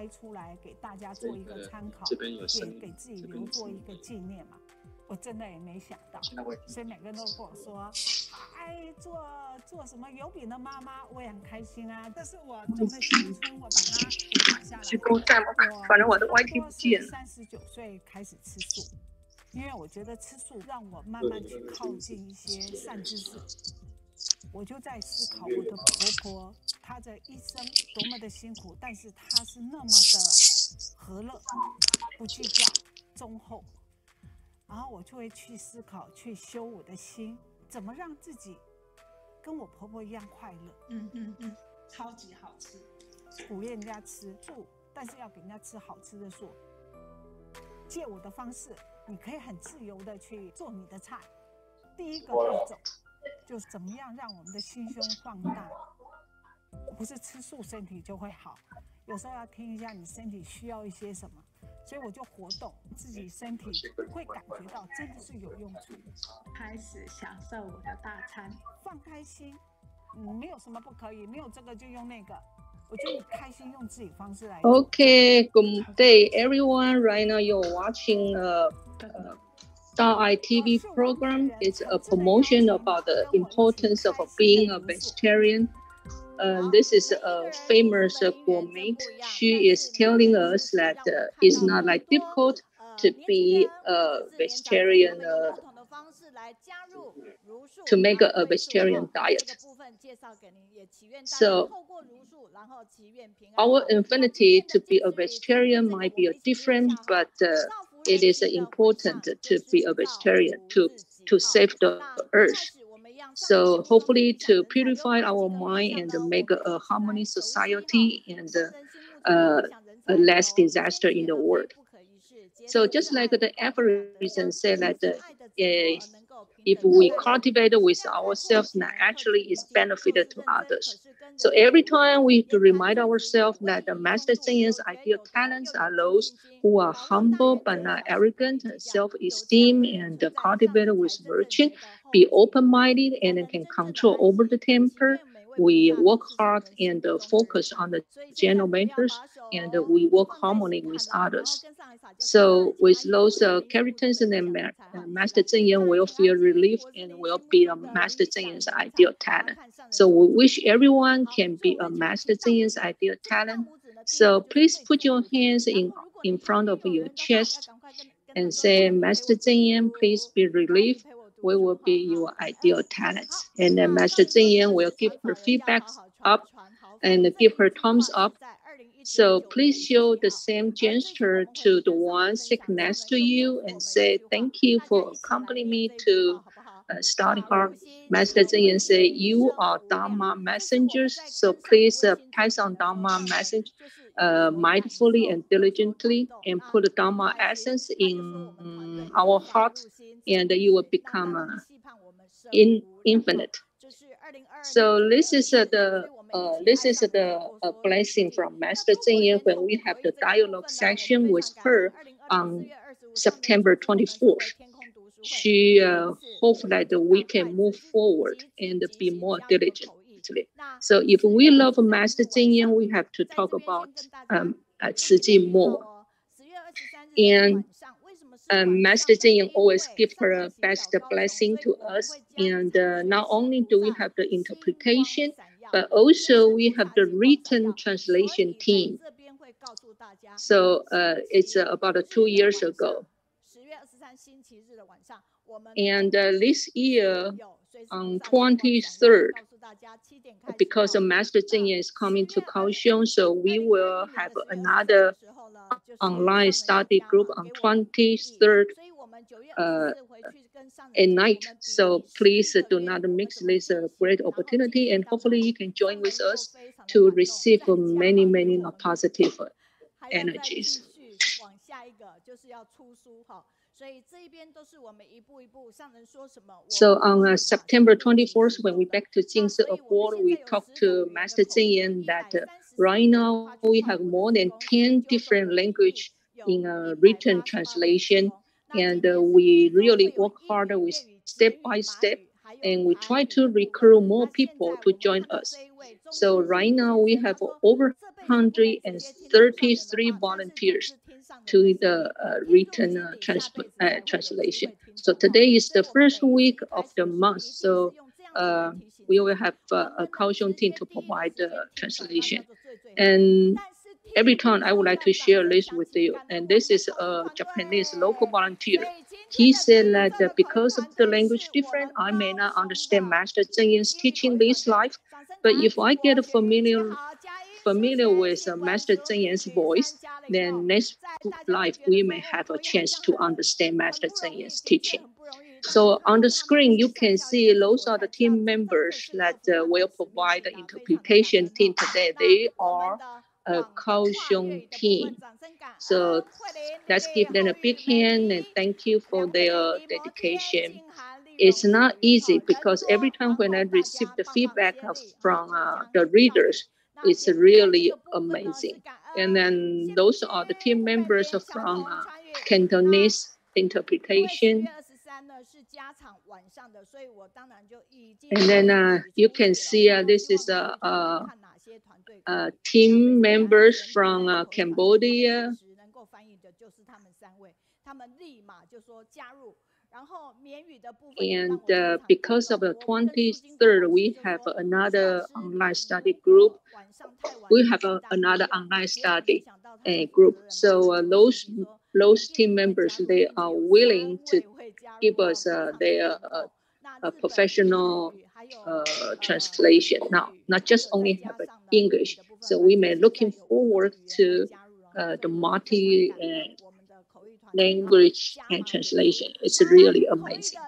拍出来给大家做一个参考，也给自己留作一个纪念嘛。我真的也没想到，所以每个人都跟我说，哎，做什么油饼的妈妈，我也很开心啊。这是我种的新春，我把它给打下来。反正我的 YT 不见了。39岁开始吃素，因为我觉得吃素让我慢慢去靠近一些善知识。我就在思考我的婆婆，她的一生多么的辛苦，但是她是那么的和乐，不计较，忠厚。然后我就会去思考，去修我的心，怎么让自己跟我婆婆一样快乐。超级好吃。鼓励人家吃素，但是要给人家吃好吃的素。借我的方式，你可以很自由的去做你的菜。第一个步骤就是怎么样让我们的心胸放大，不是吃素身体就会好，有时候要听一下你身体需要一些什么。所以我就活动自己身体，会感觉到真的是有用处。开始享受我的大餐，放开心，没有什么不可以，没有这个就用那个。我觉得你开心用自己方式来。Okay, good day, everyone. Right now you're watching ITV program. It's a promotion about the importance of being a vegetarian. This is a famous gourmet. She is telling us that it's not like difficult to be a vegetarian, to make a vegetarian diet. So our affinity to be a vegetarian might be different, but it is important to be a vegetarian to save the earth. So hopefully to purify our mind and make a harmonious society and a less disaster in the world. So just like the aphorism said that if we cultivate with ourselves, naturally it's benefited to others. So every time we have to remind ourselves that the Master Zhenyan's ideal talents are those who are humble but not arrogant, self-esteem and cultivated with virtue, be open-minded and can control over the temper. We work hard and focus on the general matters, and we work harmony with others. So with those characters, and Master Zhenyan will feel relief and will be a Master Zhenyan's ideal talent. So we wish everyone can be a Master Zhenyan's ideal talent. So please put your hands in front of your chest and say, Master Zhenyan, please be relieved. We will be your ideal talents. And then Master Zhenyan will give her feedback up and give her thumbs up. So please show the same gesture to the one sitting next to you and say, thank you for accompanying me to study hard. Master Zhenyan say, you are Dharma messengers. So please pass on Dharma message mindfully and diligently and put the Dharma essence in our heart, and you will become infinite. So this is the blessing from Master Zhenyan when we have the dialogue session with her on September 24th. She hopes that we can move forward and be more diligent. So if we love Master Zhenyan, we have to talk about Tzu Ji more. And Master Zhenyan always give her a best blessing to us. And not only do we have the interpretation, but also we have the written translation team. So it's about 2 years ago. And this year, on 23rd, because the Master Zhenyan is coming to Kaohsiung, so we will have another online study group on 23rd at night. So please do not miss this great opportunity, and hopefully you can join with us to receive many, many positive energies. So on September 24th, when we back to Jingzi Abroad, we talked to Master Zhenyan that right now we have more than 10 different languages in written translation, and we really work harder with step by step, and we try to recruit more people to join us. So right now we have over 133 volunteers to the written translation. So today is the first week of the month. So we will have a Kaohsiung team to provide the translation. And every time I would like to share this with you. And this is a Japanese local volunteer. He said that because of the language difference, I may not understand Master Zheng Yan's teaching this life. But if I get familiar with Master Zheng Yan's voice, then next life we may have a chance to understand Master Zheng Yan's teaching. So on the screen, you can see those are the team members that will provide the interpretation team today. They are a Kaohsiung team. So let's give them a big hand and thank you for their dedication. It's not easy because every time when I receive the feedback from the readers, it's really amazing. And then those are the team members from Cantonese interpretation. And then you can see this is team members from Cambodia. And because of the 23rd, we have another online study group. We have another online study group. So those team members, they are willing to give us their professional translation. Now, not just only have English. So we may looking forward to the multi language and translation. It's really amazing.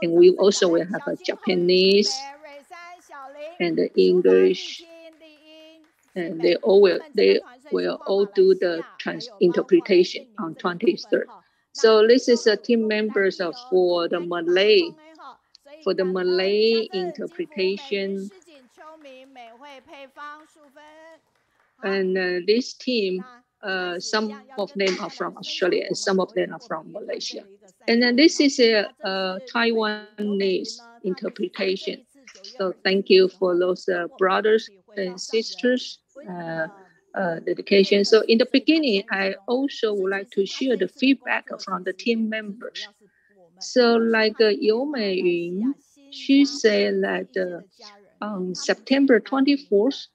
And we also will have a Japanese and the English, and they will all do the interpretation on 23rd. So this is a team members for the Malay interpretation. And this team, some of them are from Australia and some of them are from Malaysia. And then this is a Taiwanese interpretation. So thank you for those brothers and sisters dedication. So in the beginning, I also would like to share the feedback from the team members. So like Lu Meiyun, she said that on September 24th,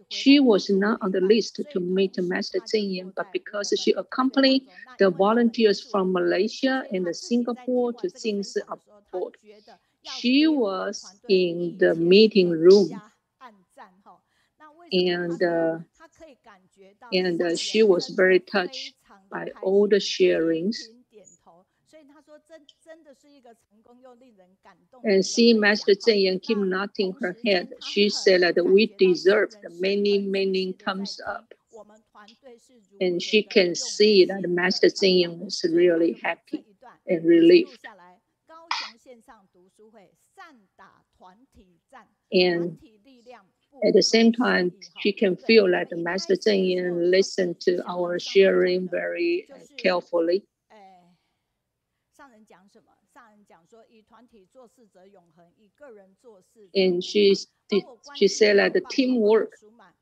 she was not on the list to meet Master Zheng Yan, but because she accompanied the volunteers from Malaysia and Singapore to Jingsi Abroad, she was in the meeting room. And she was very touched by all the sharings. And seeing Master Zheng Yan keep nodding her head, she said that we deserve many, many thumbs up. And she can see that Master Zheng Yan was really happy and relieved. And at the same time, she can feel that the Master Zheng Yan listened to our sharing very carefully. And she said that the teamwork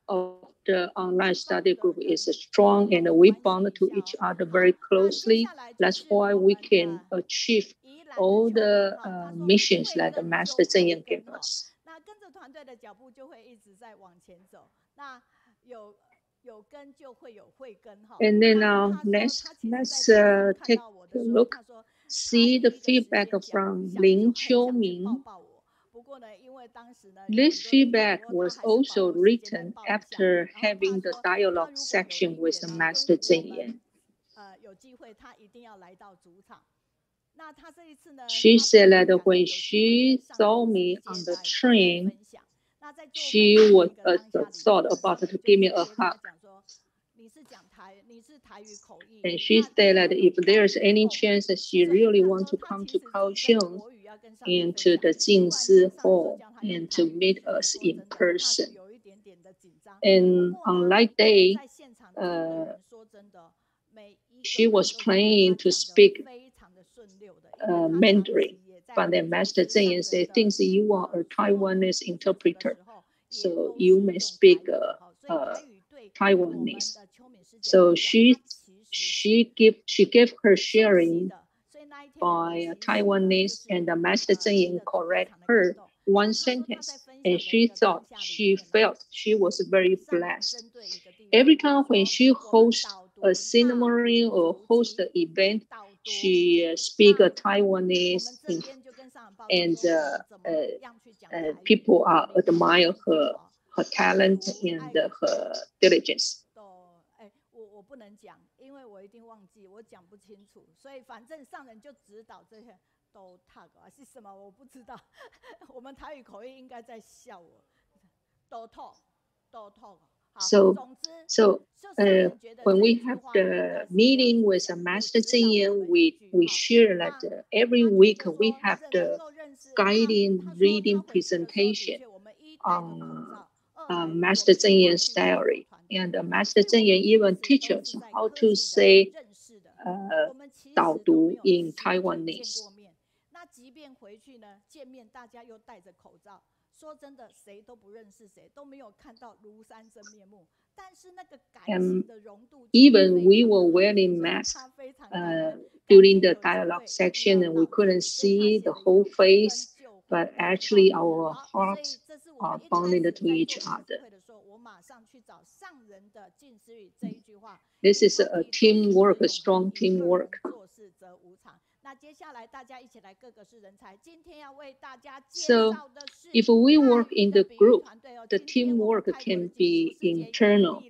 of the online study group is strong and we bond to each other very closely. That's why we can achieve all the missions that the Master Zheng Yan gave us. And then let's take a look, see the feedback from Lin Qiuming. This feedback was also written after having the dialogue section with the Master Zheng Yan. She said that when she saw me on the train, she was thought about to give me a hug. And she said that if there's any chance that she really wants to come to Kaohsiung and to the Jingsi Hall and to meet us in person. And on that day, she was planning to speak Mandarin, but then Master Zheng Yan said, "Thinks you are a Taiwanese interpreter. so you may speak Taiwanese. So she gave her sharing by Taiwanese, and the Master Zheng correct her one sentence, and she felt she was very blessed. Every time when she hosts a ceremony or hosts an event, she speaks Taiwanese, and people admire her talent and her diligence. 我不能讲，因为我一定忘记，我讲不清楚，所以反正上人就指导这些都 tag 是什么我不知道，我们台语口音应该在笑我，都 talk。So when we have the meeting with the Master Zheng, we share that every week we have the guiding reading presentation on Master Zheng's diary. And Master Zheng even teaches us how to say 导读 in Taiwanese. 那即便回去呢，见面大家又戴着口罩，说真的，谁都不认识谁，都没有看到庐山真面目。但是那个感情的融度 ，even we were wearing masks during the dialogue section, and we couldn't see the whole face, but actually our hearts are bonded to each other. This is a teamwork, a strong teamwork. So if we work in the group, the teamwork can be internal.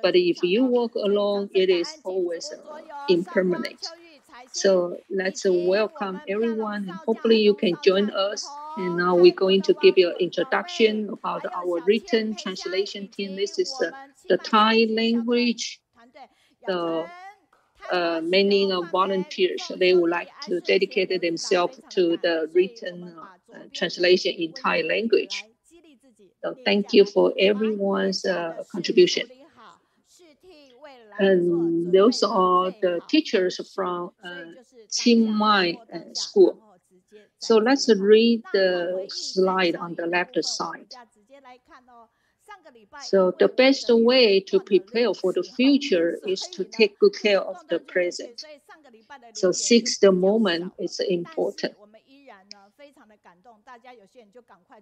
But if you work alone, it is always impermanent. So let's welcome everyone, and hopefully you can join us. And now we're going to give you an introduction about our written translation team. This is the Thai language. The many volunteers, they would like to dedicate themselves to the written translation in Thai language. So thank you for everyone's contribution. And those are the teachers from TIMA school. So let's read the slide on the left side. So the best way to prepare for the future is to take good care of the present. So seize the moment is important.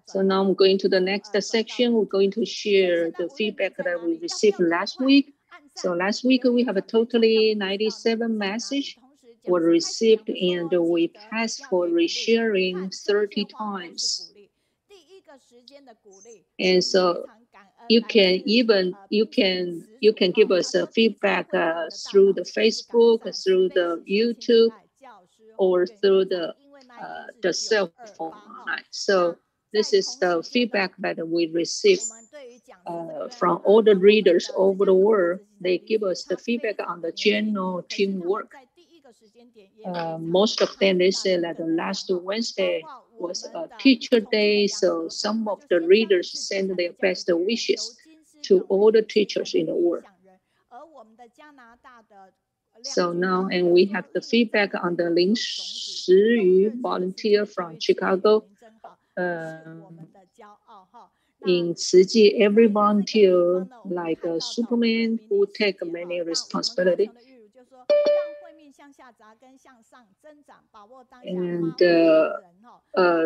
So now I'm going to the next section. We're going to share the feedback that we received last week. So last week we have a totally 97 messages were received, and we passed for resharing 30 times. And so you can give us a feedback through the Facebook, through the YouTube, or through the cell phone. So this is the feedback that we received from all the readers over the world. They give us the feedback on the general teamwork. Most of them, they say that the last Wednesday was a teacher day, so some of the readers send their best wishes to all the teachers in the world. So now, and we have the feedback on the Lin Shiyu volunteer from Chicago. In Ciji, every volunteer like a Superman who take many responsibility. And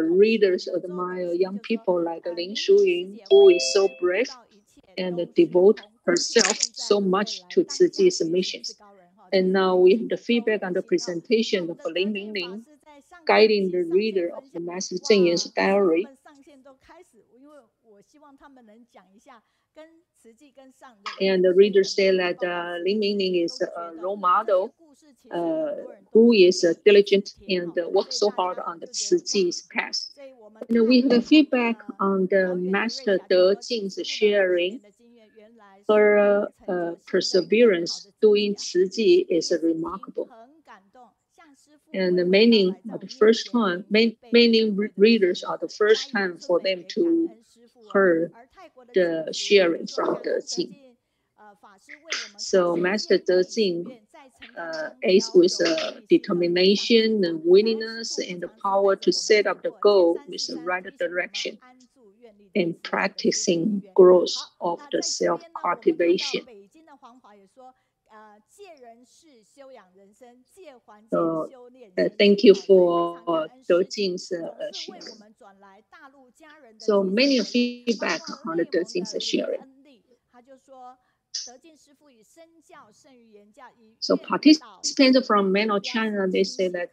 readers admire young people like Lin Shuyun, who is so brave and devote herself so much to Ciji's missions. And now we have the feedback on the presentation of Lin Mingling, guiding the reader of the Master Zheng's diary. And the reader said that Lin Mingling is a role model who is diligent and works so hard on the Ciji's path. And we have a feedback on the Master De Jing's sharing. Her perseverance doing Ciji is remarkable. And many readers are the first time for them to hear the sharing from De Jing. So Master De Jing is with determination and willingness and the power to set up the goal with the right direction. and practicing growth of the self-cultivation. So thank you for Dejing's sharing. So many feedback on the Dejing's sharing. So participants from mainland China, they say that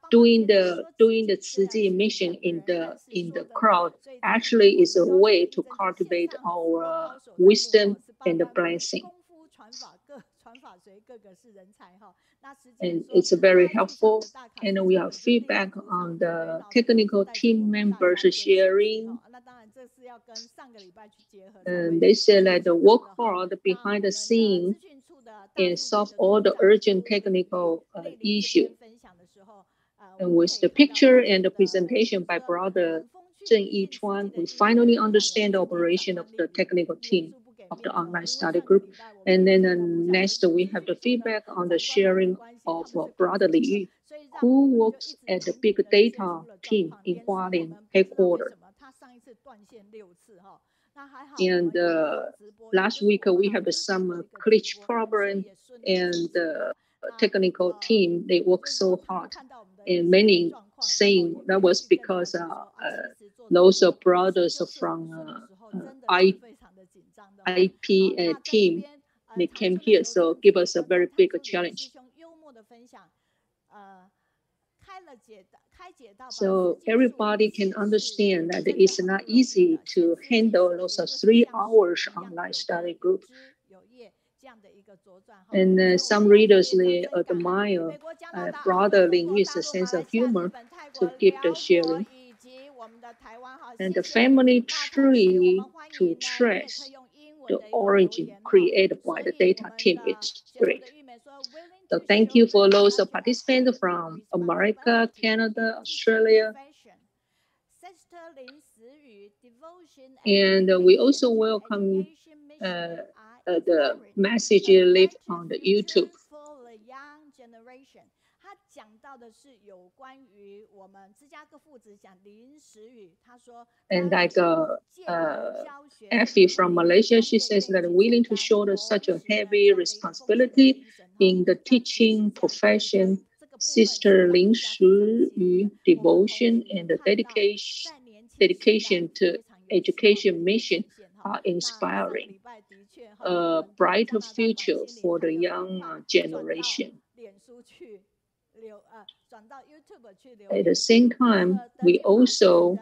doing the Tzu Chi mission in the crowd actually is a way to cultivate our wisdom and the blessing. And it's very helpful. And we have feedback on the technical team members sharing. And they say that the work hard behind the scene and solve all the urgent technical issue. And with the picture and the presentation by Brother Zheng Yichuan, we finally understand the operation of the technical team of the online study group. And then next, we have the feedback on the sharing of Brother Li Yu, who works at the big data team in Hualien headquarters. And last week, we have some glitch problem, and the technical team, they work so hard. And many saying that was because those brothers from IP team, they came here, so give us a very big challenge. So everybody can understand that it's not easy to handle those 3 hours online study group. And some readers, they admire Brother Lin Yu's sense of humor to give the sharing. And the family tree to trace the origin created by the data team is great. So thank you for those participants from America, Canada, Australia. And we also welcome the message left on the YouTube. And like Effie from Malaysia, she says that willing to shoulder such a heavy responsibility in the teaching profession, Sister Lin Shiyu devotion and the dedication to education mission are inspiring. A brighter future for the young generation. At the same time, we also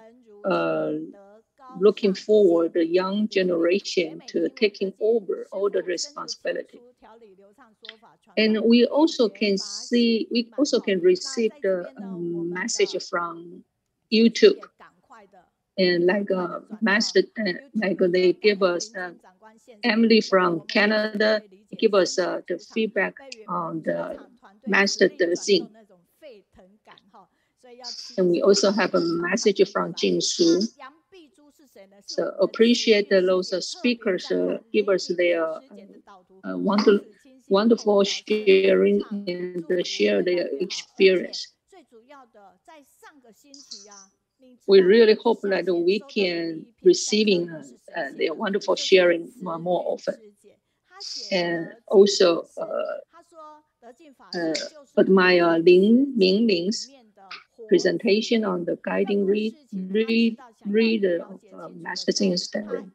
looking forward the young generation to taking over all the responsibility. And we also can receive the message from YouTube. And like master, like they give us Emily from Canada give us the feedback on the Master Dezing. And we also have a message from Jingsu. So appreciate those speakers give us their wonderful sharing and share their experience. We really hope that we can receiving their wonderful sharing more often. And also admire Lin Mingling's presentation on the guiding reader of Master Zheng's Diary.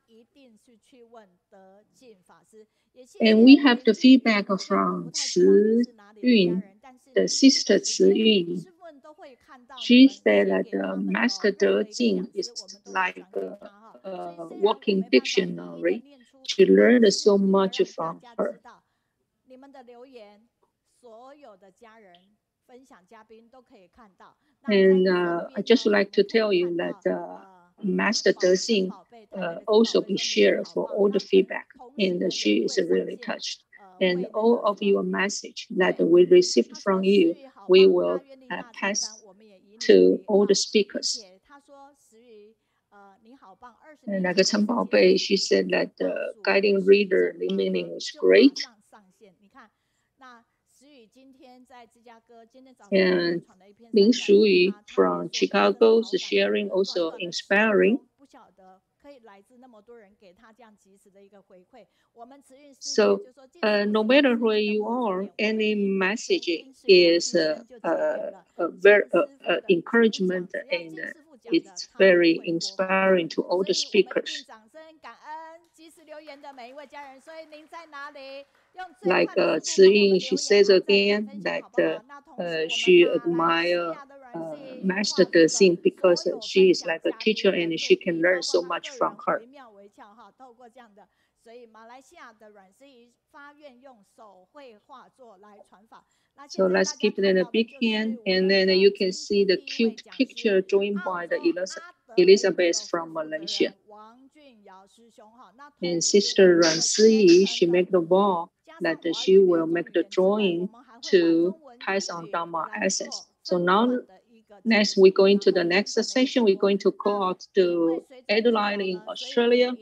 And we have the feedback from Ci Yun, the sister Ci Yun. She said that Master Dezing is like a walking dictionary. She learned so much from her. And I just like to tell you that Master Dezing also be shared for all the feedback, and she is really touched. And all of your message that we received from you, we will pass to all the speakers. And like Chen Baobei, she said that the guiding reader, Li Meiyun, was great. And Lin Shuyi from Chicago is sharing also inspiring. So no matter where you are, any message is a very encouragement, and it's very inspiring to all the speakers. Like Zhilin, she says again that she admires Master De Xing because she is like a teacher and she can learn so much from her. So let's give them a big hand, and then you can see the cute picture drawn by the Elizabeth from Malaysia. And Sister Ruan Xijiang, she made the vow that she will make the drawing to pass on Dharma essence. So now, next we're going to the next session. We're going to go out to Adelaide in Australia.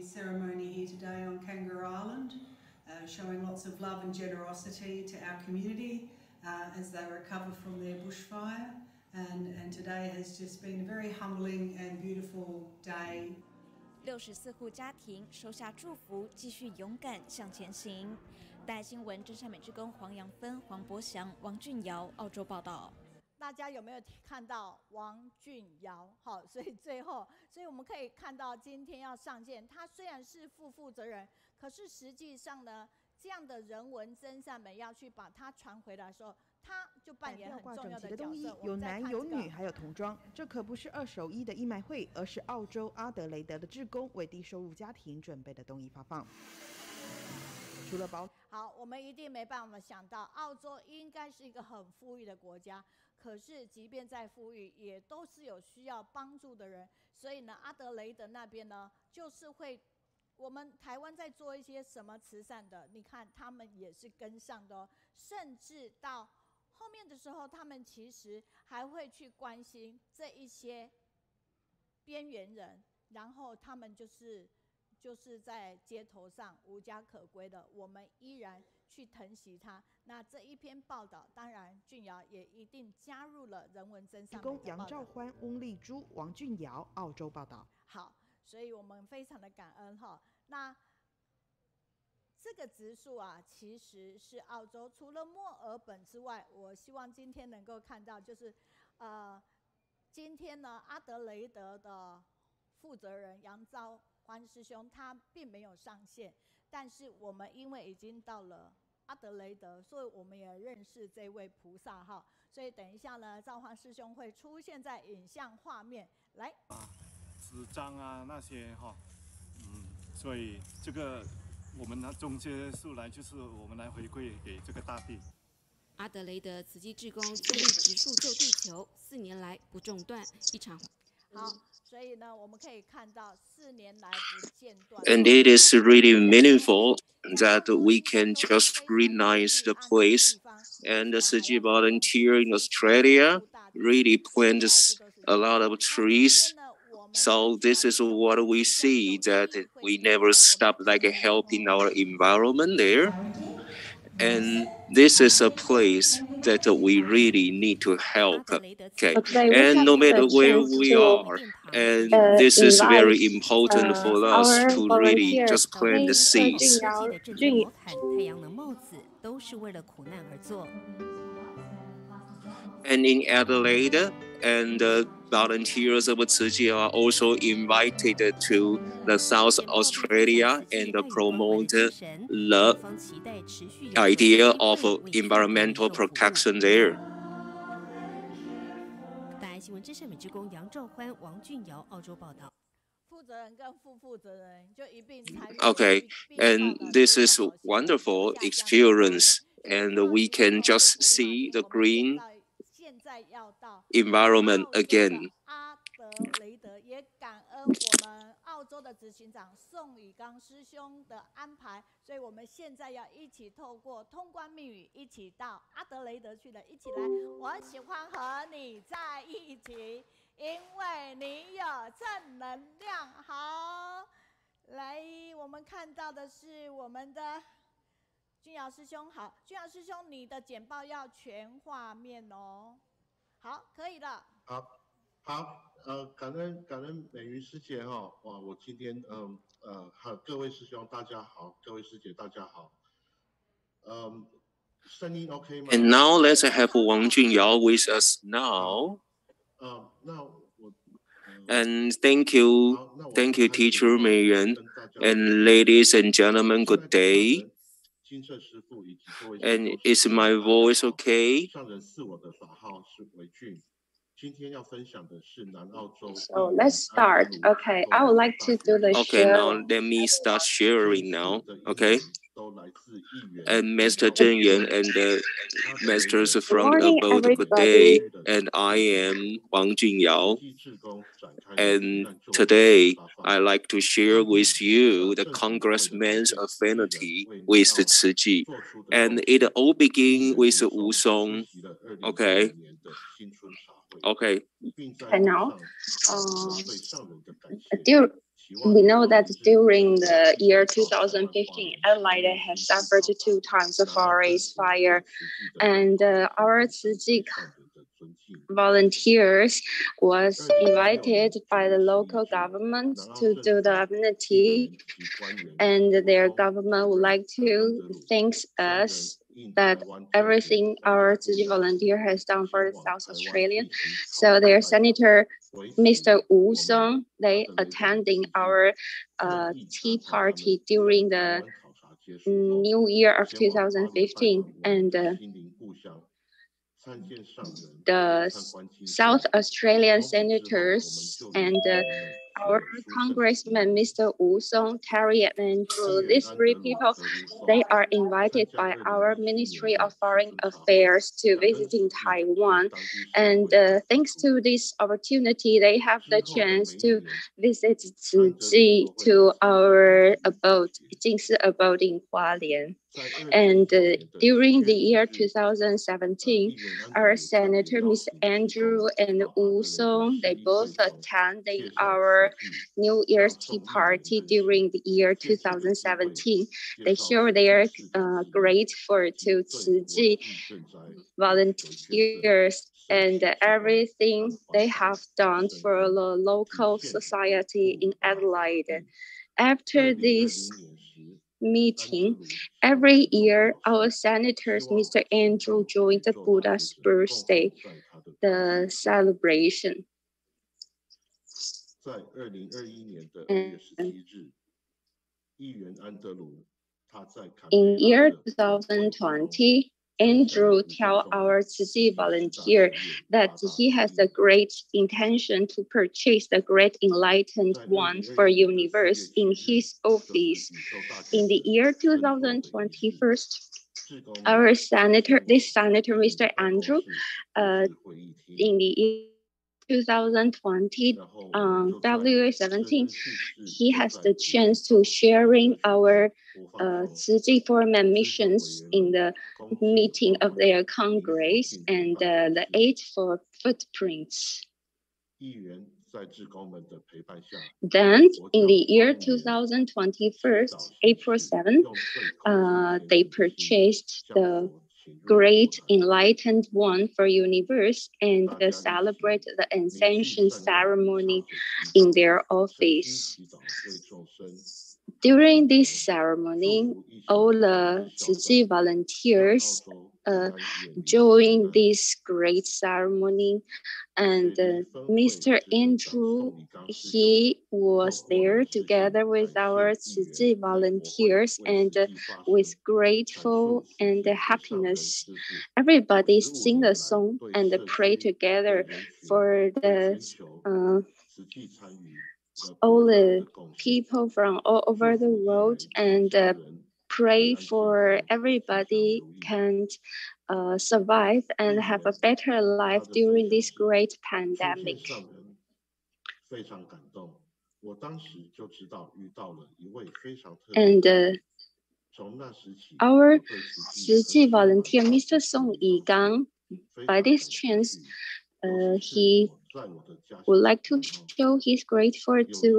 Ceremony here today on Kangaroo Island, showing lots of love and generosity to our community as they recover from their bushfire. And today has just been a very humbling and beautiful day. 64户家庭收下祝福，继续勇敢向前行。大新闻真善美志工黄阳芬、黄博祥、王俊尧，澳洲报道。大家有没有看到王俊尧？好，所以我们可以看到今天要上线，他虽然是负责人，可是实际上呢，这样的人文真善美要去把它传回来的时候，他就扮演很重要的角色。有男有女，还有童装，这可不是二手衣的义卖会，而是澳洲阿德雷德的志工为低收入家庭准备的冬衣发放。除了好，我们一定没办法想到，澳洲应该是一个很富裕的国家。可是，即便再富裕，也都是有需要帮助的人。所以呢，阿德雷德那边呢，就是会，我们台湾在做一些什么慈善的，你看他们也是跟上的哦。甚至到后面的时候，他们其实还会去关心这一些边缘人，然后他们就是在街头上无家可归的，我们依然去疼惜他。那这一篇报道，当然俊尧也一定加入了人文真善美的报道。杨兆欢、翁丽珠、王俊尧，澳洲报道。好，所以我们非常的感恩哈。那这个植树啊，其实是澳洲除了墨尔本之外，我希望今天能够看到，就是今天呢，阿德雷德的负责人杨兆欢师兄他并没有上线，但是我们因为已经到了阿德雷德，所以我们也认识这位菩萨哈，所以等一下呢，兆欢师兄会出现在影像画面来。纸张啊那些哈，所以这个我们种些树来，就是我们来回馈给这个大地。阿德雷德慈济志工建立植树救地球，4年来不中断，一场。好，所以呢，我们可以看到4年来不间断。And it is really meaningful that we can just recognize the place, and the Tzu volunteer in Australia really plants a lot of trees. So this is what we see, that we never stop like helping our environment there. And this is a place that we really need to help. Okay, and no matter where we are, and this is very important for us to really just plant the seeds. And in Adelaide, and volunteers of Tzu are also invited to the South Australia and promote the idea of environmental protection there. Okay, and this is a wonderful experience. and we can just see the green environment again. 雷德也感恩我们澳洲的执行长宋宇刚师兄的安排，所以我们现在要一起透过通关密语，一起到阿德雷德去了，一起来。我喜欢和你在一起，因为你有正能量。好，来，我们看到的是我们的君瑶师兄。好，君瑶师兄，你的简报要全画面哦。好，可以了。好，感恩美云师姐哈，哇，我今天各位师兄大家好，各位师姐大家好，声音 OK 吗 ？And now let's have Wang Junyao with us now. And thank you, Teacher Meiyun, and ladies and gentlemen, good day. And is my voice okay? So let's start. Okay, I would like to do the Okay, share. now let me start sharing now. Okay. And Master Zhen Yan and the masters from morning, above, good day. And I am Wang Junyao. And today, I'd like to share with you the Congressman's affinity with the Ciji. And it all begins with Wu Song. Okay. Okay. And now, we know that during the year 2015, Adelaide has suffered 2 times of forest fire, and our Ciji volunteers was invited by the local government to do the Affinity, and their government would like to thank us that everything our Ciji volunteer has done for the South Australian. So their Senator, Mr. Wu Song, they attending our tea party during the New Year of 2015, and the South Australian senators and our Congressman, Mr. Wu Song, Terry and Andrew, these 3 people, they are invited by our Ministry of Foreign Affairs to visiting Taiwan. And thanks to this opportunity, they have the chance to visit Ciji to our abode, Jingsi abode in Hualien. And during the year 2017, our Senator, Mr. Andrew and Wu Song, they both attending our New Year's Tea Party during the year 2017. They show their grateful to Ciji volunteers and everything they have done for the local society in Adelaide. After this meeting, every year our senators, Mr. Andrew, joined the Buddha's birthday, the celebration. In year 2020, Andrew tell our Ciji volunteer that he has a great intention to purchase the Great Enlightened One for universe in his office. In the year 2021, our senator, Mr. Andrew, in the year 2020, WA17, he has the chance to sharing our Ciji foreign missions in the meeting of their Congress and the 8 for footprints. Then, in the year 2021, April 7, they purchased the Great Enlightened One for universe and celebrate the ascension ceremony in their office. During this ceremony, all the Ciji volunteers joined this great ceremony, and Mr. Andrew, he was there together with our Ciji volunteers, and with grateful and happiness, everybody sing a song and pray together for the all the people from all over the world, and pray for everybody can survive and have a better life during this great pandemic. And our Tzu Chi volunteer, Mr. Song Yigang, by this chance, he would like to show his grateful to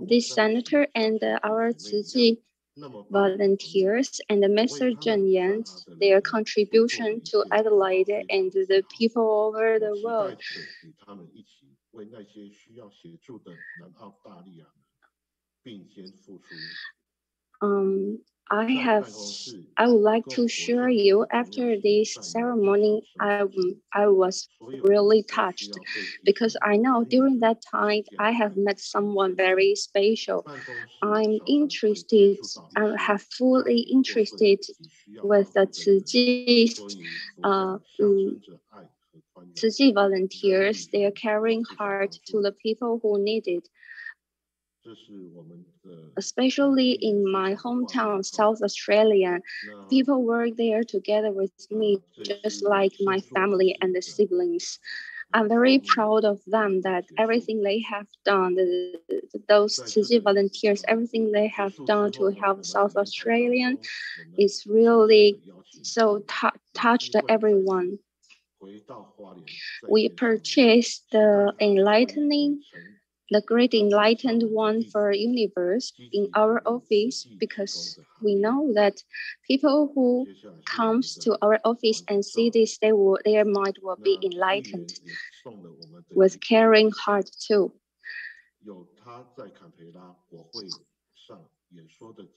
this senator and our Tzu Chi volunteers and Mr. Zhen Yan, their contribution to Adelaide and the people over the world. I would like to share you after this ceremony, I was really touched because I know during that time I have met someone very special. I'm interested, I have fully interested with the Tzu Chi volunteers. They are caring hard to the people who need it. Especially in my hometown, South Australia, people work there together with me, just like my family and the siblings. I'm very proud of them that everything they have done, those Tzu Chi volunteers, everything they have done to help South Australian is really so touched everyone. We purchased the Great Enlightened One for Universe in our office because we know that people who comes to our office and see this, their mind will be enlightened with caring heart too.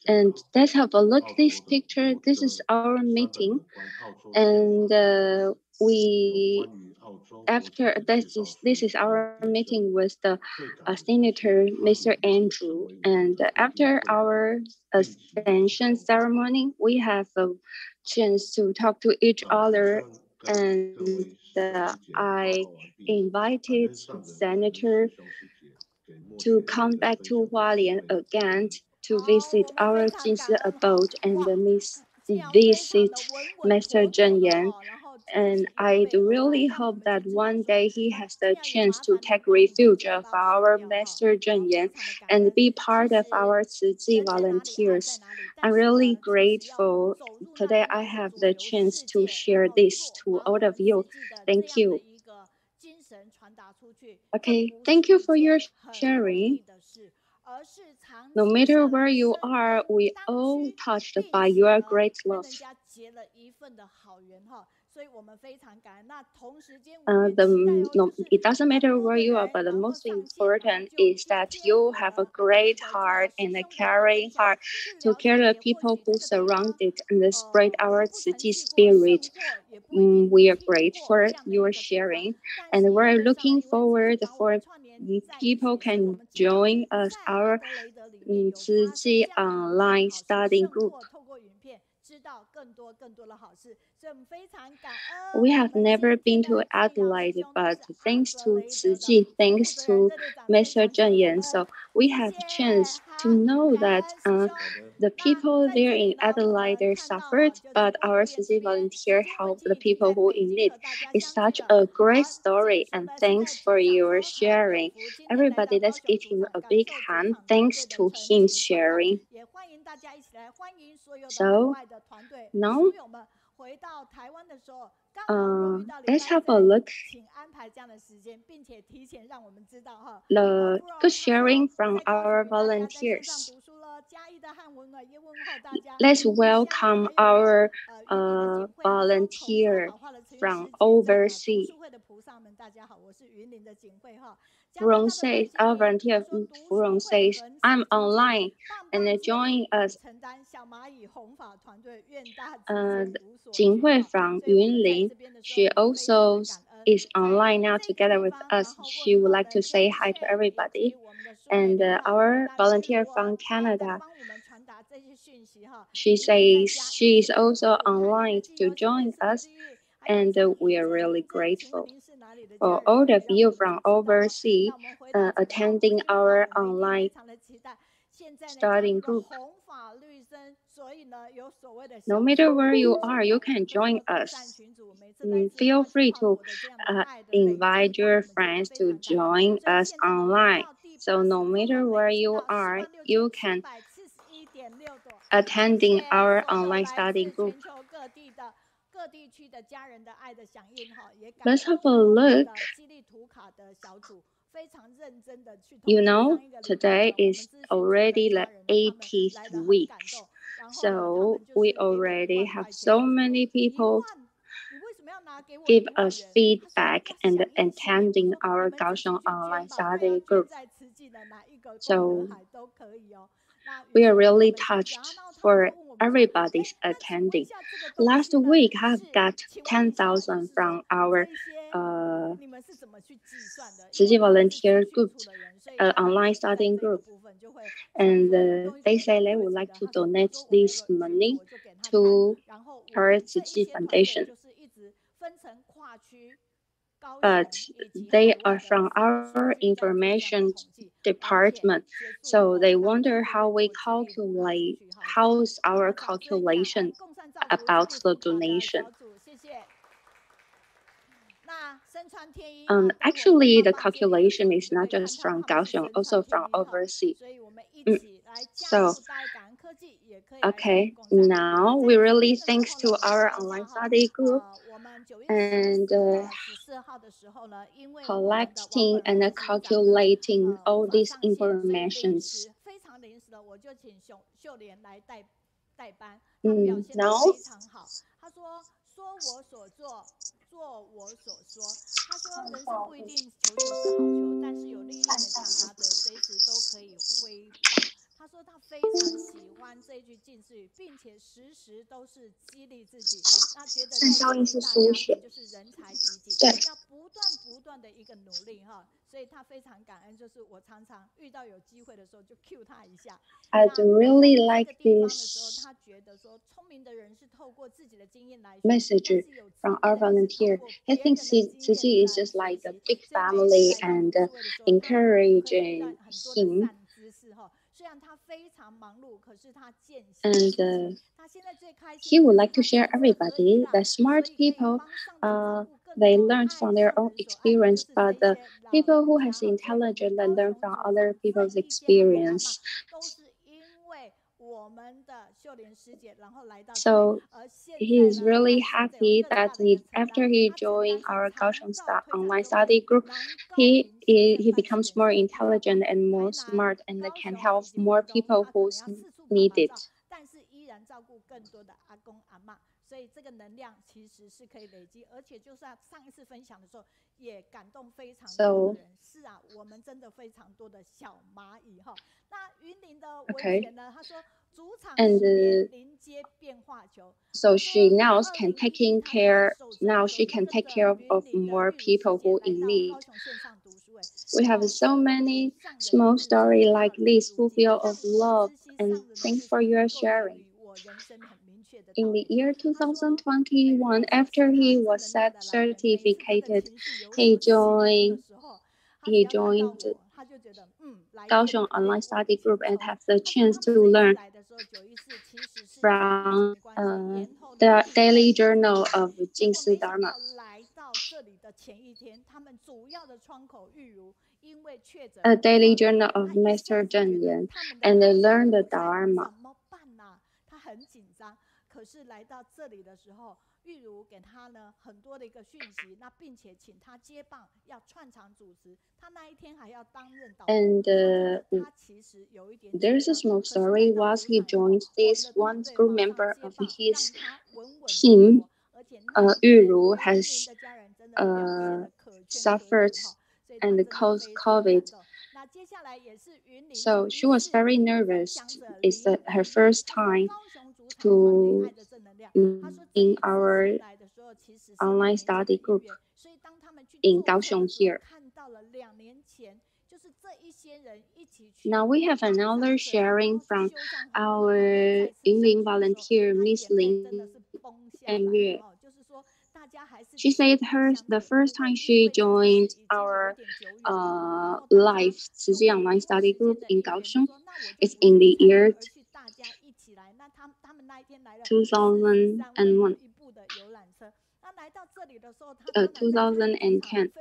And let's have a look at this picture. This is our meeting, and after this is our meeting with the Senator Mr. Andrew, and after our ascension ceremony, we have a chance to talk to each other, and I invited Senator to come back to Hualien again to visit our Jinsi abode and visit Master Zhen Yan. And I really hope that one day he has the chance to take refuge of our Master Zhen Yan and be part of our Tzu Chi volunteers. I'm really grateful today I have the chance to share this to all of you. Thank you. Okay, thank you for your sharing. No matter where you are, we all touched by your great love. It doesn't matter where you are, but the most important is that you have a great heart and a caring heart to care the people who surround it and spread our Tzu Chi spirit. We are grateful for your sharing, and we're looking forward for people can join us our Tzu Chi online studying group. We have never been to Adelaide, but thanks to Tzu Chi, thanks to Mr. Zhen Yan, so we have a chance to know that the people there in Adelaide suffered, but our Tzu Chi volunteer helped the people who in need. It's such a great story, and thanks for your sharing. Everybody, let's give him a big hand. Thanks to him sharing. So now, let's have a look. The good sharing from our volunteers. Let's welcome our volunteer from overseas. Furong says, our volunteer Furong says, I'm online and join us. Jinghui from Yunlin, she also is online now together with us. She would like to say hi to everybody. And our volunteer from Canada, she says she is also online to join us, and we are really grateful. For all of you from overseas attending our online studying group. No matter where you are, you can join us. Feel free to invite your friends to join us online. So no matter where you are, you can attending our online study group. Let's have a look. You know, today is already the 80th week. So we already have so many people give us feedback and attending our Kaohsiung online study group. So we are really touched for everybody's attending. Last week, I've got 10,000 from our volunteer group, online studying group. And they say they would like to donate this money to Thoracic Foundation. But they are from our information department, so they wonder how we calculate, how's our calculation about the donation. Actually, the calculation is not just from Kaohsiung, also from overseas. So, okay, now we really thanks to our online study group and collecting and calculating all these informations. Now,做我所说，他说人生不一定求球是好球，但是有力量的强打者随时都可以挥棒。他说他非常喜欢这句近似语，并且时时都是激励自己。他觉得在大家就是人才济济，要不断的一个努力哈。所以他非常感恩，就是我常常遇到有机会的时候就 cue 他一下。I'd really like this message from our volunteer. I think Cici is just like a big family and encouraging him. And he would like to share everybody. The smart people, they learned from their own experience, but the people who has intelligence, they learn from other people's experience. So he is really happy that after he joined our Kaohsiung online study group, he becomes more intelligent and more smart and can help more people who need it. 所以这个能量其实是可以累积，而且就算上一次分享的时候，也感动非常多的人。是啊，我们真的非常多的小蚂蚁哈。那云林的文贤呢，他说主场临接变化球。So she now can taking care. Now she can take care of more people who in need. We have so many small stories like this, full of love, and thanks for your sharing. In the year 2021, after he was certificated, he joined Kaohsiung online study group and have the chance to learn from the daily journal of Jingsi Dharma. A daily journal of Master Zheng Yan, and they learned the Dharma. 可是来到这里的时候，玉如给他呢很多的一个讯息，那并且请他接棒，要串场主持。他那一天还要担任导播。And there's a small story. Once he joined this one group member of his team, Yu has suffered and caused COVID. So she was very nervous. It's her first time to in our online study group in Kaohsiung here. Now we have another sharing from our Yunlin volunteer, Miss Lin and Yue. She said the first time she joined our live Cici online study group in Kaohsiung is in the year 2001. 2010.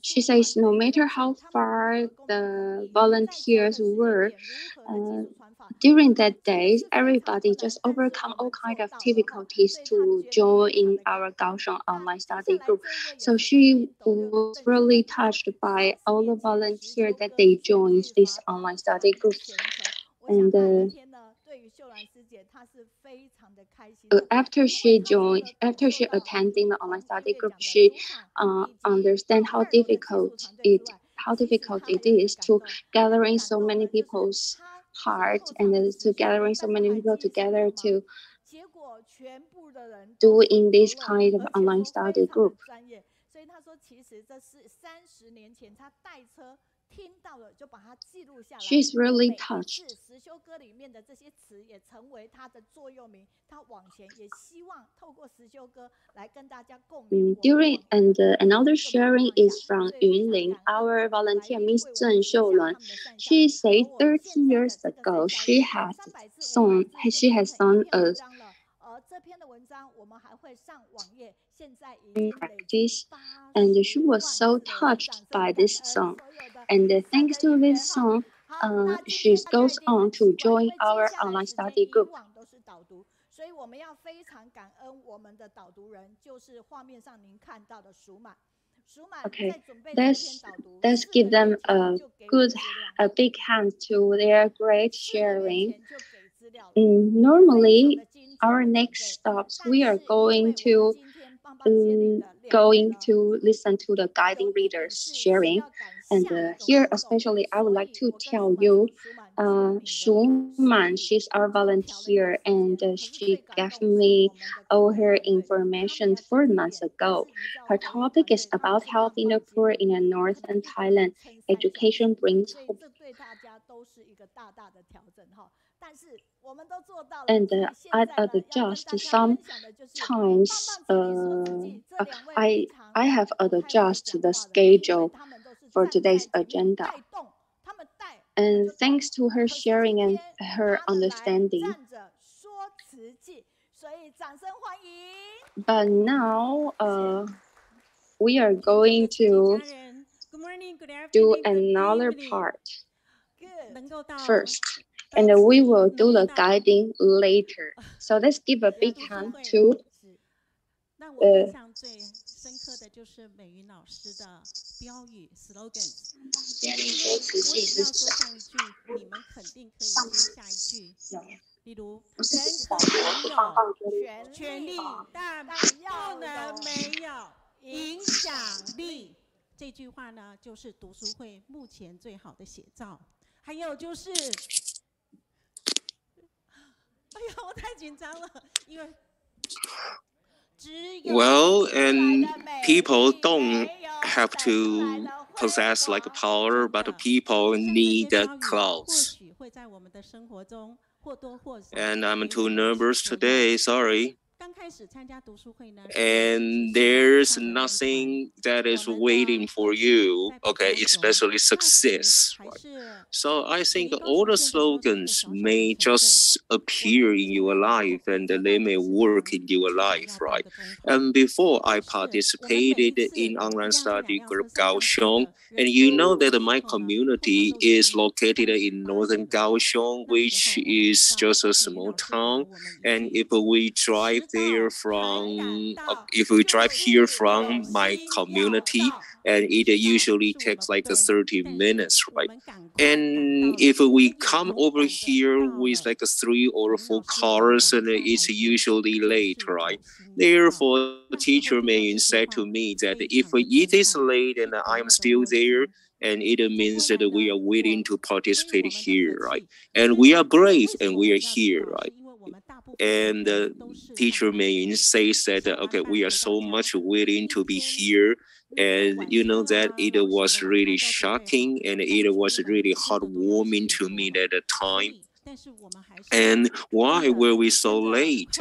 She says no matter how far the volunteers were, during that day, everybody just overcome all kinds of difficulties to join in our Kaohsiung online study group. So she was really touched by all the volunteers that they joined this online study group. And after she attending the online study group, she understand how difficult it is to gathering so many people's heart and to gathering so many people together to do in this kind of online study group. She's really touched. During another sharing is from Yunlin, our volunteer Miss Zheng Xiulan. She said 30 years ago she has sung a practice, and she was so touched by this song. And thanks to this song, she goes on to join our online study group. Okay, let's give them a big hand to their great sharing. Normally, our next stops, we are going to listen to the guiding readers sharing. And here, especially, I would like to tell you, Shuman, she's our volunteer, and she gave me all her information 4 months ago. Her topic is about helping the poor in northern Thailand. Education brings hope. And I'd adjust sometimes. I have adjusted the schedule for today's agenda. And thanks to her sharing and her understanding. But now we are going to do another part first. And we will do the guiding later. So let's give a big hand to Well, and people don't have to possess like a power, but people need clothes. And I'm too nervous today, sorry. And there's nothing that is waiting for you, okay, especially success, right? So I think all the slogans may just appear in your life and they may work in your life, right? And before I participated in online study group Kaohsiung, and you know that my community is located in northern Kaohsiung, which is just a small town. And if we drive here from my community, and it usually takes like 30 minutes, right? And if we come over here with like 3 or 4 cars, and it's usually late, right? Therefore, teacher Meiyun said to me that if it is late and I'm still there, and it means that we are willing to participate here, right? And we are brave and we are here, right? And teacher Meiyun says that, okay, we are so much willing to be here. And you know that it was really shocking and it was really heartwarming to me at the time. And why were we so late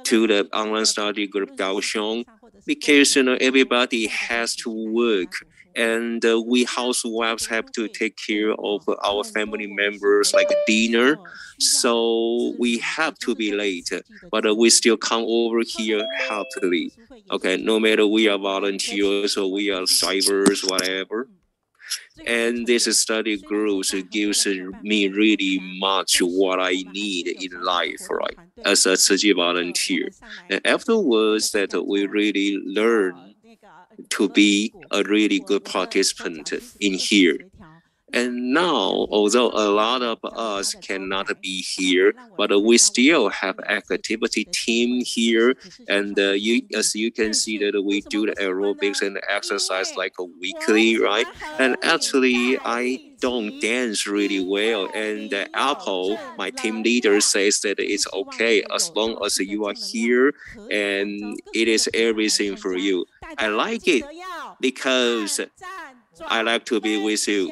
to the online study group Kaohsiung? Because everybody has to work And we housewives have to take care of our family members like dinner. So we have to be late, but we still come over here happily. Okay, no matter we are volunteers or we are drivers, whatever. And this study group gives me really much what I need in life, right? As a Ciji volunteer. And afterwards, that we really learn to be a really good participant in here. And now, although a lot of us cannot be here, but we still have activity team here. And as you can see that we do the aerobics and the exercise like a weekly, right? And actually, I don't dance really well. And Apple, my team leader, says that it's okay as long as you are here and it is everything for you. I like it because I like to be with you.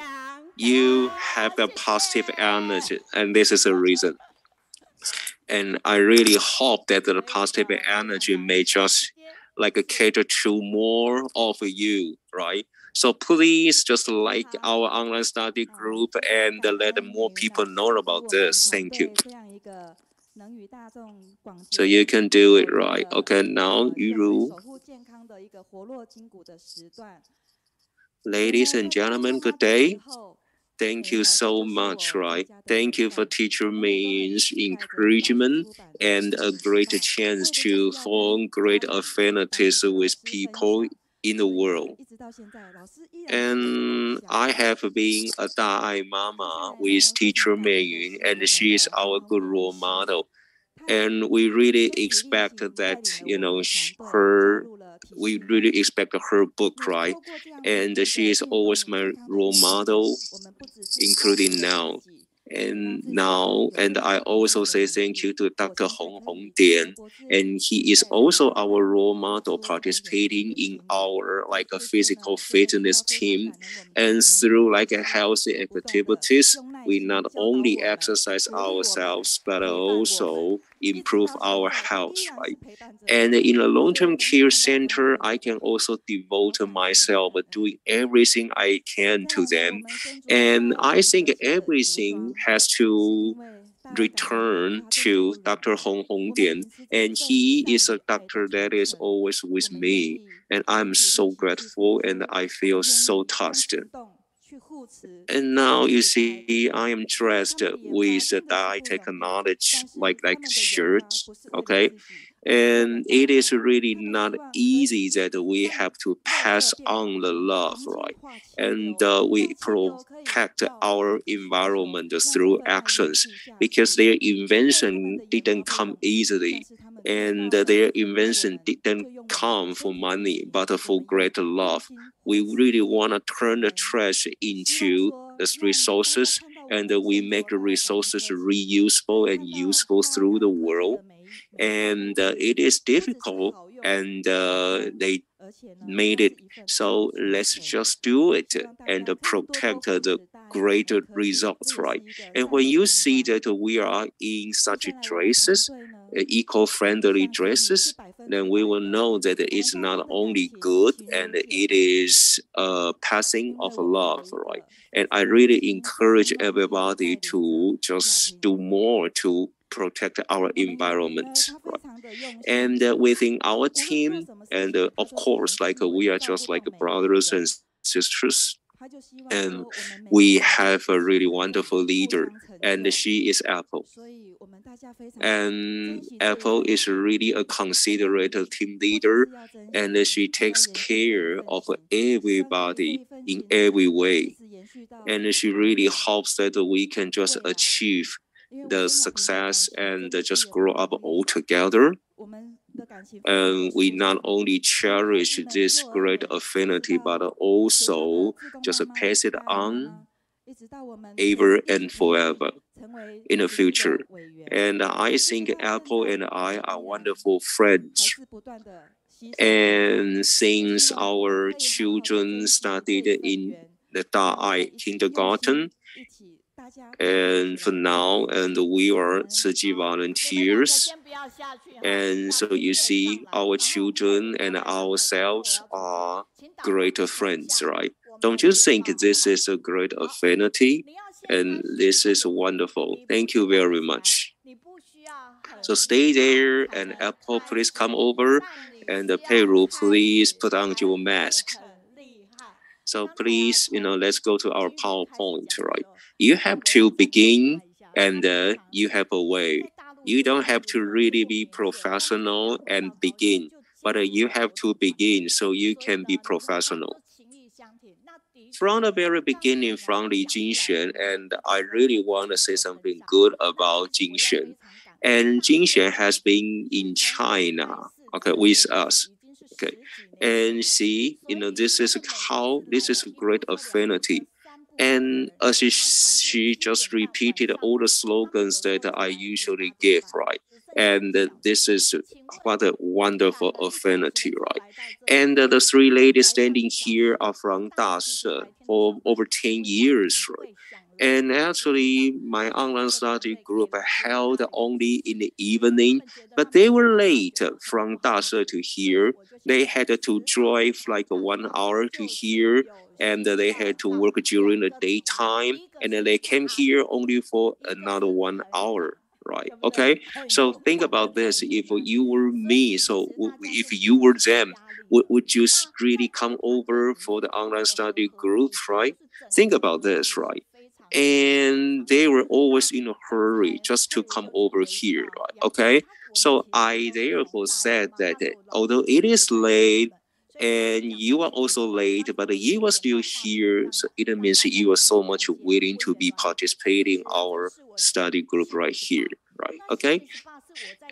You have a positive energy, and this is the reason. And I really hope that the positive energy may just like cater to more of you, right? So please just like our online study group and let more people know about this. Thank you. So you can do it, right? Okay, now Yu. Ladies and gentlemen, good day. Thank you so much, right? Thank you for Teacher Meiyun's encouragement and a great chance to form great affinities with people in the world. And I have been a Da'ai Mama with Teacher Meiyun, and she is our good role model. And we really expect that, we really expect her book, right? And she is always my role model, including now. And I also say thank you to Dr. Hong Dian, and he is also our role model participating in our like a physical fitness team. And through like a healthy activities, we not only exercise ourselves, but also improve our health, right? And in a long-term care center, I can also devote myself doing everything I can to them. And I think everything has to return to Dr. Hong Dian. And he is a doctor that is always with me. And I'm so grateful and I feel so touched. And now you see, I am dressed with the high-tech knowledge, like shirt, okay? And it is really not easy that we have to pass on the love, right? And we protect our environment through actions because their invention didn't come easily. And their invention didn't come for money, but for greater love. We really want to turn the trash into the resources, and we make the resources reusable and useful through the world. And it is difficult, and they made it. So let's just do it and protect the greater results, right? And when you see that we are in such dresses, eco-friendly dresses, then we will know that it's not only good and it is a passing of love, right? And I really encourage everybody to just do more to protect our environment, right? And within our team, and of course, like we are just like brothers and sisters, and we have a really wonderful leader, and she is Apple. And Apple is really a considerate team leader, and she takes care of everybody in every way. And she really hopes that we can just achieve the success and just grow up all together. And we not only cherish this great affinity, but also just pass it on ever and forever in the future. And I think Apple and I are wonderful friends. And since our children studied in the Da'ai kindergarten, and for now, and we are Ciji volunteers. And so you see, our children and ourselves are greater friends, right? Don't you think this is a great affinity? And this is wonderful. Thank you very much. So stay there, and Apple, please come over, and Peru, please put on your mask. So please, let's go to our PowerPoint, right? You have to begin, and you have a way. You don't have to really be professional and begin, but you have to begin so you can be professional. From the very beginning, from Li Jingshan, and I really want to say something good about Jingshan. And Jingshan has been in China, okay, with us. Okay, and see, this is a great affinity. And as she just repeated all the slogans that I usually give, right? And this is what a wonderful affinity, right? And the three ladies standing here are from Dashi for over 10 years, right? And actually, my online study group held only in the evening, but they were late from Dashi to here. They had to drive like 1 hour to here, and they had to work during the daytime, and then they came here only for another 1 hour, right? Okay, so think about this. If you were me, so if you were them, would you really come over for the online study group, right? Think about this, right? And they were always in a hurry just to come over here, right? Okay, so I therefore said that although it is late, and you are also late, but you are still here, so it means you are so much willing to be participating in our study group right here, right? Okay,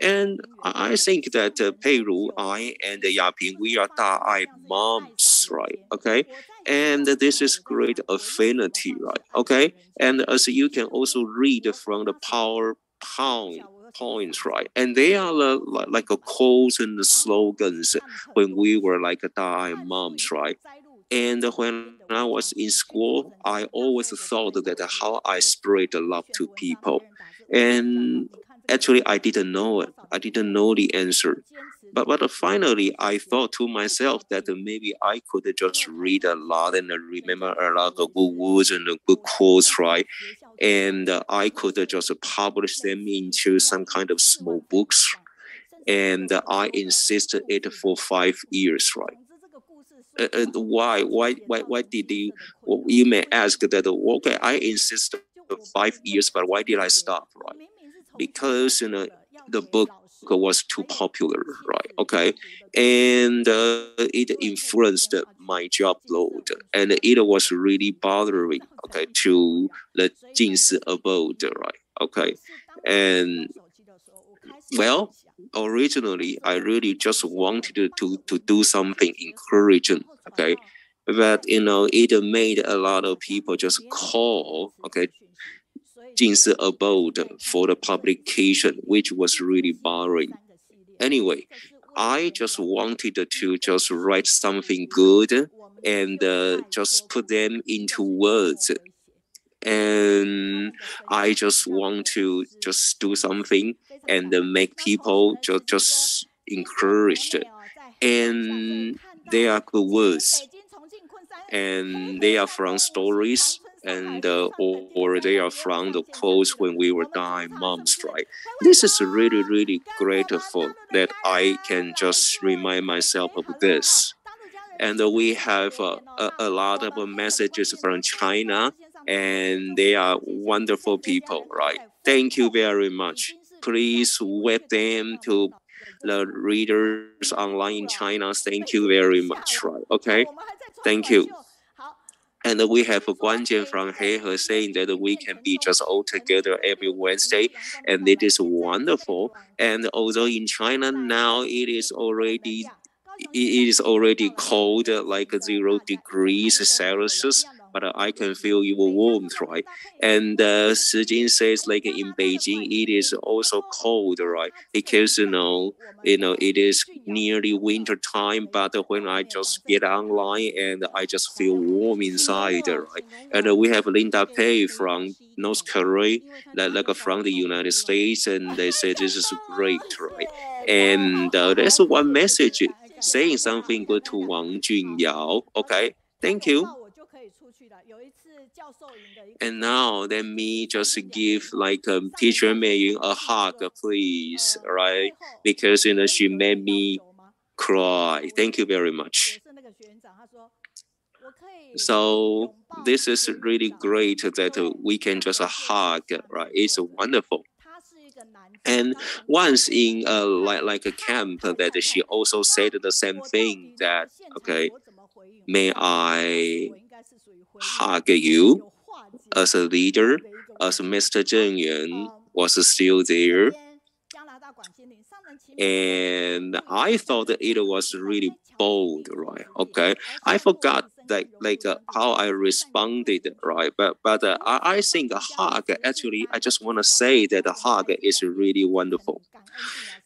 and I think that Peiru, I, and Yaping, we are Da'ai moms, right? Okay, and this is great affinity, right? Okay, and as you can also read from the PowerPoints, right? And they are like a quotes and the slogans when we were like a Da'ai moms, right? And when I was in school, I always thought that how I spread love to people. And actually, I didn't know it. I didn't know the answer. But finally, I thought to myself that maybe I could just read a lot and remember a lot of good words and good quotes, right? And I could just publish them into some kind of small books. And I insisted it for 5 years, right? And why did you may ask that, okay, I insisted for 5 years, but why did I stop, right? Because the book was too popular, right? Okay, and it influenced my job load, and it was really bothering, okay, to the Jinsi abode, right? Okay, and well, originally I really just wanted to do something encouraging, okay, but it made a lot of people just call, okay, Jinsi abode for the publication, which was really boring. Anyway, I just wanted to just write something good and just put them into words. And I just want to just do something and make people just encouraged. And they are good words. And they are from stories, and or they are from the quotes when we were dying moms, right? This is really, really grateful that I can just remind myself of this. And we have a lot of messages from China, and they are wonderful people, right? Thank you very much. Please web them to the readers online in China. Thank you very much, right? Okay, thank you. And we have Guan Jian from Heihe saying that we can be just all together every Wednesday, and it is wonderful. And although in China now it is already cold, like 0 degrees Celsius, but I can feel your warmth, right? And Shijing says, like in Beijing, it is also cold, right? Because it is nearly winter time. But when I just get online, and I just feel warm inside, right? And we have Linda Pei from North Korea, like from the United States, and they say this is great, right? And there's one message saying something good to Wang Junyao. Okay, thank you. And now let me just give like Teacher Meiyun a hug, please, right? Because she made me cry. Thank you very much. So this is really great that we can just hug, right? It's wonderful. And once in like a camp that she also said the same thing, that okay, may I hug you as a leader, as Mr. Zheng Yuan was still there. And I thought that it was really bold, right? Okay, I forgot that how I responded, right? But I think a hug, actually, I just want to say that a hug is really wonderful.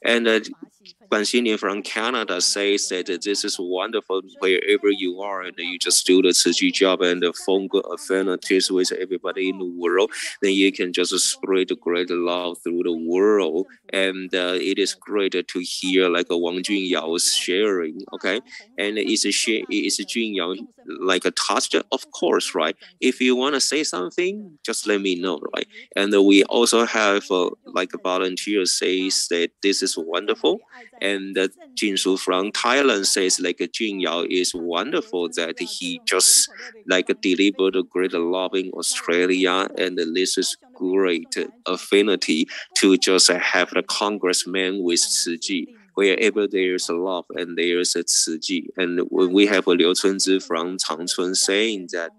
And Guan Xinian from Canada says that this is wonderful wherever you are, and you just do the Ciji job and the fungal affinities with everybody in the world, then you can just spread great love through the world. And it is great to hear like a Wang Junyao's sharing, okay? And is Junyao like a touched? Of course, right? If you want to say something, just let me know, right? And we also have like a volunteer says that this is wonderful. And Jinshu from Thailand says like Junyao is wonderful that he just like delivered a great love in Australia, and this is great affinity to just have the congressman with Ciji. Wherever there's love and there's a Ciji. And when we have Liu Chunzi from Changchun saying that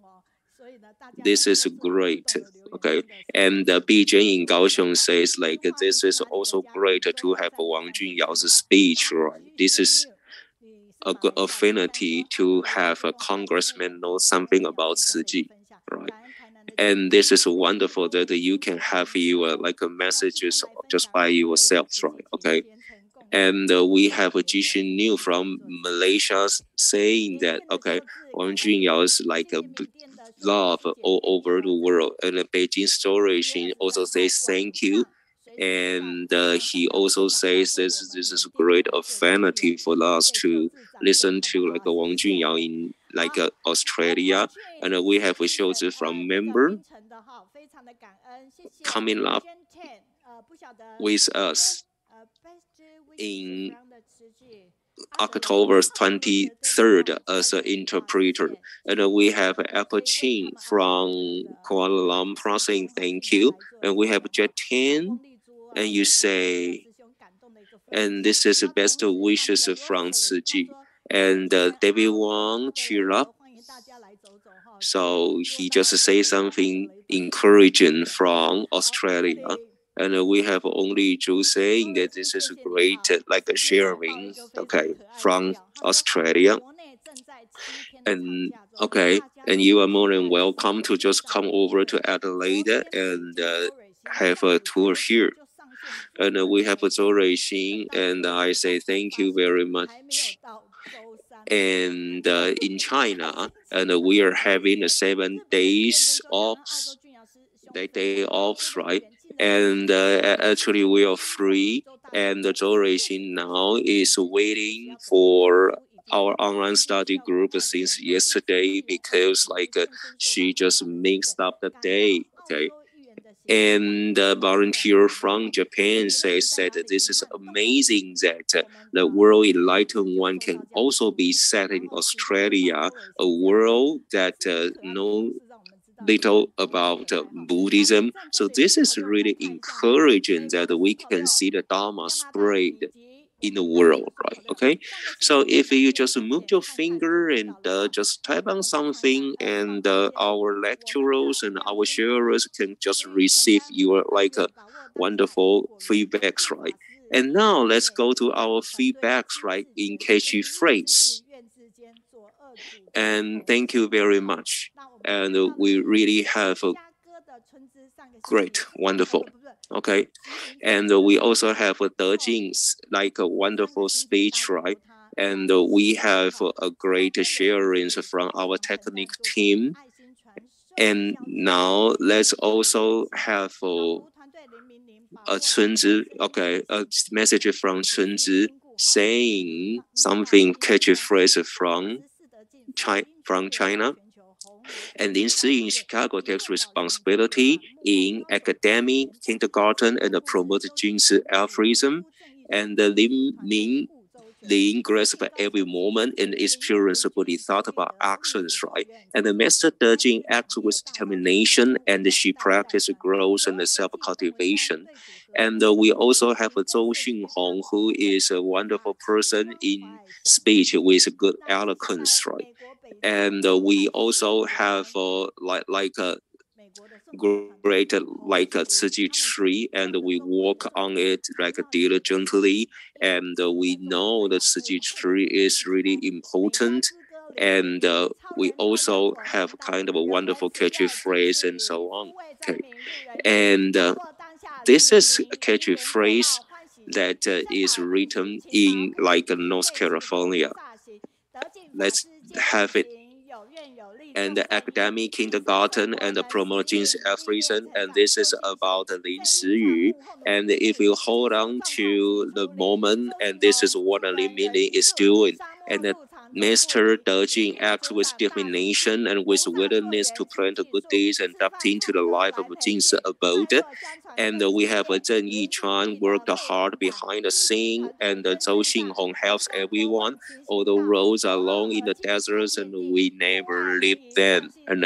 this is great, okay? And BJ in Kaohsiung says like this is also great to have Wang Junyao's speech, right? This is a good affinity to have a congressman know something about Ciji, right? And this is wonderful that you can have your like messages just by yourselves, right? Okay. And we have a Jishin New from Malaysia saying that okay, Wang Junyao is like a love all over the world. And Beijing Storage also says thank you. And he also says this is great affinity for us to listen to like Wang Junyao in like Australia. And we have a show from member coming up with us in October 23rd as an interpreter. And we have Apple Chen from Kuala Lumpur saying thank you. And we have Jet 10, and you say, and this is the best wishes from Ciji. And David Wang cheer up. So he just say something encouraging from Australia. And we have only Zhu saying that this is great, like a sharing, okay, from Australia. And okay, and you are more than welcome to just come over to Adelaide and have a tour here. And we have Zhou Ruixing, and I say thank you very much. And in China, and we are having 7 days off, day off, right? And actually we are free, and Zhou Ruixing now is waiting for our online study group since yesterday because like she just mixed up the day, okay? And the volunteer from Japan says that this is amazing that the World Enlightened One can also be set in Australia, a world that know little about Buddhism. So this is really encouraging that we can see the Dharma spread in the world, right? Okay, so if you just move your finger and just type on something, and our lecturers and our sharers can just receive your like wonderful feedbacks, right? And now let's go to our feedbacks, right, in catchy phrase. And thank you very much. And we really have a great, wonderful. Okay, and we also have De Jing's like a wonderful speech, right? And we have a great sharings from our technique team. And now let's also have a Chunzi, okay, a message from Chunzi saying something catchy phrase from China. And Lin Si in Chicago takes responsibility in academic, kindergarten, and promoted genes altruism. And Lin Meiyun grasps every moment and experience thought about actions, right? And the Master Dejing acts with determination, and she practices growth and self-cultivation. And we also have Zhou Xinhong, who is a wonderful person in speech with good eloquence, right? And we also have like a great like a Tzu tree, and we walk on it like diligently, and we know that Tzu tree is really important. And we also have kind of a wonderful catchy phrase and so on. Okay, and this is a catchy phrase that is written in like North California. Let's have it. And the academic, kindergarten, and the promoting altruism, and this is about Lin Siyu. And if you hold on to the moment, and this is what Lin Meiyun is doing, and the Master Dejing acts with determination and with willingness to plant good deeds and adapt into the life of Jing's abode. And we have Zheng Yichuan worked hard behind the scene, and Zhou Xinhong helps everyone. Although roads are long in the deserts, and we never leave them. And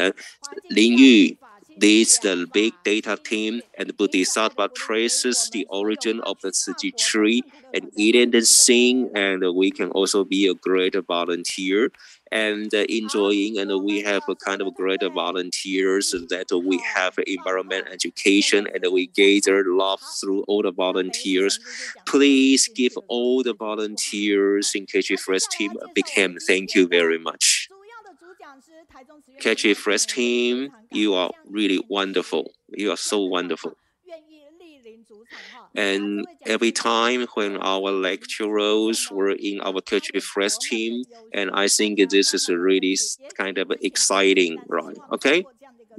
Lin Yu leads the big data team, and Bodhisattva traces the origin of the Tzu tree and eating the sing, and we can also be a great volunteer and enjoying, and we have a kind of great volunteers that we have environment education, and we gather love through all the volunteers. Please give all the volunteers in Catchy Phrase team a big hand. Thank you very much. Catchy Phrase team, you are really wonderful. You are so wonderful. And every time when our lecturers were in our Catchy Phrase team, and I think this is really kind of exciting, right? Okay.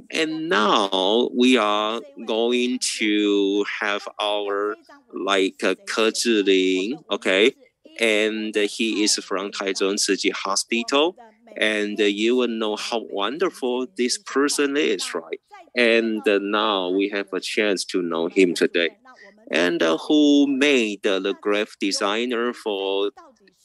And now we are going to have our like Ke Zhilin, okay? And he is from Taichung Tzu Hospital, and you will know how wonderful this person is, right? And now we have a chance to know him today. And who made the graphic designer for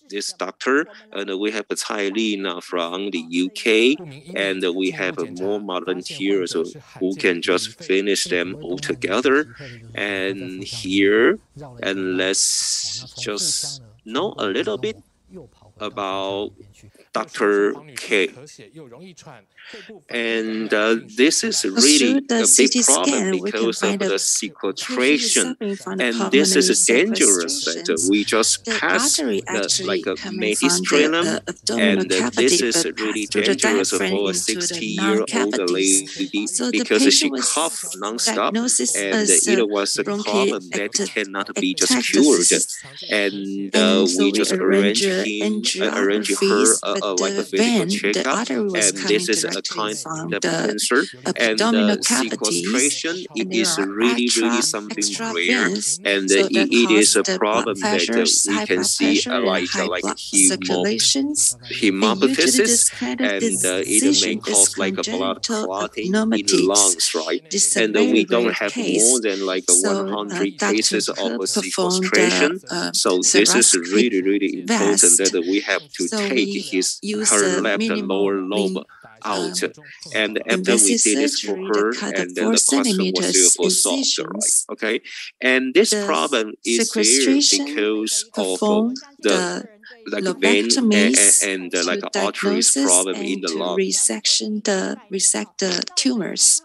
this doctor, and we have Cai Lina from the UK, and we have more volunteers who can just finish them all together. And here, and let's just know a little bit about Dr. K. And this is really a big problem because of the sequestration. And this is dangerous that we just pass like a medicinum, and this is really dangerous for a 60-year-old lady because she coughed nonstop, and it was a problem that cannot be just cured. And we just arrange her like a physical checkup, and this is a kind of cancer, and sequestration, it is really something rare, and it is a problem that we can see like hemoptysis, and it may cause like a blood clotting in the lungs, right? And we don't have more than like 100 cases of sequestration, so this is really important that we have to take her left lower lobe out. And after we did this for her, and then the question was therefore solved, right? Okay, and this problem is there because of the like vein and like arteries problem in the lung. Resect the tumors.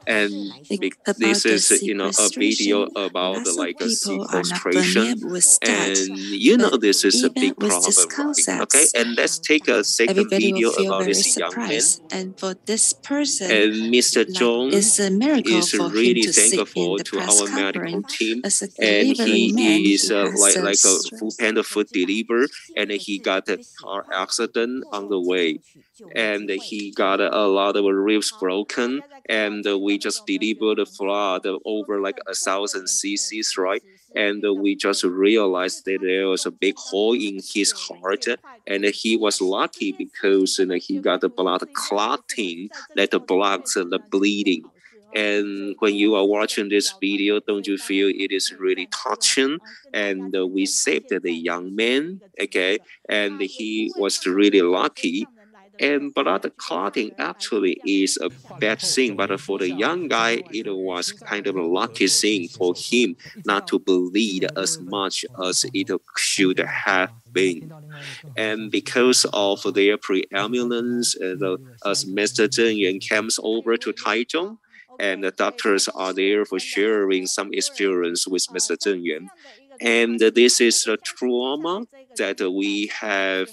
And this is a video about like a sequestration, and this is a big problem, right? Okay, and let's take a second video about this young man. And for this person, and Mr. Zhong is a miracle is for really him to thankful sit in to the our press medical team, as a and he is like a stress. full panda foot deliverer, and he got a car accident on the way, and he got a lot of ribs broken, and we just delivered the flood over like 1,000 cc's, right? and we just realized that there was a big hole in his heart, and he was lucky because he got the blood clotting that blocks the bleeding. And when you are watching this video, don't you feel it is really touching? And we saved the young man, okay? And he was really lucky. And blood clotting actually is a bad thing, but for the young guy, it was kind of a lucky thing for him not to bleed as much as it should have been. And because of their preeminence, as Mr. Zheng Yuan comes over to Taichung, and the doctors are there for sharing some experience with Mr. Zheng Yuan. And this is a trauma that we have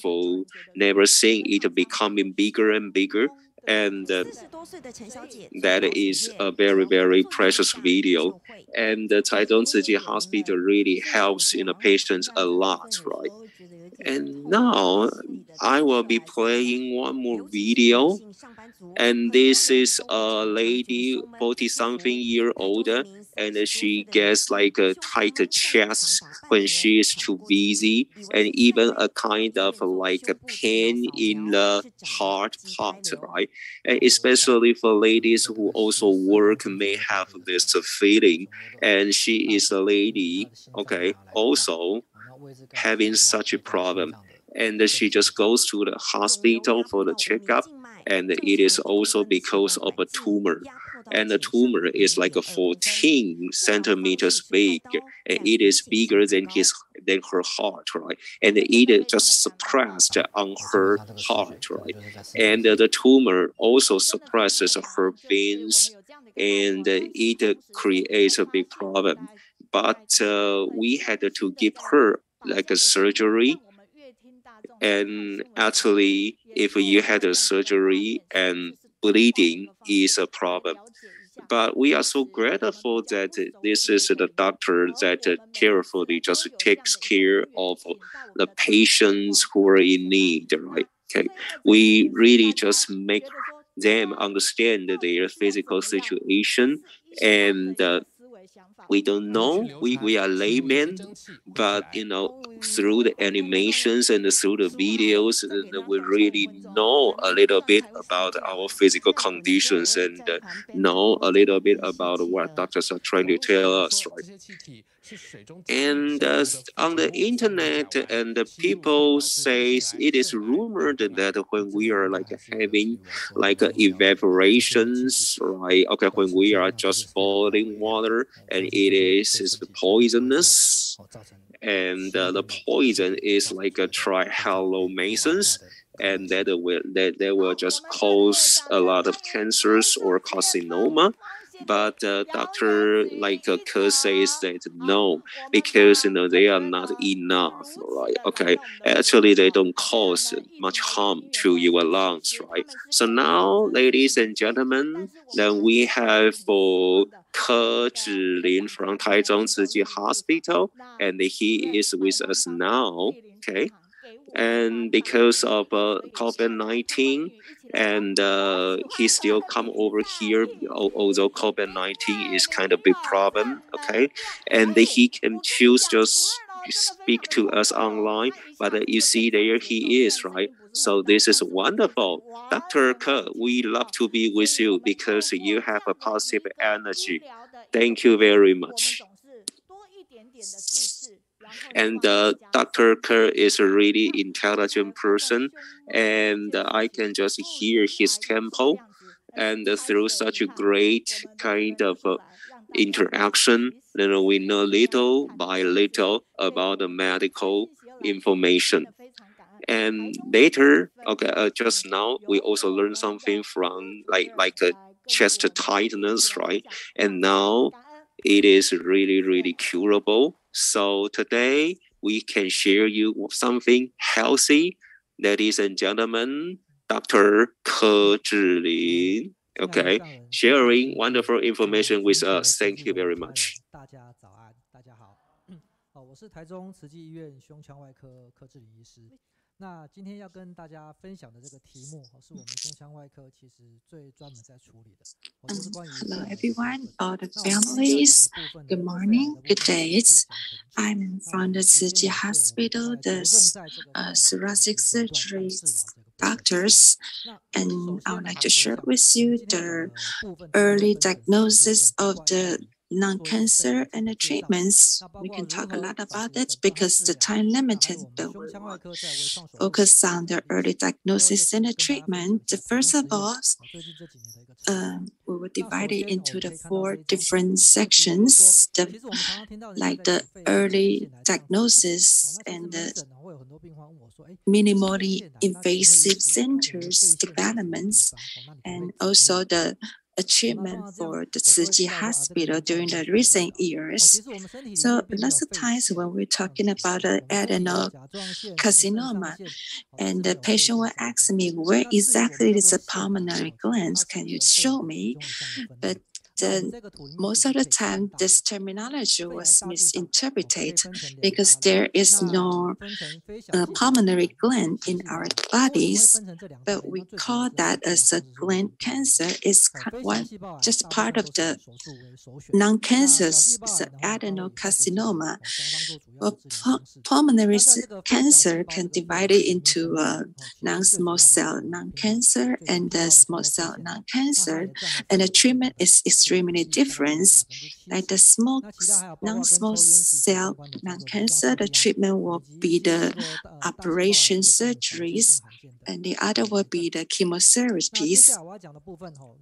never seen it becoming bigger and bigger. And that is a very, very precious video. And the Taichung Tzu Hospital really helps in the patients a lot, right? And now I will be playing one more video. And this is a lady, 40-something-year-old, and she gets like a tight chest when she is too busy, and even a kind of like a pain in the heart part, right? And especially for ladies who also work may have this feeling. And she is a lady, okay, also having such a problem. And she just goes to the hospital for the checkup, and it is also because of a tumor. And the tumor is like 14 centimeters big, and it is bigger than her heart, right? And it just suppressed on her heart, right? And the tumor also suppresses her veins, and it creates a big problem. But we had to give her like a surgery. And actually, if you had a surgery and bleeding is a problem. But we are so grateful that this is the doctor that carefully just takes care of the patients who are in need, right? Okay, we really just make them understand their physical situation, and we don't know, we are laymen, but through the animations and through the videos, we really know a little bit about our physical conditions and know a little bit about what doctors are trying to tell us, right? And on the internet, and people say it is rumored that when we are like having like evaporations, right? Okay, when we are just boiling water, and it is poisonous, and the poison is like a trihalomasons, and that will just cause a lot of cancers or carcinoma. But Dr. Ke says that no, because they are not enough, right? Okay, actually they don't cause much harm to your lungs, right? So now, ladies and gentlemen, then we have for Zhilin from Taichung Tzu Hospital, and he is with us now. Okay. And because of COVID-19, and he still come over here, although COVID-19 is kind of a big problem, okay? And he can choose just speak to us online, but you see there he is, right? So this is wonderful. Dr. Ke, we love to be with you because you have a positive energy. Thank you very much. And Dr. Ke is a really intelligent person, and I can just hear his tempo. And through such a great kind of interaction, we know little by little about the medical information. And later, okay, just now we also learned something from like a chest tightness, right? And now it is really, really curable. So today we can share you something healthy. Ladies and gentlemen, Dr. Ke Zhilin, okay, sharing wonderful information with us. Thank you very much. 我是台中慈济医院胸腔外科柯志林医师。那今天要跟大家分享的这个题目是我们胸腔外科其实最专门在处理的，就是关于 Hello everyone, all the families. Good morning, good days. I'm from the Tsuji Hospital, the thoracic surgeries doctors, and I would like to share with you the early diagnosis of the non-cancer and the treatments. We can talk a lot about it because the time limited, but we will focus on the early diagnosis and the treatment. First of all, we will divide it into the 4 different sections, like the early diagnosis and the minimally invasive centers developments, and also the achievement for the Tsuji Hospital during the recent years. So lots of times when we're talking about the adenocarcinoma, and the patient will ask me, where exactly is the pulmonary glands? Can you show me? But most of the time, this terminology was misinterpreted because there is no pulmonary gland in our bodies, but we call that as a gland cancer. It's just part of the non-cancers, the adenocarcinoma. Well, pulmonary cancer can divide it into non-small cell non-cancer and the small cell non-cancer, and the treatment is extremely different. Like the non-small cell non-cancer, the treatment will be the operation surgeries, and the other will be the chemotherapies.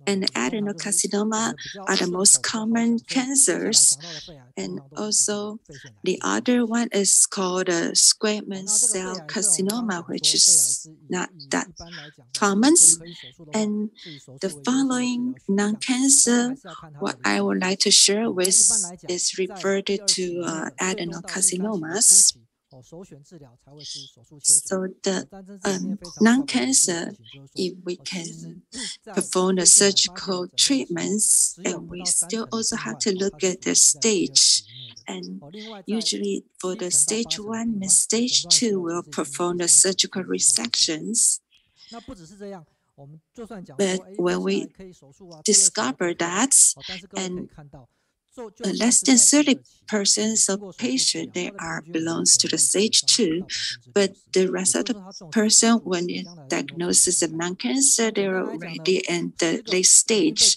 And adenocarcinoma are the most common cancers, and also the other one is called squamous cell carcinoma, which is not that common. And the following non-cancer, what I would like to share with is referred to adenocarcinomas. So the non-cancer, if we can perform the surgical treatments, and we still also have to look at the stage. And usually for the stage 1 and stage 2, we'll perform the surgical resections. But when we discover that, and less than 30% of patients they belongs to the stage 2, but the rest of the person, when it diagnosis of non-cancer, they're already in the late stage.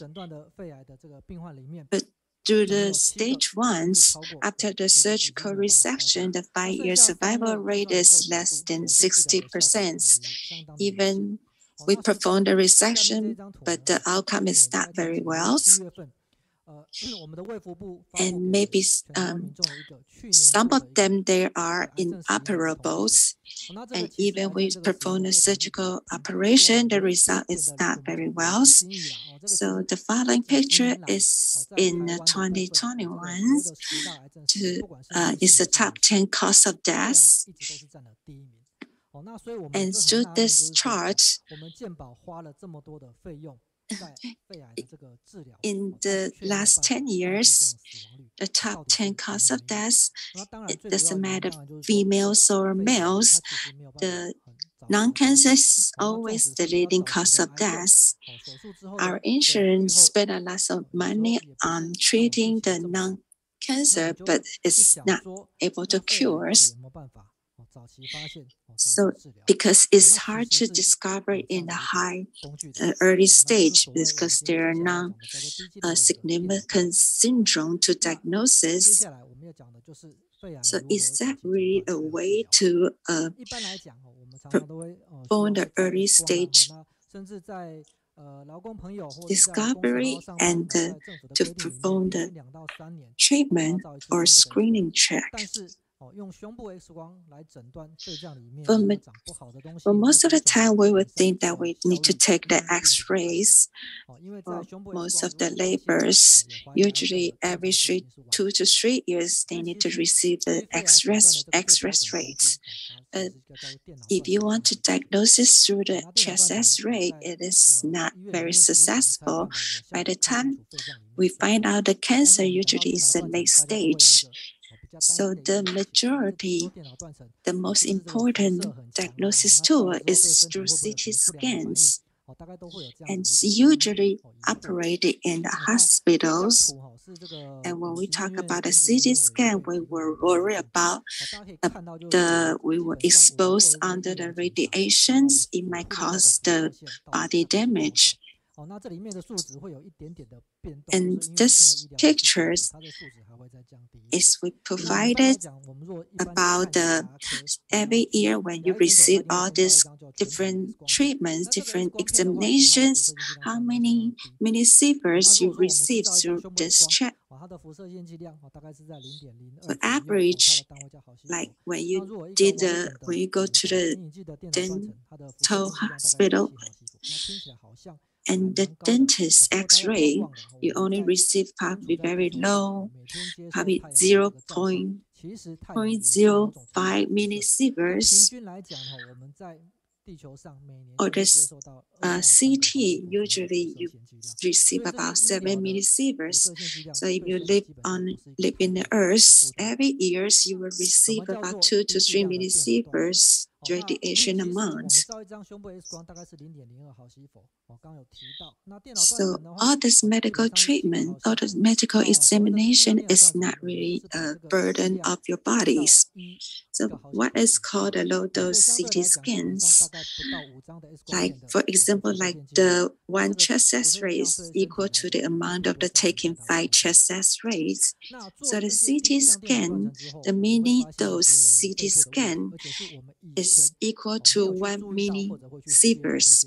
But through the stage 1s, after the surgical resection, the 5-year survival rate is less than 60%. Even we perform the resection, but the outcome is not very well. And maybe some of them, they are inoperable. And even we perform a surgical operation, the result is not very well. So the following picture is in 2021. It's the top 10 cause of death. And through this chart, in the last 10 years, the top 10 cause of death, it doesn't matter females or males, the non-cancer is always the leading cause of death. Our insurance spend a lot of money on treating the non-cancer, but it's not able to cure. So, because it's hard to discover in a early stage, because there are non-significant syndrome to diagnosis. So, is that really a way to perform the early stage discovery and to perform the treatment or screening check? But most of the time, we would think that we need to take the X-rays for most of the laborers. Usually, every 2 to 3 years, they need to receive the X-ray rates. But if you want to diagnose it through the chest X-ray, it is not very successful. By the time we find out the cancer, usually is a late stage. So the majority, the most important diagnosis tool is through CT scans, and it's usually operated in the hospitals. And when we talk about a CT scan, we will worry about we were exposed under the radiations. It might cause the body damage. And this pictures is we provided about every year when you receive all these different treatments, different examinations, how many millisieverts you receive through this check. For average, like when you go to the dental hospital and the dentist X-ray, you only receive probably very low, probably 0.05 millisieverts. Or this CT, usually you receive about 7 millisieverts. So if you live in the Earth, every year you will receive about 2 to 3 millisieverts radiation amount. So all this medical treatment, all this medical examination is not really a burden of your bodies. So what is called a low-dose CT scans? Like, for example, like the one chest X-ray is equal to the amount of the taking 5 chest X-rays. So the CT scan, the mini-dose CT scan is equal to 1 millisieverts.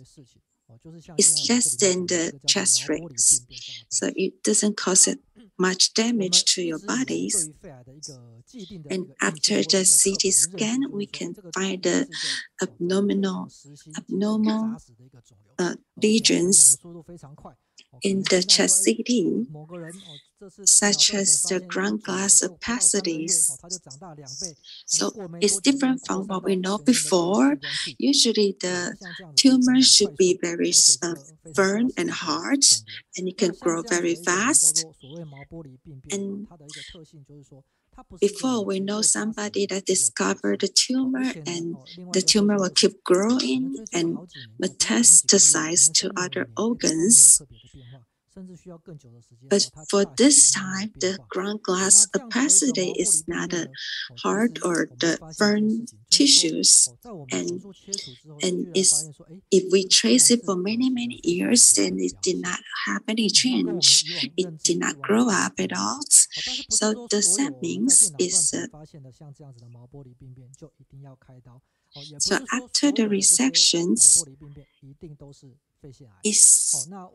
It's less than the chest rays, so it doesn't cause much damage to your bodies. And after the CT scan, we can find the abnormal lesions in the chest CT, such as the ground glass opacities. So it's different from what we know before. Usually the tumor should be very firm and hard, and it can grow very fast. And before, we know somebody that discovered the tumor, and the tumor will keep growing and metastasize to other organs. But for this time, the ground glass opacity is not a hard or the firm tissues, and if we trace it for many years, then it did not have any change. It did not grow up at all. So that means is so after the resections,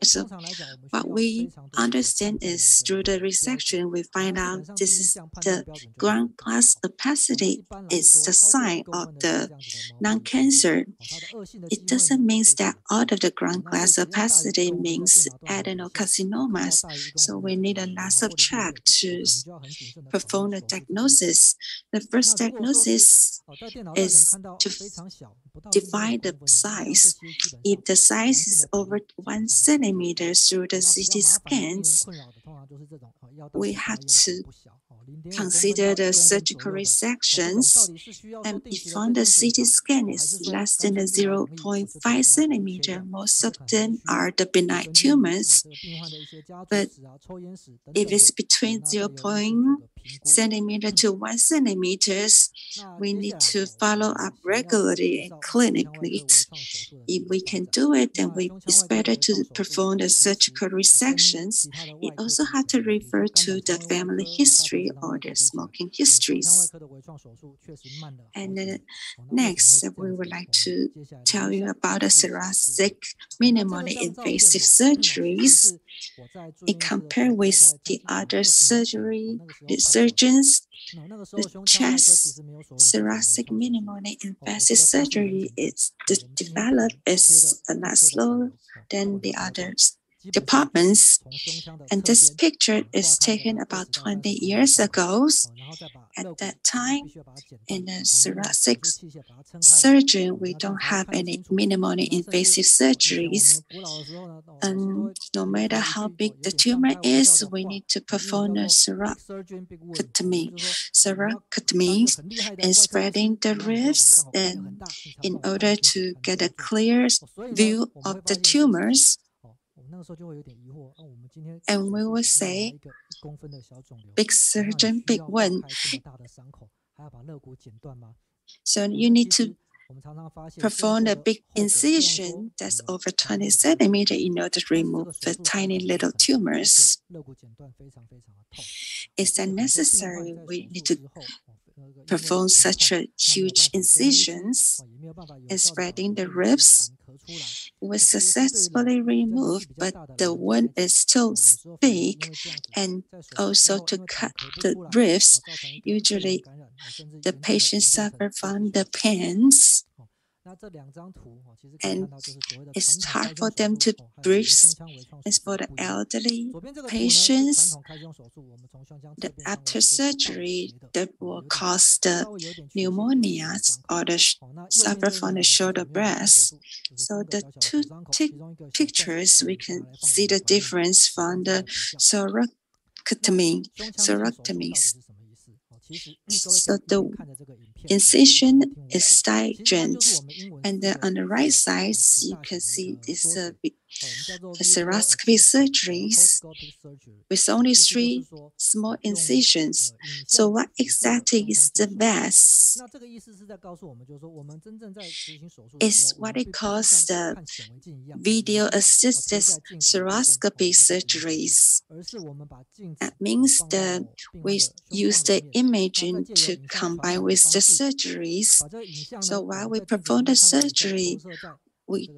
so what we understand is through the resection, we find out this is the ground glass opacity is the sign of the non-cancer. It doesn't mean that all of the ground glass opacity means adenocarcinomas. So we need a lot of check to perform the diagnosis. The first diagnosis is to define the size. If the size is over 1 centimeter through the CT scans, we have to consider the surgical resections. And if on the CT scan is less than 0.5 centimeter, most of them are the benign tumors. But if it's between 0.0 centimeter to 1 centimeter, we need to follow up regularly and clinically. If we can do it, then it's better to perform the surgical resections. We also have to refer to the family history or their smoking histories. And next, we would like to tell you about the thoracic minimally invasive surgeries. In compare with the other surgeons, the chest thoracic minimally invasive surgery is developed as a lot slower than the others. departments. And this picture is taken about 20 years ago. At that time, in the thoracic surgery, we don't have any minimally invasive surgeries. And no matter how big the tumor is, we need to perform a seroscopy and spreading the ribs and in order to get a clear view of the tumors. And we will say, big surgeon, big one. So you need to perform a big incision that's over 20 centimeters in order to remove the tiny little tumors. Is that necessary? We need to perform such a huge incisions and spreading the ribs. It was successfully removed, but the wound is still big, and also to cut the ribs, usually the patient suffer from the pains. And it's hard for them to breathe. As for the elderly patients, after surgery, that will cause the pneumonia or the suffer from the shoulder breath. So the two pictures, we can see the difference from the thoracotomies. So the incision is divergent, and then on the right side, you can see this seroscopy surgeries with only 3 small incisions. So what exactly is the best? It's what it calls the video-assisted seroscopy surgeries. That means that we use the imaging to combine with the surgeries. So while we perform the surgery, we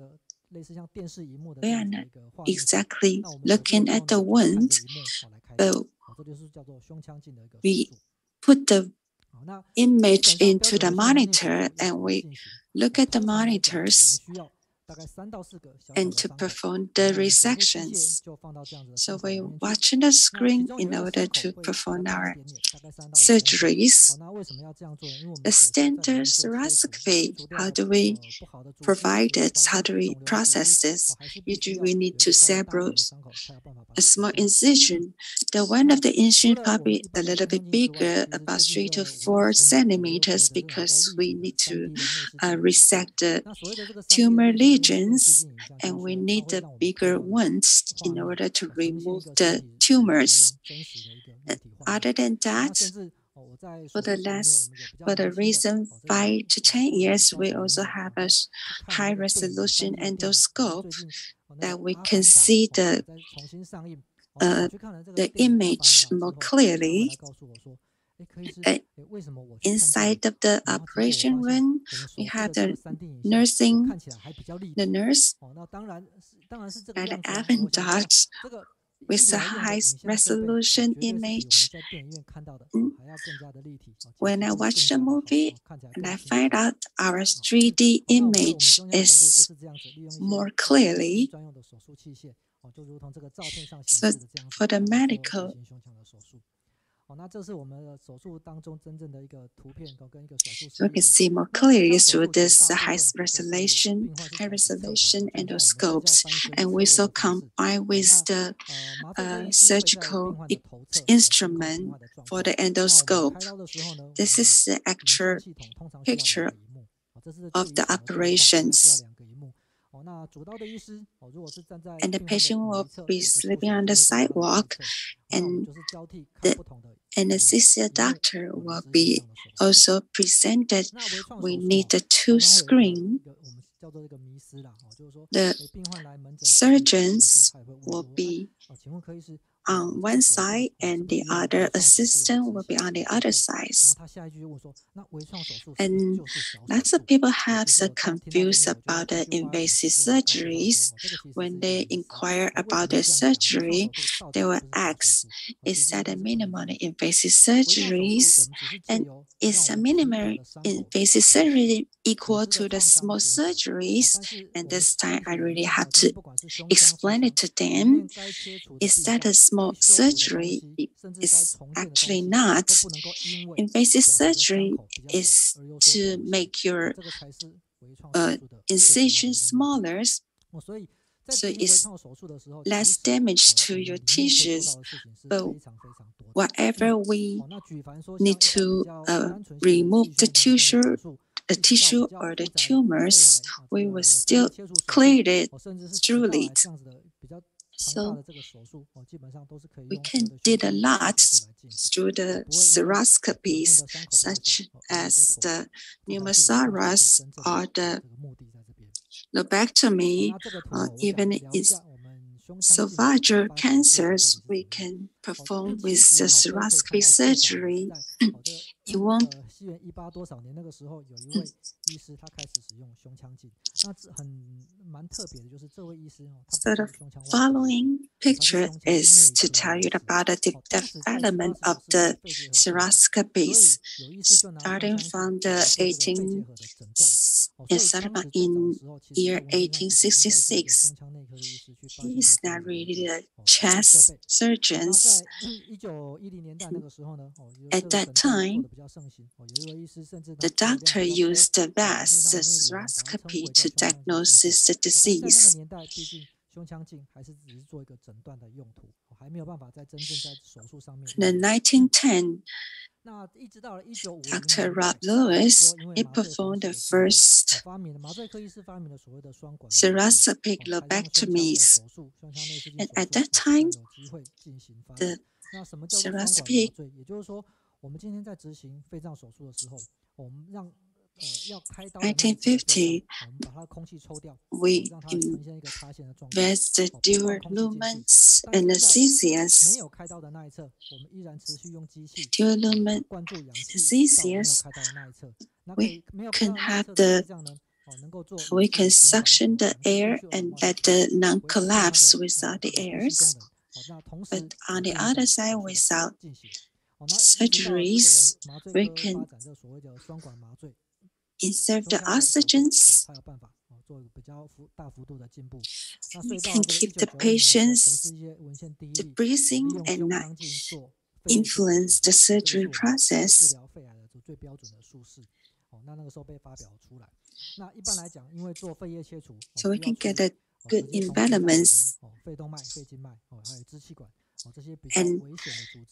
are not exactly looking at the wound, but we put the image into the monitor and we look at the monitors and to perform the resections. So we're watching the screen in order to perform our surgeries. The standard seroscopy, how do we provide it? How do we process this? Usually we need to separate a small incision. The one of the incision probably a little bit bigger, about 3 to 4 centimeters, because we need to resect the tumor lesions, and we need the bigger ones in order to remove the tumors. Other than that, for the recent 5 to 10 years, we also have a high-resolution endoscope that we can see the image more clearly. Inside of the operation room, we have the nurse at the avant with a high resolution image. When I watch the movie, and I find out our 3D image is more clearly. So for the medical, we can see more clearly through this high resolution endoscopes, and we also combine with the surgical instrument for the endoscope. This is the actual picture of the operations. And the patient will be sleeping on the sidewalk, and the anesthesia doctor will be also presented. We need the 2 screen. The surgeons will be on one side and the other assistant will be on the other side. And lots of people have so confused about the invasive surgeries. When they inquire about the surgery, they will ask, is that a minimally invasive surgeries? And is a minimally invasive surgery equal to the small surgery? surgeries, and this time I really have to explain it to them, is that a small surgery is actually not. Invasive surgery is to make your incision smaller, so it's less damage to your tissues. But whatever we need to remove the tissue or the tumors, we will still clear it through it. So we can do a lot through the seroscopies, such as the pneumothorax or the lobectomy, or even in esophageal cancers, we can perform with the seroscopy surgery. It won't. So the following picture is to tell you about the development of the seroscopies, starting from the in year 1866. He's not really the chest surgeons. At that time, the doctor used the vast seroscopy to diagnose the disease. In the 1910, Dr. Rob Lewis, he performed the first seroscopic lobectomies. And at that time, the seroscopic 1950, we invested dual lumen anesthesias. Dual lumen anesthesias, we can suction the air and let the lung collapse without the airs. But on the other side, without surgeries, we can insert the oxygens. We can keep the patients the breathing and not influence the surgery process. So we can get a good environments. And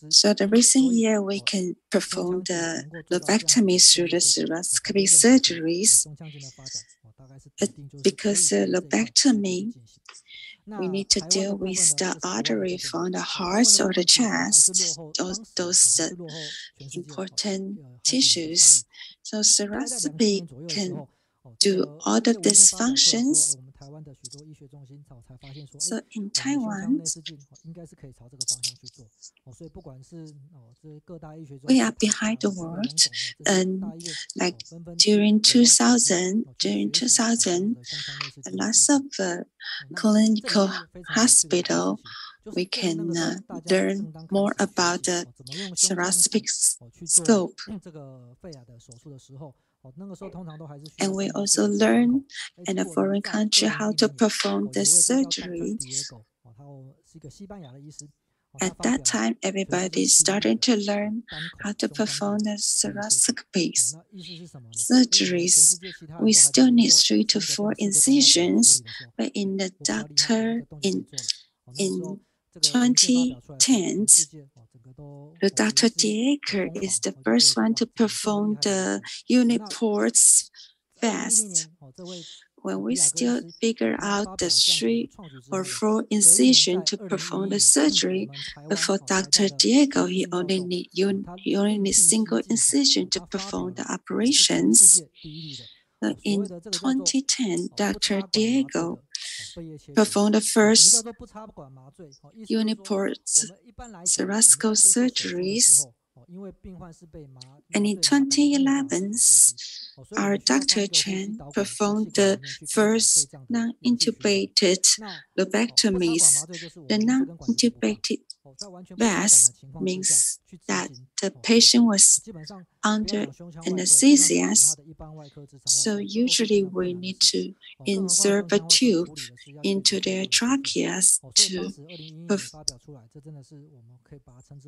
so the recent year we can perform the lobectomy through the seroscopy surgeries. But because the lobectomy, we need to deal with the artery from the heart or the chest, those important tissues. So seroscopy can do all the dysfunctions. So in Taiwan, we are behind the world, and like during 2000, lots of clinical hospital, we can learn more about the seroscopic scope. And we also learn in a foreign country how to perform the surgery. At that time, everybody is starting to learn how to perform the seroscopies. Surgeries, we still need 3 to 4 incisions, but in the doctor, in 2010s, the Dr. Diego is the first one to perform the uniports fast. When we still figure out the 3 or 4 incision to perform the surgery, but for Dr. Diego, he only needs single incision to perform the operations. So in 2010, Dr. Diego performed the first uniport seroscope surgeries. And in 2011, our Dr. Chen performed the first non-intubated lobectomies. The non-intubated vest means that the patient was under anesthesia. So usually we need to insert a tube into their tracheas to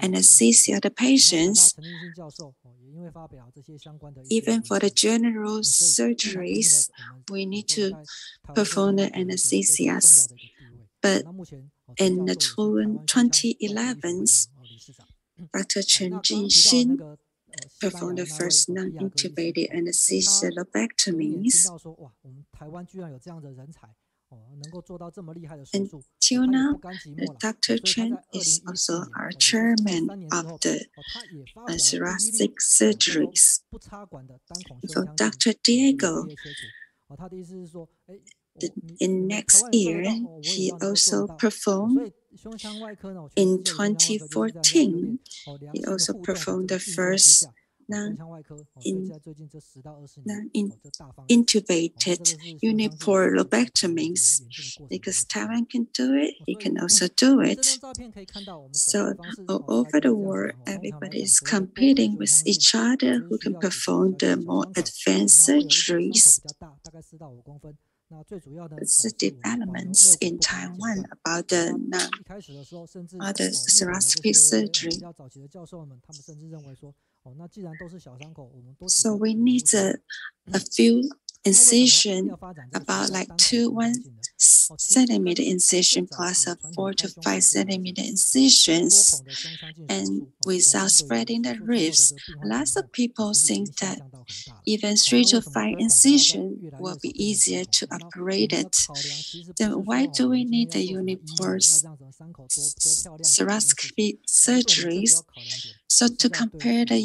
anesthesia the patients. Even for the general surgeries, we need to perform the anesthesia. But in the 2011, Dr. Chen Zhilin performed the first non-intubated anesthesia lobectomies. Until now, Dr. Chen is also our chairman of the thoracic surgeries. For Dr. Diego, in next year, he also performed in 2014. He also performed the first non-intubated uniport lobectomies. Because Taiwan can do it, he can also do it. So all over the world, everybody is competing with each other who can perform the more advanced surgeries. It's the developments in Taiwan about the thoracic surgery. So we need a few incision, about like 1 centimeter incision plus a 4 to 5 centimeter incisions, and without spreading the ribs. Lots of people think that even 3 to 5 incision will be easier to operate it. Then why do we need the uniport Seroscopy surgeries? So to compare the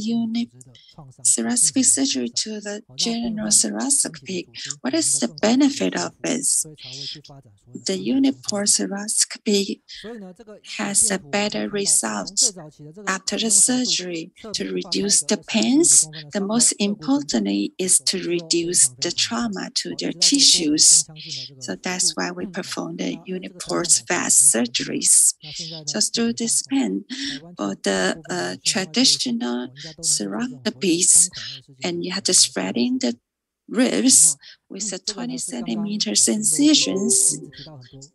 thoracic surgery to the general thoracoscopy, what is the benefit of it? The uniport thoracoscopy has a better result after the surgery to reduce the pains. The most importantly is to reduce the trauma to their tissues. So that's why we perform the uniport vast surgeries. So through this pen, for the traditional thoracoscopies, and you have to spreading the ribs with the 20 centimeters incisions,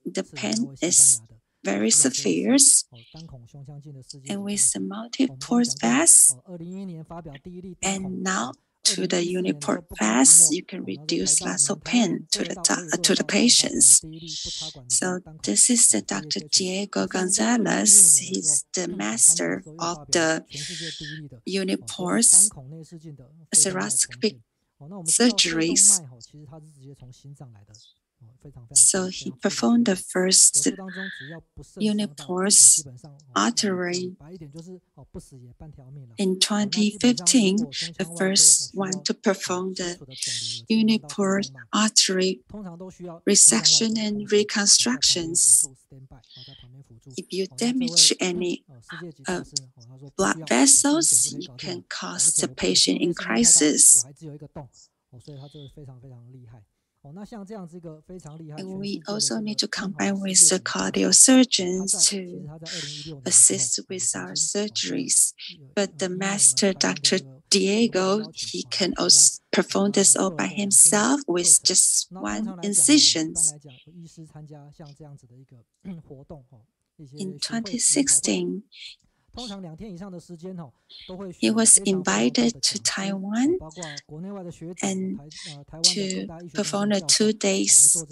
the pain is very severe. And with the multi-port vest, and now to the uniport vest, you can reduce lots of pain to the patients. So this is the Dr. Diego Gonzalez. He's the master of the uniport thoracoscopic surgeries. So he performed the first uniport artery in 2015, the first one to perform the uniport artery resection and reconstructions. If you damage any blood vessels, you can cause the patient in crisis. And we also need to combine with the cardiosurgeons to assist with our surgeries. But the master, Dr. Diego, he can also perform this all by himself with just 1 incision. In 2016, he was invited to Taiwan and to perform a 2 days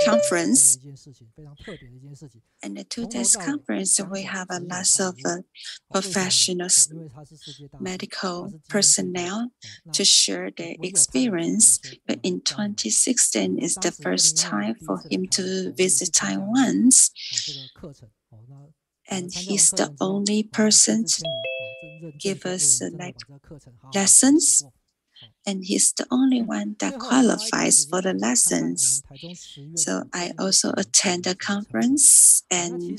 conference. And the 2 days conference, we have a lot of professionals, medical personnel to share their experience. But in 2016 is the first time for him to visit Taiwan. And he's the only person to give us lessons. And he's the only one that qualifies for the lessons. So I also attend the conference, and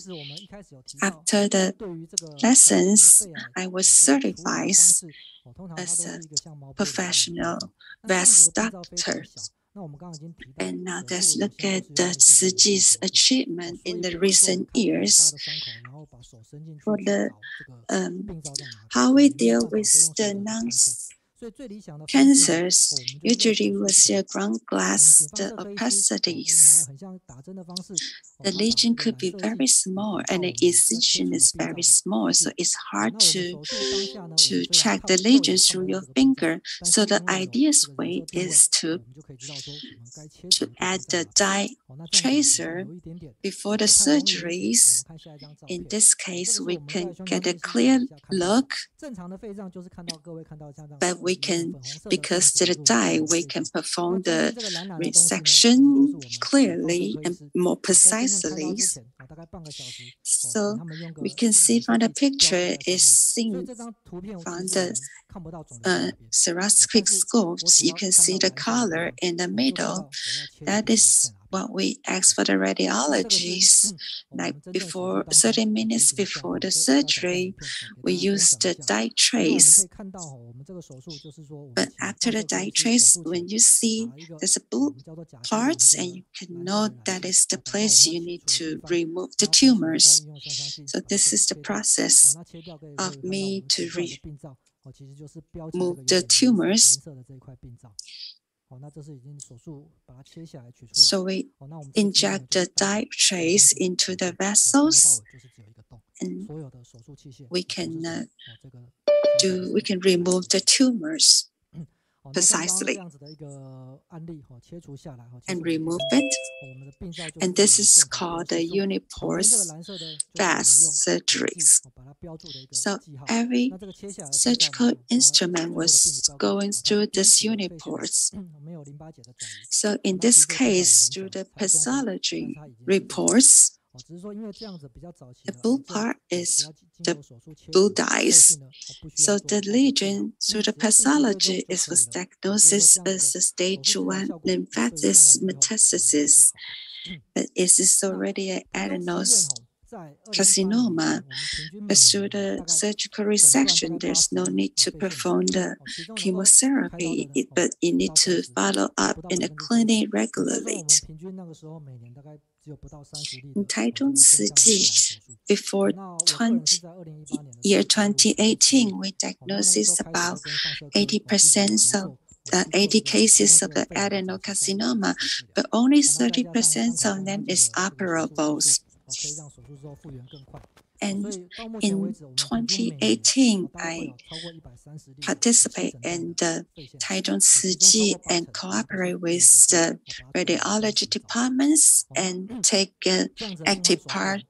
after the lessons, I was certified as a professional vest doctor. And now let's look at the Tzu Chi's achievement in the recent years. for the how we deal with the cancers, usually with the ground glass, the opacities. The lesion could be very small and the incision is very small, so it's hard to check the lesion through your finger. So the ideal way is to add the dye tracer before the surgeries. In this case, we can get a clear look, but we can, because the dye, we can perform the resection clearly and more precisely. So we can see from the picture is seen from the Seroscopy scopes. You can see the color in the middle. That is what we ask for the radiologists. Like before, 30 minutes before the surgery, we use the dye trace. But after the dye trace, when you see there's a blue parts, and you can know that is the place you need to remove the tumors. So this is the process of me to remove the tumors. So we inject the dye trace into the vessels, and we can remove the tumors precisely and remove it. And this is called the unipores fast surgeries. So every surgical instrument was going through this unipores. So in this case, through the pathology reports, the blue part is the blue dyes. So the lesion through the pathology was diagnosed as a stage 1 lymphatic metastasis, but it is already an adenocarcinoma. But through the surgical resection, there's no need to perform the chemotherapy, but you need to follow up in the clinic regularly. In Taichung, before year 2018, we diagnosed about 80 cases of the adenocarcinoma, but only 30% of them is operable. And in 2018, I participate in the Taichung and cooperate with the radiology departments and take an active part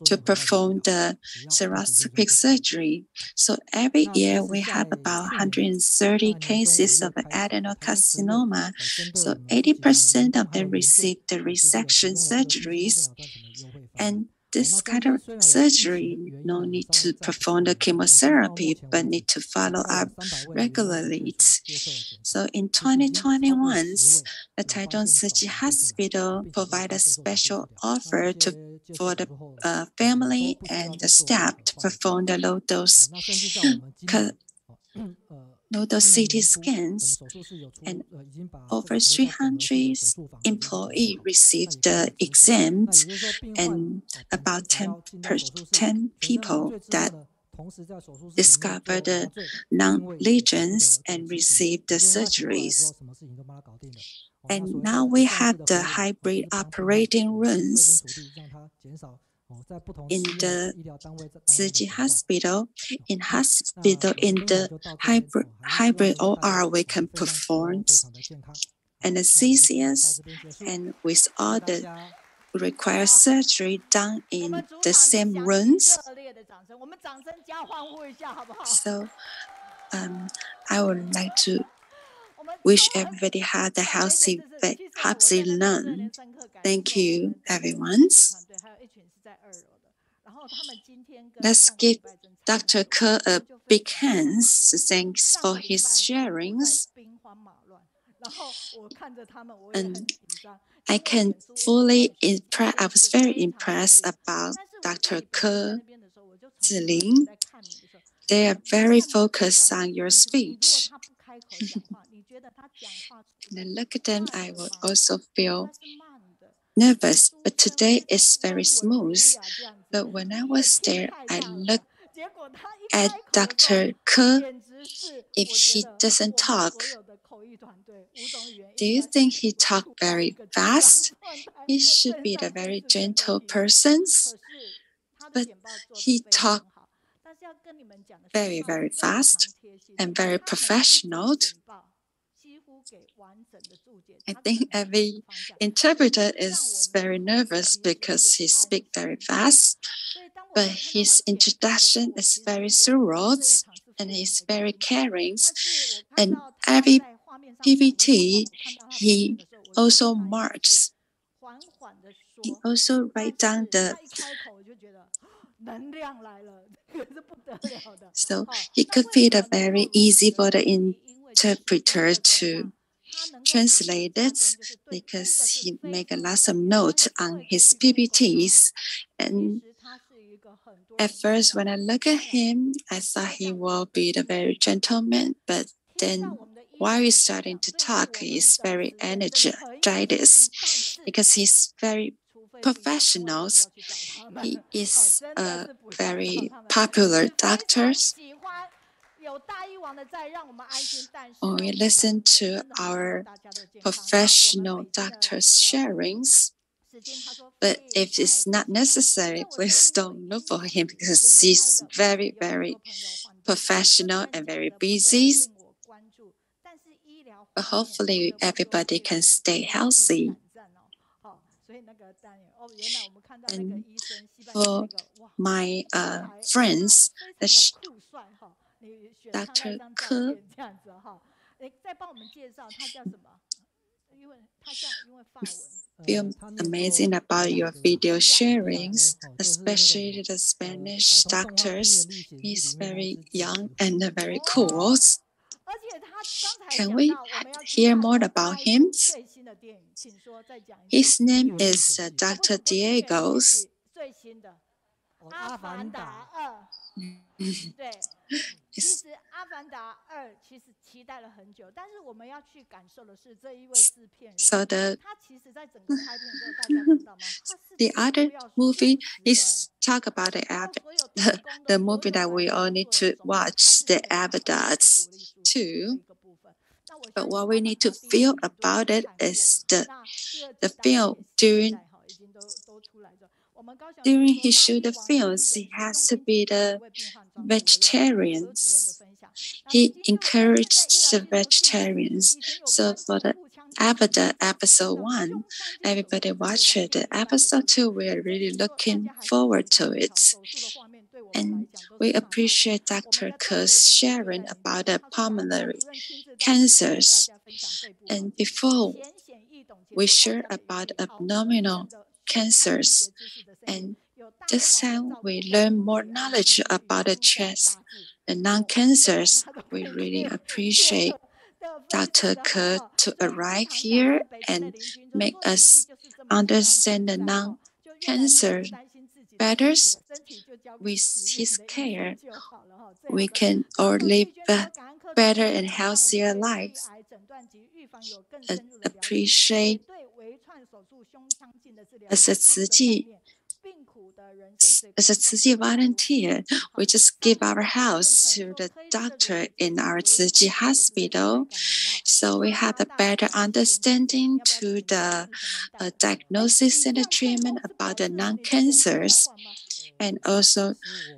to perform the seroscopic surgery. So every year we have about 130 cases of adenocarcinoma. So 80% of them receive the resection surgeries, and this kind of surgery no need to perform the chemotherapy, but need to follow up regularly. So in 2021, the Taichung Hospital provided a special offer for the family and the staff to perform the low-dose CT scans, and over 300 employees received the exam, and about 10 people that discovered the non-lesions and received the surgeries. And now we have the hybrid operating rooms in the hospital. In the hybrid OR, we can perform anesthesias, and with all the required surgery done in the same rooms. So I would like to wish everybody had a healthy lung. Thank you, everyone. Let's give Dr. Ke a big hand. Thanks for his sharings. And I can fully impress. I was very impressed about Dr. Ke, Zhilin. They are very focused on your speech. When I look at them, I will also feel nervous, but today is very smooth. But when I was there, I looked at Dr. Ke. If he doesn't talk, do you think he talked very fast? He should be a very gentle person, but he talked very, very fast and very professional. I think every interpreter is very nervous because he speaks very fast, but his introduction is very thorough and he's very caring. And every PPT, he also marks. He also write down the. So he could be very easy for the interpreter to translate it because he make a lot of notes on his PPTs. And at first, when I look at him, I thought he will be the very gentleman, but then while he's starting to talk, he's very energetic because he's very professional. He is a very popular doctor. When we listen to our professional doctors' sharings, but if it's not necessary, please don't look for him because he's very, very professional and very busy. But hopefully everybody can stay healthy. And for my friends, Dr. Ke, feel amazing about your video sharings, especially the Spanish doctors. He's very young and very cool. Can we hear more about him? His name is Dr. Diego. So the other movie is talk about the movie that we all need to watch, the Avatars 2. But what we need to feel about it is the film during he shoot the films, he has to be the vegetarians. He encouraged the vegetarians. So for the Avatar episode 1, everybody watched it. The episode 2, we are really looking forward to it. And we appreciate Dr. Ke's sharing about the pulmonary cancers. And before we share about abdominal cancers, and this time we learn more knowledge about the chest and non-cancers. We really appreciate Dr. Ke to arrive here and make us understand the non-cancer better. With his care, we can all live a better and healthier life. Appreciate as a Tzu Chi volunteer, we just give our house to the doctor in our Tzu Chi hospital, so we have a better understanding to the diagnosis and the treatment about the non-cancers, and also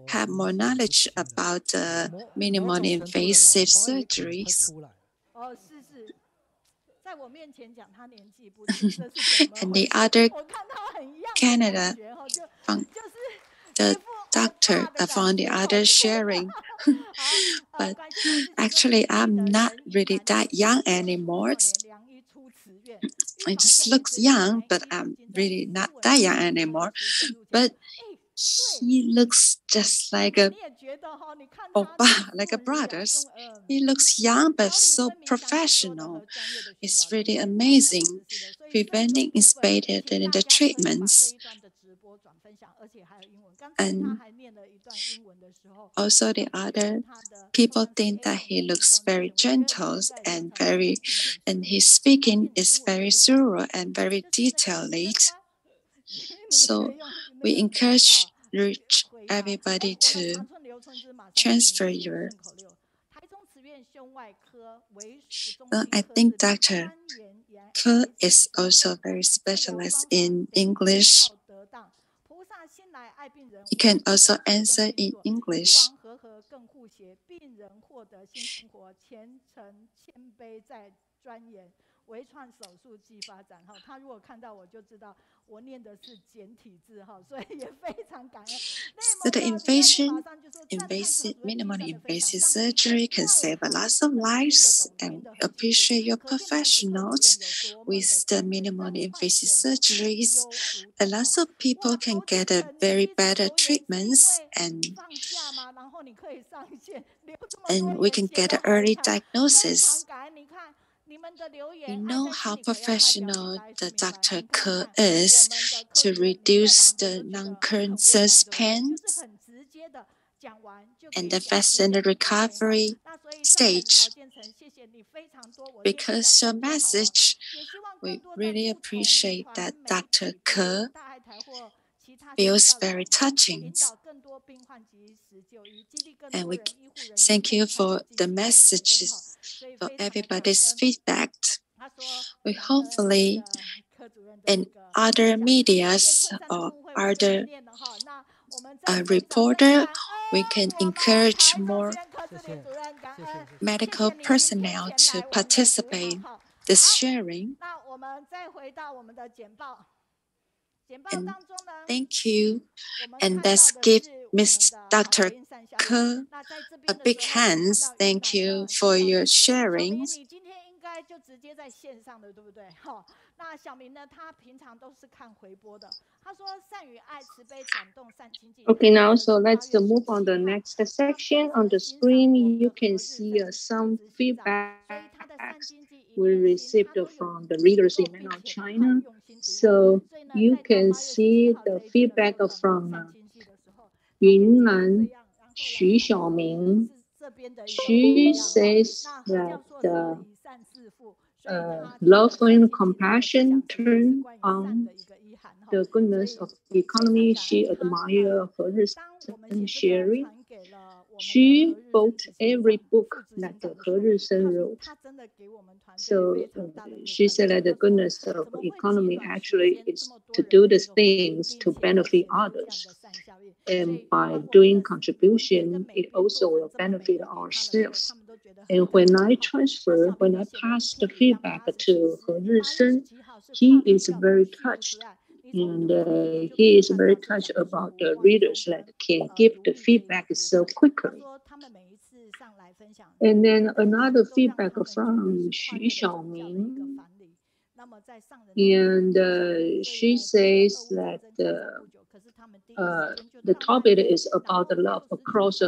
have more knowledge about the minimally invasive surgeries. And the other Canada, the doctor found the other sharing. But actually, I'm not really that young anymore. I just look young, but I'm really not that young anymore. But he looks just like a oppa, like a brothers. He looks young but so professional. It's really amazing. Preventing is better than the treatments. And also the other people think that he looks very gentle and his speaking is very thorough and very detailed. So we encourage urge everybody to transfer your. Well, I think Dr. Ke is also very specialized in English. He can also answer in English. So the invasive, minimally invasive surgery can save a lot of lives, and appreciate your professionals. With the minimally invasive surgeries, a lot of people can get a very better treatments, and we can get an early diagnosis. We know how professional the Dr. Ke is to reduce the non-cancerous pains and the fasten the recovery stage. Because your message, we really appreciate that Dr. Ke feels very touching. And we thank you for the messages, for everybody's feedback. We hopefully in other medias or other reporter, we can encourage more medical personnel to participate in this sharing. And thank you. And let's give Dr. Ke a big hand. Thank you for your sharing. Okay, now so let's move on to the next section. On the screen, you can see some feedback we received from the readers in mainland China. So you can see the feedback from Yunnan Xu Xiaoming. She says that love and compassion turn on the goodness of the economy. She admires He sharing. She bought every book that He wrote. So she said that the goodness of the economy actually is to do the things to benefit others. And by doing contribution, it also will benefit ourselves. And when I pass the feedback to He Zhilin, he is very touched. And he is very touched about the readers that can give the feedback so quickly. And then another feedback from Xu Xiaoming. And she says that the topic is about the love across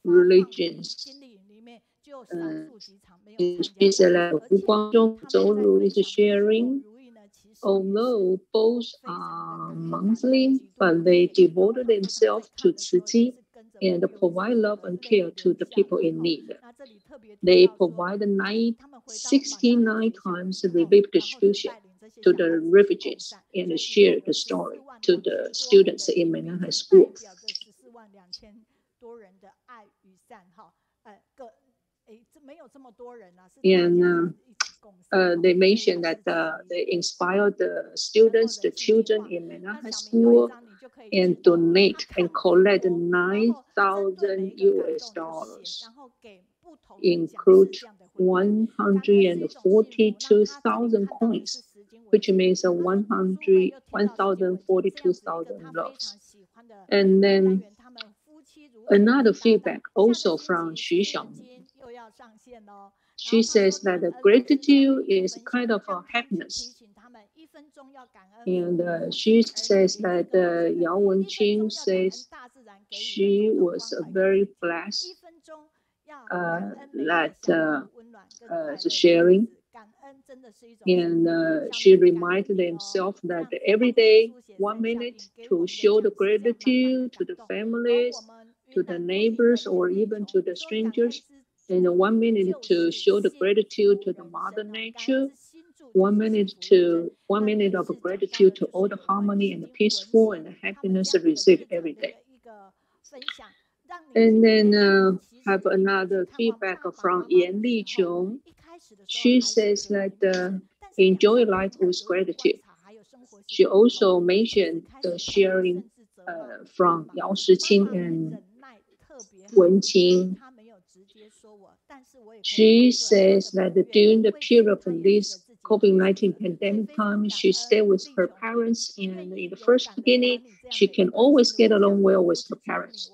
religions. She said that Wu Guangzhong Zhou is sharing. Although both are monthly, but they devoted themselves to Tzu Ji and provide love and care to the people in need. They provide 69 times the relief distribution to the refugees and share the story to the students in Minnan High School. And they mentioned that they inspired the students, the children in Minnan High School, and donate and collect $9,000 US, include 142,000 coins, which means 1,042,000 loaves. And then another feedback also from Xu Xiaoming. She says that the gratitude is kind of a happiness. And she says that Yao Wenqing says she was very blessed sharing. And she reminded themselves that every day, 1 minute to show the gratitude to the families, to the neighbors, or even to the strangers, and 1 minute to show the gratitude to the Mother Nature, 1 minute of gratitude to all the harmony and the peaceful and the happiness received every day. And then have another feedback from Yan Liqiong. She says that enjoy life with gratitude. She also mentioned the sharing from Yao Shiqing and Wen Qing. She says that during the period of this COVID-19 pandemic time, she stayed with her parents, and in the first beginning, she can always get along well with her parents.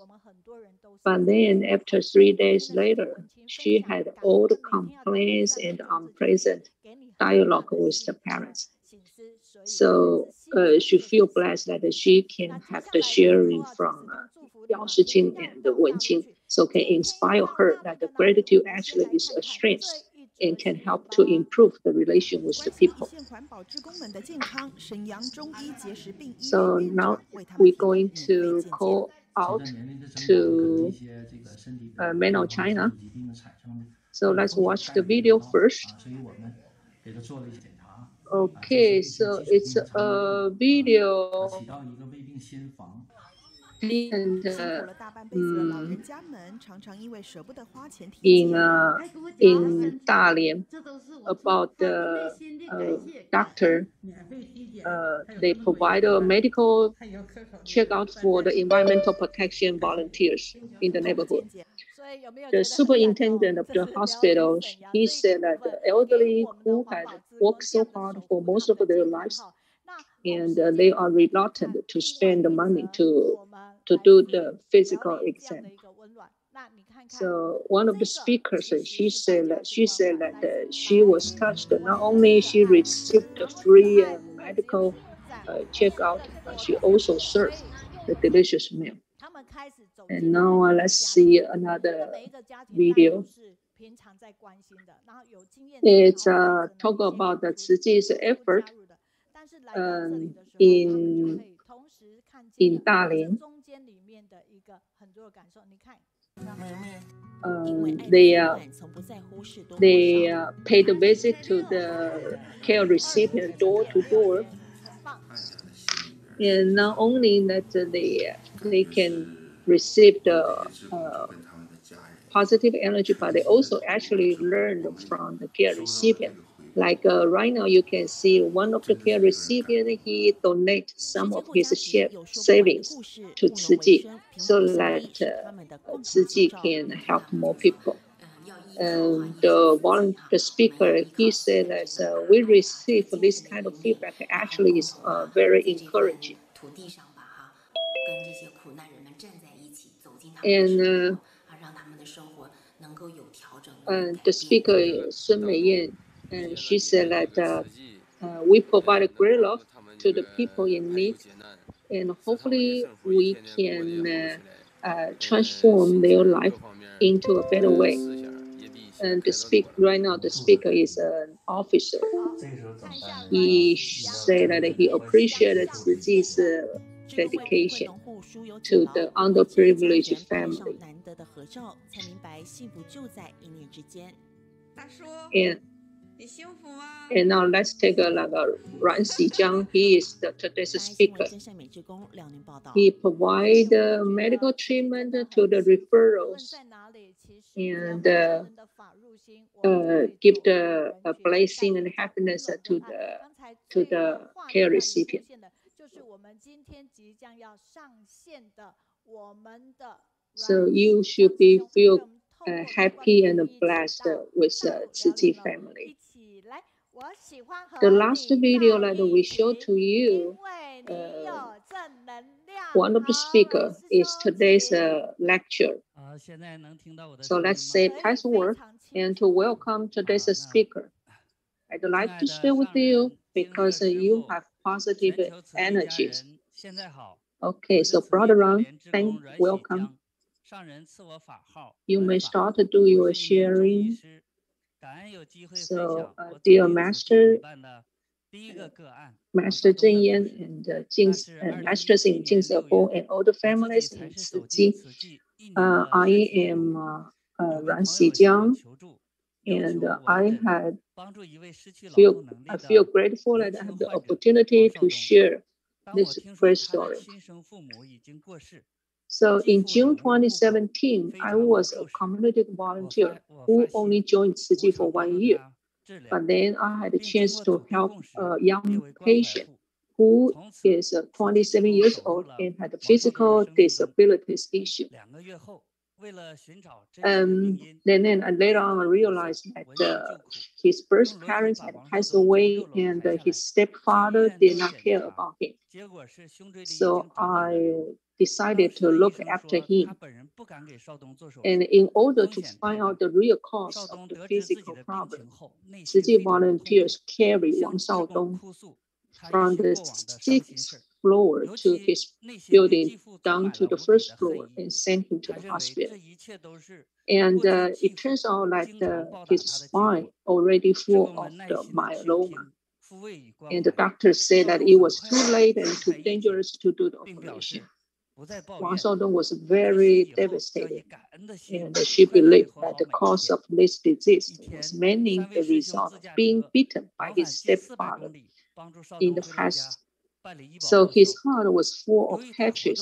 But then after 3 days later, she had all the complaints and unpleasant dialogue with the parents. So she feels blessed that she can have the sharing from Yao Shiqing and Wen Qing, so can inspire her that the gratitude actually is a strength and can help to improve the relation with the people. So now we're going to call out to mainland China. So let's watch the video first. Okay, so it's a video and in Dalian about the doctor. They provide a medical checkout for the environmental protection volunteers in the neighborhood. The superintendent of the hospital, he said that the elderly who had worked so hard for most of their lives, and they are reluctant to spend the money to do the physical exam. So one of the speakers, she said that she was touched. Not only she received the free medical checkout, but she also served the delicious meal. And now let's see another video. It's talk about the Tzu Ji's effort in Dalian. They paid a visit to the care recipient door to door, and not only that they can receive the positive energy, but they also actually learned from the care recipient. Like right now, you can see one of the care recipients, he donates some of his savings to Tzu Ji so that Tzu Ji can help more people. And the speaker, he said that we receive this kind of feedback actually is very encouraging. And the speaker, Sun Meiyun, and she said that we provide great love to the people in need, and hopefully we can transform their life into a better way. And right now, the speaker is an officer. He said that he appreciated Tzu Ji's dedication to the underprivileged family. And now let's take a Ruan Xijiang. He is today's speaker. He provides medical treatment to the referrals and give the blessing and happiness to the care recipient. So you should feel happy and blessed with Tzu Ji family. The last video that we showed to you, one of the speakers is today's lecture. So let's say password and to welcome today's speaker. I'd like to share with you because you have positive energies. Okay, so Brother Ron, welcome. You may start to do your sharing. So, dear Master, Master Zhen Yan and Masters in Jingzebo and all the families in Tzu Ji, I am Ruan Xijiang, and I had I feel grateful that I have the opportunity to share this great story. So in June 2017, I was a community volunteer who only joined Tzu Chi for 1 year. But then I had a chance to help a young patient who is 27 years old and had a physical disabilities issue. Then later on, I realized that his birth parents had passed away and his stepfather did not care about him. So I decided to look after him. And in order to find out the real cause of the physical problem, Tzu Chi volunteers carried Wang Shaodong from the 6th floor to his building down to the 1st floor and sent him to the hospital. And it turns out that his spine already full of the myeloma. And the doctors said that it was too late and too dangerous to do the operation. Wang Shaodong was very devastated, and she believed that the cause of this disease was mainly the result of being beaten by his stepfather in the past. So his heart was full of hatred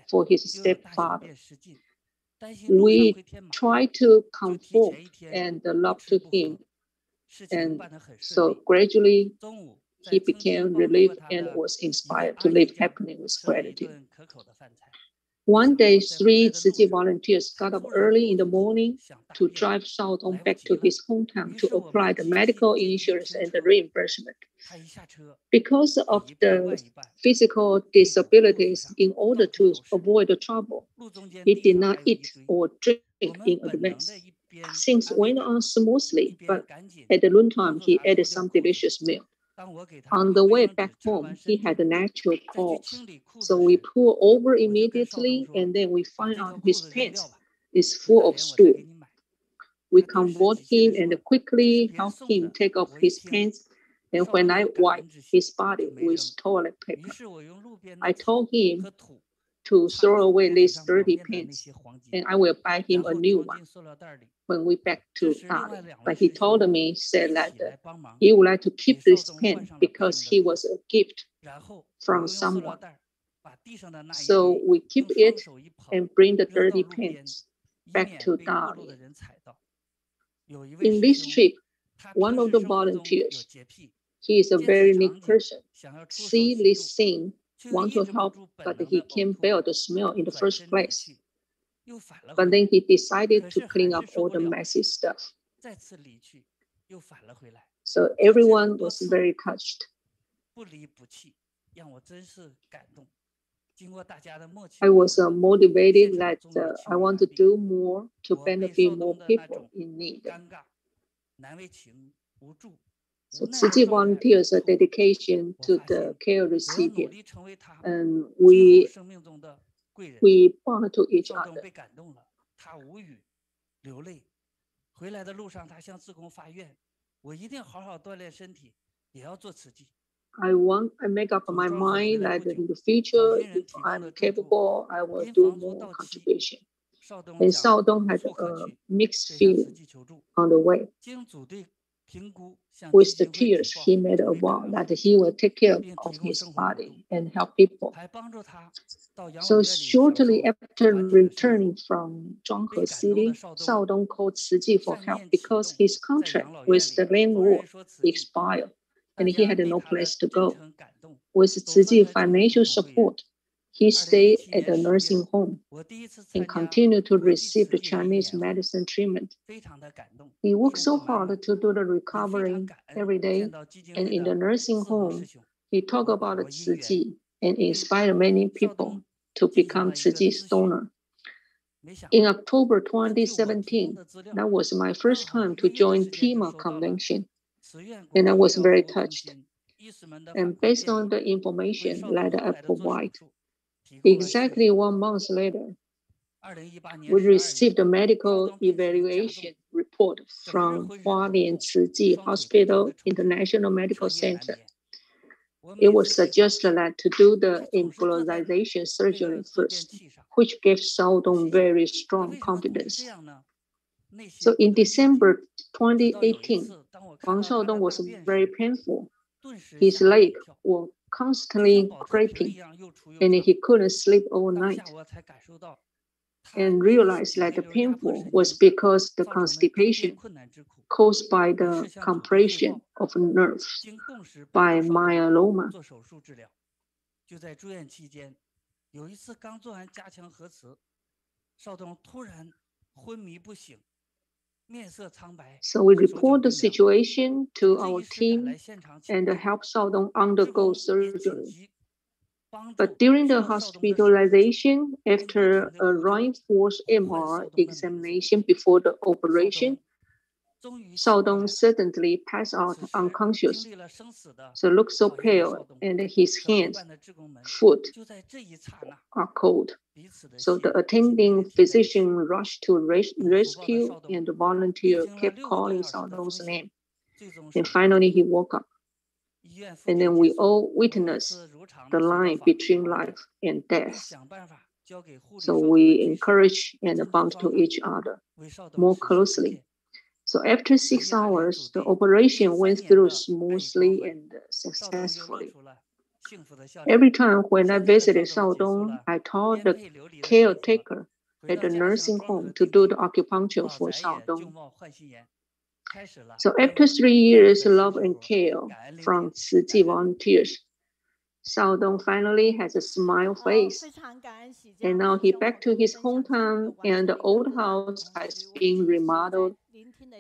for his stepfather. We tried to comfort and love to him, and so gradually he became relieved and was inspired to live happily with gratitude. One day, 3 Tzu Chi volunteers got up early in the morning to drive Shaodong back to his hometown to apply the medical insurance and the reimbursement. Because of the physical disabilities, in order to avoid the trouble, he did not eat or drink in advance. Things went on smoothly, but at the noontime, he ate some delicious meal. On the way back home, he had a natural cough. So we pull over immediately, and then we find out his pants is full of stool. We comfort him and quickly help him take off his pants. And when I wiped his body with toilet paper, I told him to throw away these dirty pants, and I will buy him a new one when we back to Dalian. But he told me, said that he would like to keep this pen because he was a gift from someone. So we keep it and bring the dirty pens back to Dalian. In this trip, one of the volunteers, he is a very neat person, see this scene, want to help, but he can't bear the smell in the first place. But then he decided to clean up all the messy stuff. So everyone was very touched. I was motivated that I want to do more to benefit more people in need. So Tzu Chi volunteers are dedication to the care recipient, and we bond to each other. I make up my mind that in the future, if I'm capable, I will do more contribution. And Shaodong had a mixed feeling on the way. With the tears, he made a vow that he will take care of his body and help people. So shortly after returning from Zhuanghe City, Shaodong called Tzu Chi for help because his contract with the landlord expired and he had no place to go. With Tzu Chi financial support, he stayed at the nursing home and continued to receive the Chinese medicine treatment. He worked so hard to do the recovery every day, and in the nursing home, he talked about Tzu Chi and inspired many people to become Tzu Chi's donor. In October 2017, that was my first time to join TIMA convention, and I was very touched. And based on the information that I provide, exactly 1 month later, we received a medical evaluation report from Hualien Tzu Chi Hospital International Medical Center. It was suggested that to do the embolization surgery first, which gave Shaodong very strong confidence. So in December 2018, Wang Xiaodong was very painful. His leg were constantly cracking, and he couldn't sleep all night. And realized that the painful was because the constipation caused by the compression of nerves by myeloma. 就在住院期间，有一次刚做完加强核磁，邵东突然昏迷不醒，面色苍白。So we report the situation to our team and help Xiaodong undergo surgery. But during the hospitalization, after a reinforced MR examination before the operation, Xiaodong suddenly passed out unconscious. So looked so pale, and his hands, foot are cold. So the attending physician rushed to rescue, and the volunteer kept calling Xiaodong's name. And finally, he woke up. And then we all witnessed the line between life and death. So we encourage and bond to each other more closely. So after 6 hours, the operation went through smoothly and successfully. Every time when I visited Xiaodong, I told the caretaker at the nursing home to do the acupuncture for Xiaodong. So after 3 years of love and care from Tzu Ji volunteers, Xiaodong finally has a smile face. And now he back to his hometown, and the old house has been remodeled.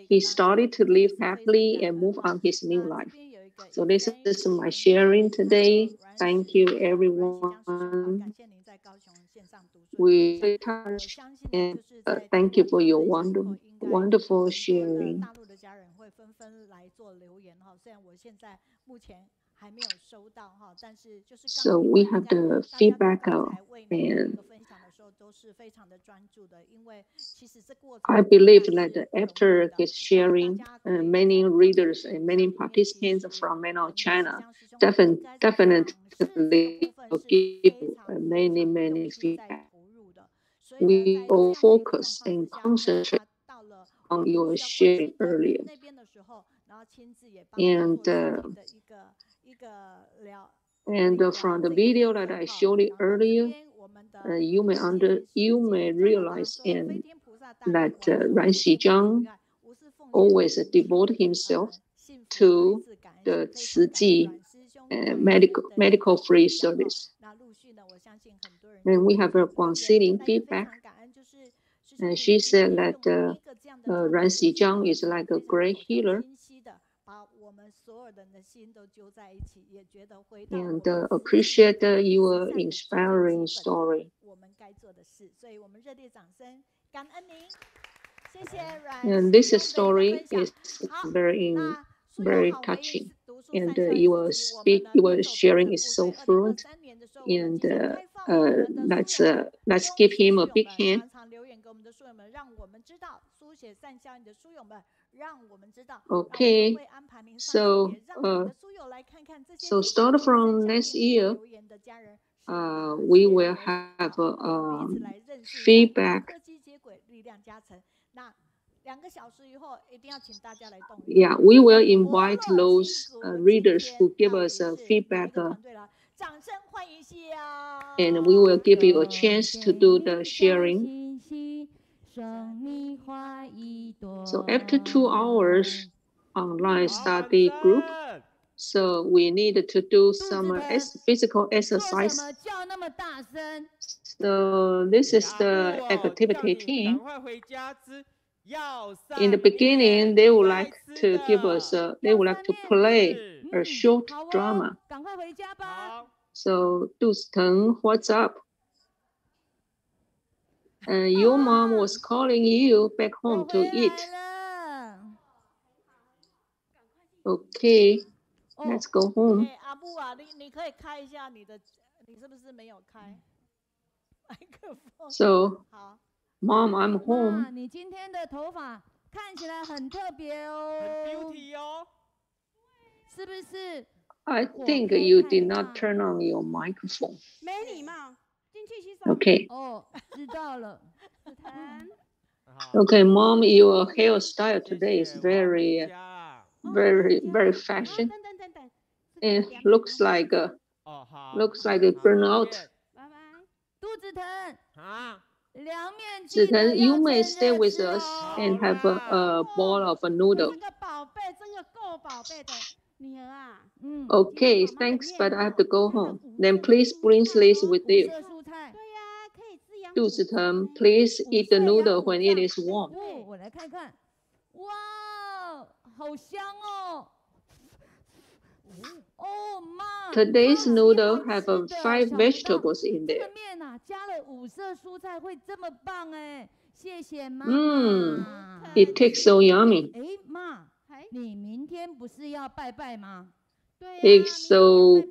He started to live happily and move on his new life. So this is my sharing today. Thank you, everyone. We touch, and thank you for your wonderful sharing. So we have the feedback and I believe that after his sharing, many readers and many participants from mainland China definitely will give many feedback. We all focus and concentrate on your sharing earlier. And from the video that I showed you earlier, you may realize that Ruan Xijiang always devote himself to the Tzu Ji medical free service. And we have a Guangxilin feedback. And she said that Ruan Xijiang is like a great healer. And appreciate your inspiring story. And this story is very touching. And your sharing is so fluent. And let's give him a big hand. Okay, so start from next year, we will have feedback. Yeah, we will invite those readers who give us feedback, and we will give you a chance to do the sharing. So after 2 hours online study group, so we need to do some physical exercise. So this is the activity team. In the beginning, they would like to give us they would like to play a short drama. So Du Teng, what's up? Your mom was calling you back home to eat. Okay, let's go home. So, Mom, I'm home. I think you did not turn on your microphone. Okay. Okay, Mom, your hairstyle today is very very fashion, and looks like a burnout. 肚子疼子腾 you may stay with us and have a bowl of a noodle. Okay, thanks, but I have to go home. Then please bring Liz with you. 肚子疼 please eat the noodle when it is warm. 我来看看，哇，好香哦！ Oh my! Today's noodle have 5 vegetables in there. 面啊，加了5色蔬菜会这么棒哎！谢谢妈。It tastes so yummy. 哎妈，你明天不是要拜拜吗？ It's so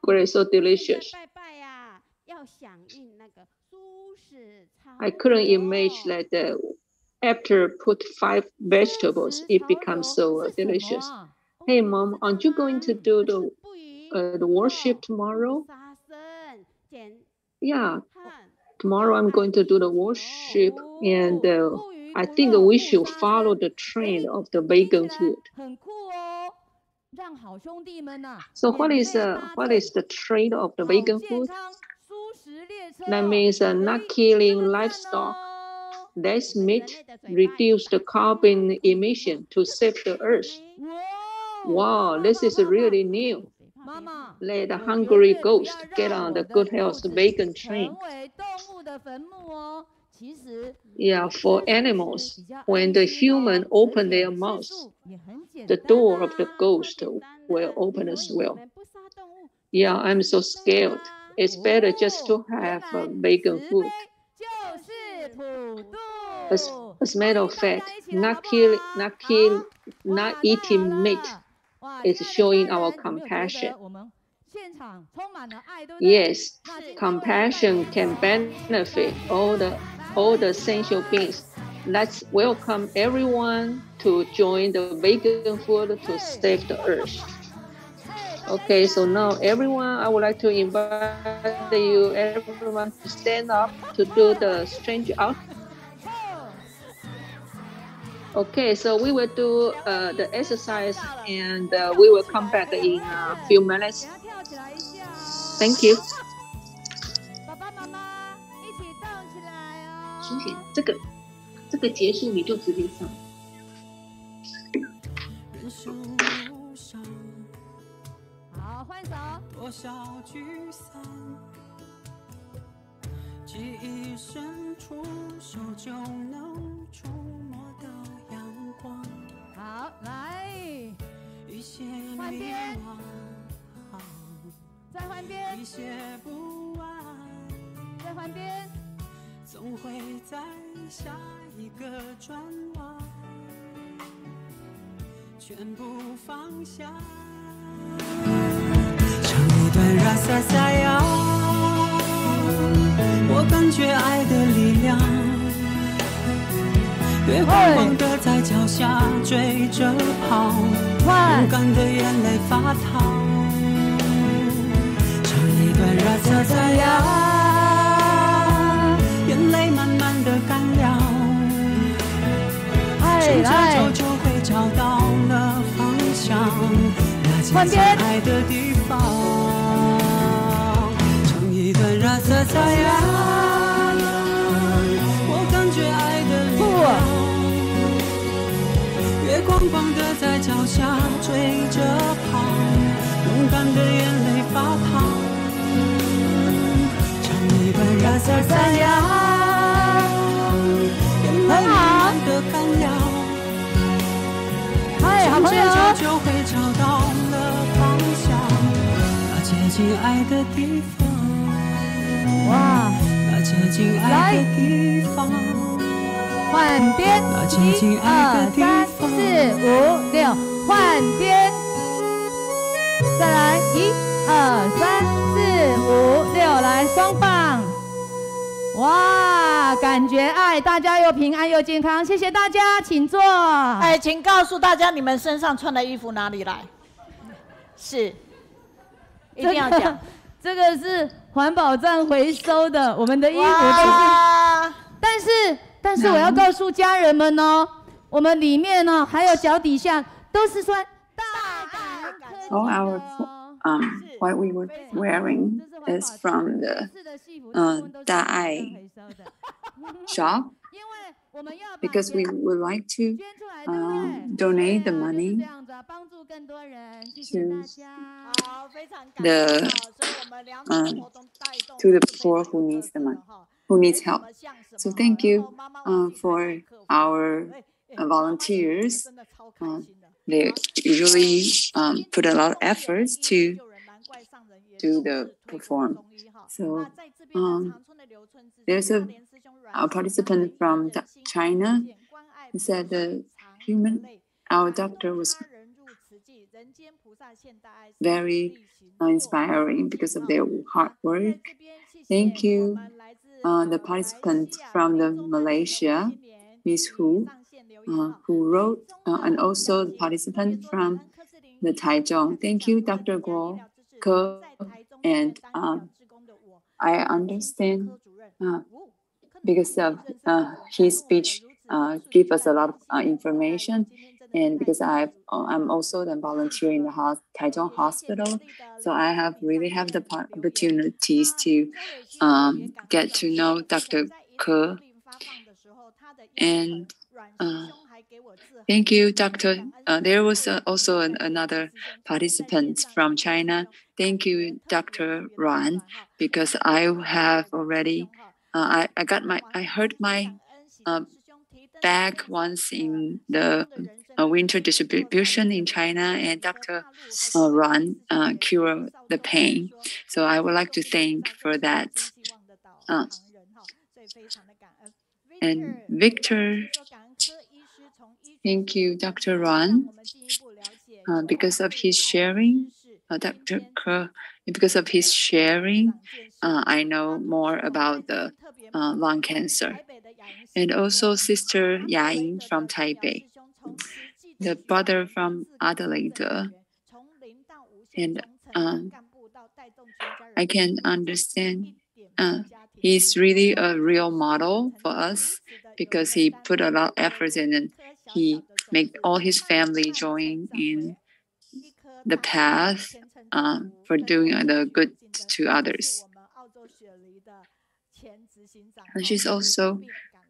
great, so delicious. 拜拜呀，要响应那个蔬食操。I couldn't imagine that after put 5 vegetables, it becomes so delicious. Hey mom, aren't you going to do the worship tomorrow? Yeah, tomorrow I'm going to do the worship, and I think we should follow the trend of the vegan food. So what is the trend of the vegan food? That means not killing livestock, less meat, reduce the carbon emission to save the earth. Wow, this is really new. Let the hungry ghost get on the good health vegan train. Yeah, for animals, when the human open their mouths, the door of the ghost will open as well. Yeah, I'm so scared. It's better just to have vegan food. As a matter of fact, not eating meat is showing our compassion. Yes, compassion can benefit all the sentient beings. Let's welcome everyone to join the vegan food to save the earth. Okay, so now everyone, I would like to invite everyone to stand up to do the stretch out. Okay, so we will do the exercise, and we will come back in a few minutes. Thank you. 苏姐，这个结束你就直接上。好，换手。多少聚散，记忆深处手就能触摸到阳光。好，来，一些换边，再换边，一些不安，再换边，总会在下一个转弯，全部放下。唱一段拉萨萨呀，我感觉爱的力量。月光光的在脚下追着跑，勇敢的眼泪发烫。唱一段拉萨萨呀，眼泪慢慢的干了，顺着就会找到了方向，那接近爱的地方。唱一段拉萨萨呀，我感觉爱的力量。月光光的在脚下追着跑，勇敢的眼泪发烫。唱一段拉萨萨呀，眼泪慢慢的干了，顺着就会找到了方向，那接近爱的地方。哇，那接近爱的地方。换边，1、2、3、4、5、6，换边，再来1、2、3、4、5、6，来双棒，哇，感觉爱，大家又平安又健康，谢谢大家，请坐。哎，请告诉大家你们身上穿的衣服哪里来？是，一定要讲，这个是环保站回收的，我们的衣服都是，但是我要告诉家人们哦，我们里面呢还有脚底下 All our what we were wearing is from the Da'ai shop because we would like to donate the money to the poor who needs the money, who needs help. So thank you for our volunteers. They usually put a lot of efforts to do the perform. So there's a participant from China who said our doctor was very inspiring because of their hard work. Thank you, the participant from Malaysia, Miss Hu, who wrote, and also the participant from the Taichung. Thank you, Dr. Guo. And I understand because of his speech give us a lot of information, and because I'm also the volunteer in the Taichung Hospital, so I really have the opportunities to get to know Dr. Ke. And thank you, Doctor. There was also another participant from China. Thank you, Dr. Ruan, because I have already, I heard my back once in the winter distribution in China, and Dr. Ruan cured the pain. So I would like to thank for that. And Victor, thank you, Dr. Ruan, because of his sharing, Dr. Ke, because of his sharing, I know more about the lung cancer. And also Sister Yayin from Taipei, the brother from Adelaide. And I can understand he's really a real model for us because he put a lot of effort in and he made all his family join in the path for doing the good to others. And she's also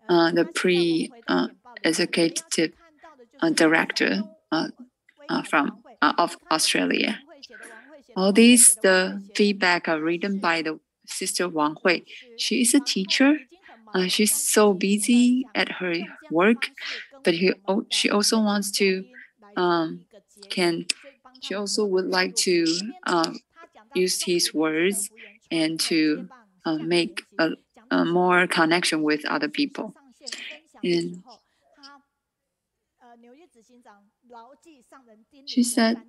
the pre-executive director of Australia. All these the feedback are written by the Sister Wang Hui. She is a teacher. She's so busy at her work, but she also wants to she also would like to use his words and to make a more connection with other people. And she said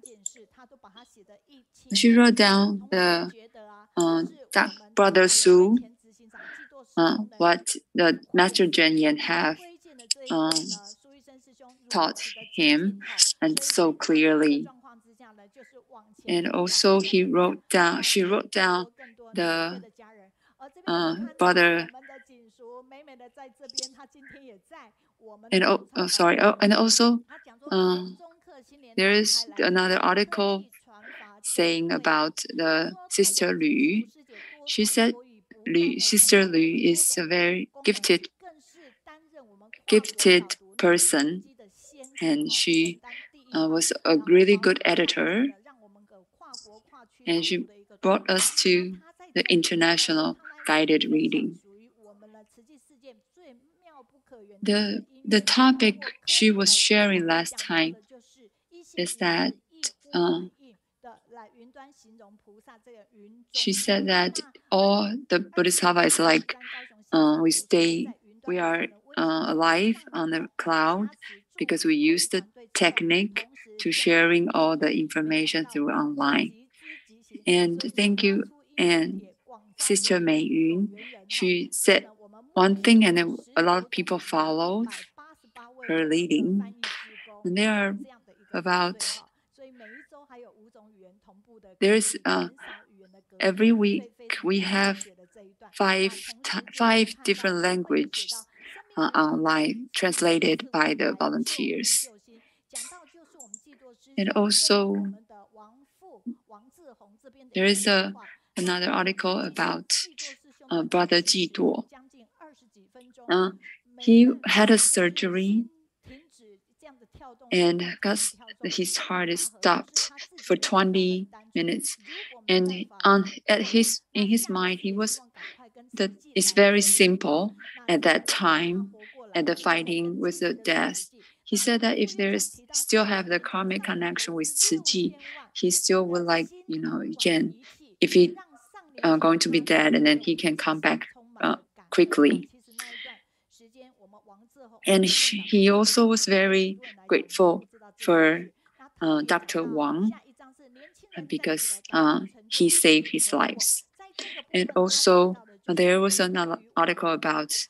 she wrote down the Brother Su, what the Master Zhen Yan have taught him, and so clearly. And also she wrote down the brother. And also there is another article saying about the Sister Lu. She said Sister Lu is a very gifted person, and she was a really good editor, and she brought us to the international guided reading. The topic she was sharing last time is that she said that all the Bodhisattva is like we are alive on the cloud because we use the technique to sharing all the information through online. And thank you, and Sister Meiyun, she said one thing and a lot of people followed her leading. And there are about, there's every week we have five different languages online translated by the volunteers. And also, there is another article about Brother Ji Duo. He had a surgery and his heart is stopped for 20 minutes. And in his mind, it's very simple at that time, at the fighting with the death. He said that if there is still have the karmic connection with Tzu Ji, he still would like, if he going to be dead, and then he can come back quickly. And he also was very grateful for Dr. Wang because he saved his lives. And also, there was another article about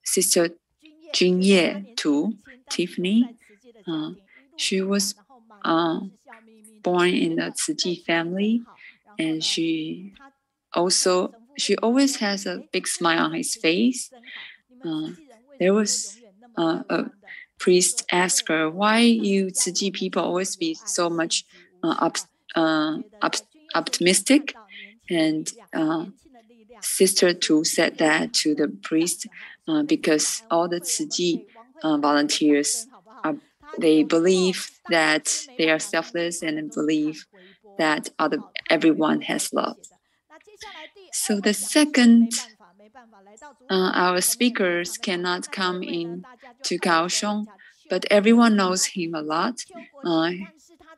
Sister Junye too, Tiffany. She was born in a Tzu Ji family, and she always has a big smile on his face. There was a priest asked her, why you Tzu Ji people always be so much optimistic? And Sister Tu said that to the priest because all the Tzu Ji volunteers, they believe that they are selfless and believe that everyone has love. So the second, our speakers cannot come in to Kaohsiung, but everyone knows him a lot.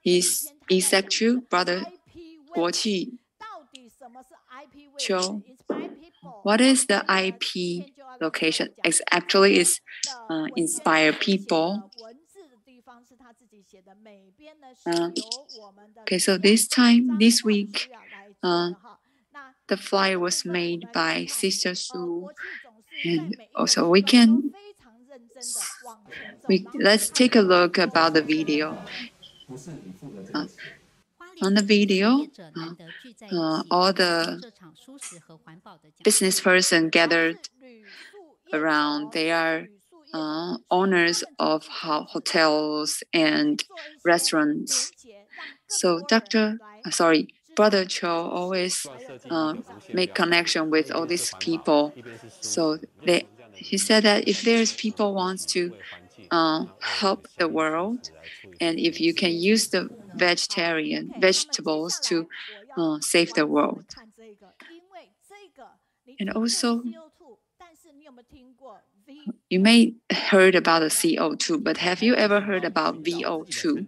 He's Isek Brother Guoqi Qiu. What is the IP location? Actually, it's inspire people. Okay, so this week, the flyer was made by Sister Su, and also let's take a look about the video. On the video, all the business person gathered around. They are owners of hotels and restaurants. So Brother Cho always make connection with all these people. So he said that if there's people wants to help the world, and if you can use the vegetables to save the world. And also, you may heard about the CO2, but have you ever heard about VO2?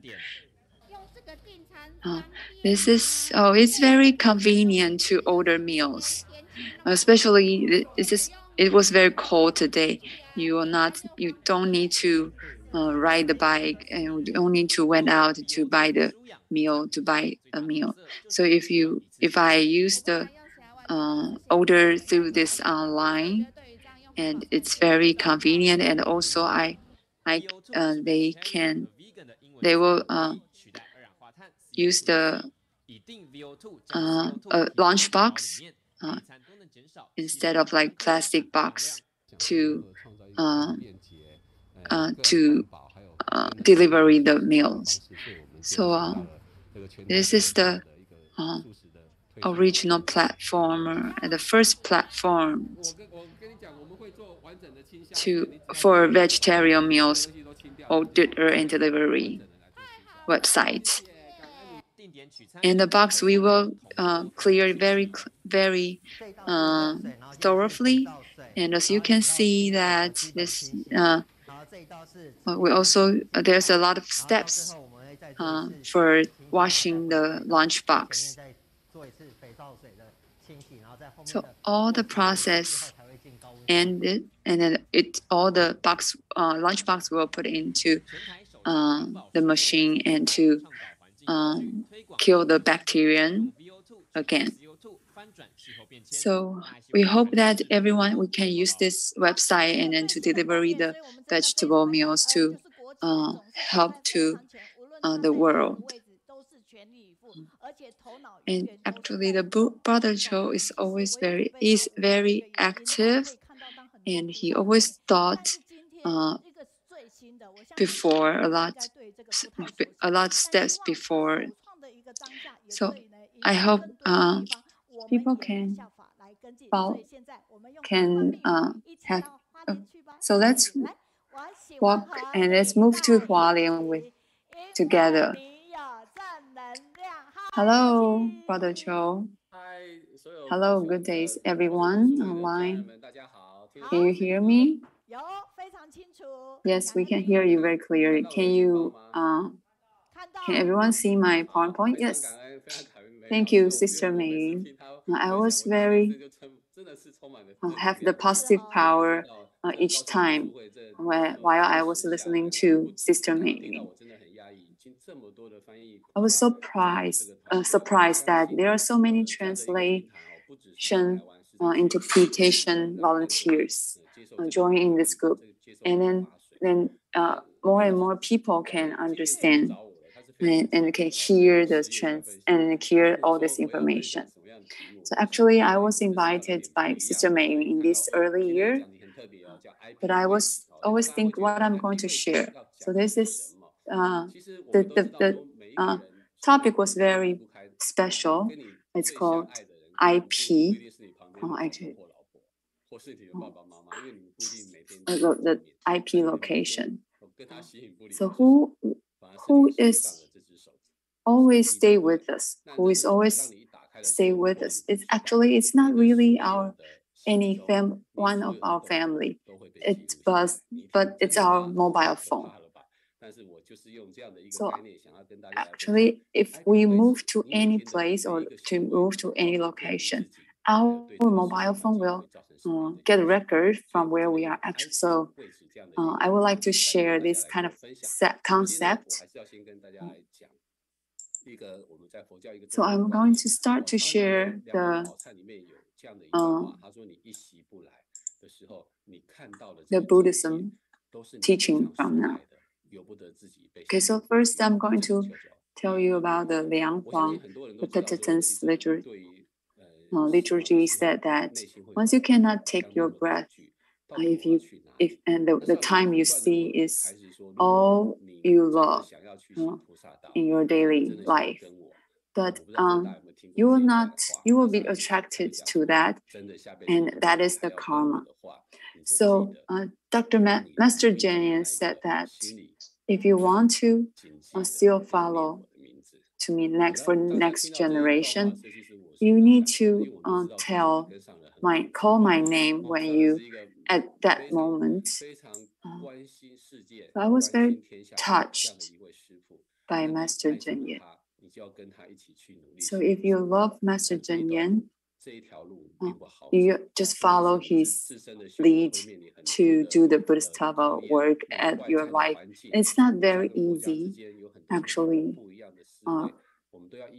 It's very convenient to order meals, especially it was very cold today. You don't need to ride the bike, and you don't need to went out to buy a meal. So if I use the order through this online, and it's very convenient, and also they will use the lunchbox instead of like plastic box to deliver the meals. So this is the original platform, the first platform for vegetarian meals order and delivery website. And the box we will clear very thoroughly. And as you can see that this there's a lot of steps for washing the lunchbox. So all the process ended, and then all the lunchbox will put into the machine and to kill the bacteria again. So we hope that we can use this website and then to deliver the vegetable meals to help to the world. And actually, the Brother Cho is very active, and he always thought before a lot a lot of steps before. So I hope people can have. So let's walk and let's move to Hualien together. Hello, Brother Joe. Hello, good days, everyone online. Can you hear me? Yes, we can hear you very clearly. Can everyone see my PowerPoint? Yes. Thank you, Sister Meiyun. I was very have the positive power each time while I was listening to Sister Meiyun. I was surprised that there are so many translation interpretation volunteers joining this group, and then more and more people can understand and can hear the and hear all this information. So actually, I was invited by Sister Meiyun in this early year, but I was always think what I'm going to share. So this is the topic was very special. It's called IP. The IP location. So who is always stay with us? Who is always stay with us? It's not really one of our family. But it's our mobile phone. So actually, if we move to any place or to move to any location, our mobile phone will get a record from where we are actually. So I would like to share this kind of concept. So I'm going to start to share the Buddhism teaching from now. Okay, so first I'm going to tell you about the Liang Huang, the Tibetan's liturgy said that once you cannot take your breath, the time you see is all you love in your daily life, but you will be attracted to that, and that is the karma. So Master Zhilin said that if you want to still follow to me for next generation, you need to call my name when you at that moment. I was very touched by Master Zhilin. So if you love Master Zhilin, you just follow his lead to do the Bodhisattva work at your life. It's not very easy, actually.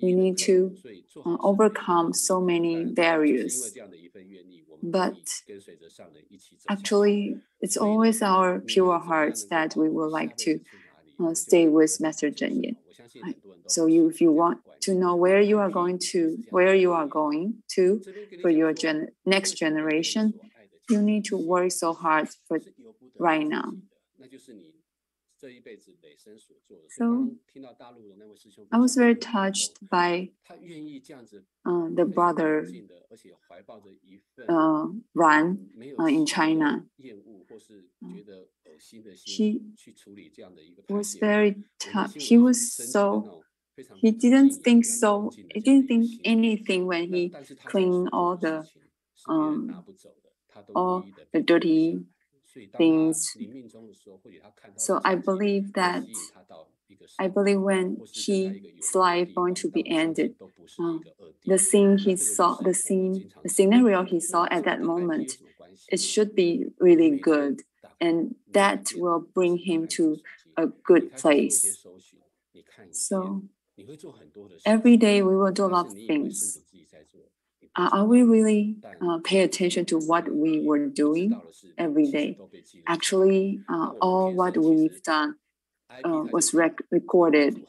We need to overcome so many barriers. But actually, it's always our pure hearts that we would like to stay with Master Zhilin. So if you want to know where you are going to for your next generation, you need to work so hard for right now. So I was very touched by the brother Ruan in China. He was very tough. He didn't think anything when he cleaned all the dirty things. So I believe when his life going to be ended, the scenario he saw at that moment, it should be really good, and that will bring him to a good place. So every day we will do a lot of things. Are we really pay attention to what we were doing every day? Actually, all what we've done was recorded.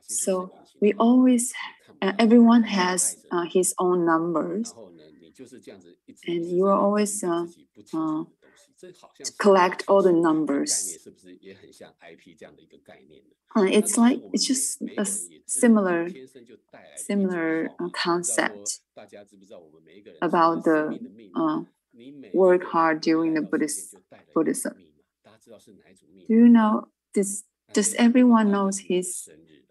So we always, everyone has his own numbers. and you are always collect all the numbers. It's just a similar concept about the work hard during the Buddhism. Do you know this? Does everyone knows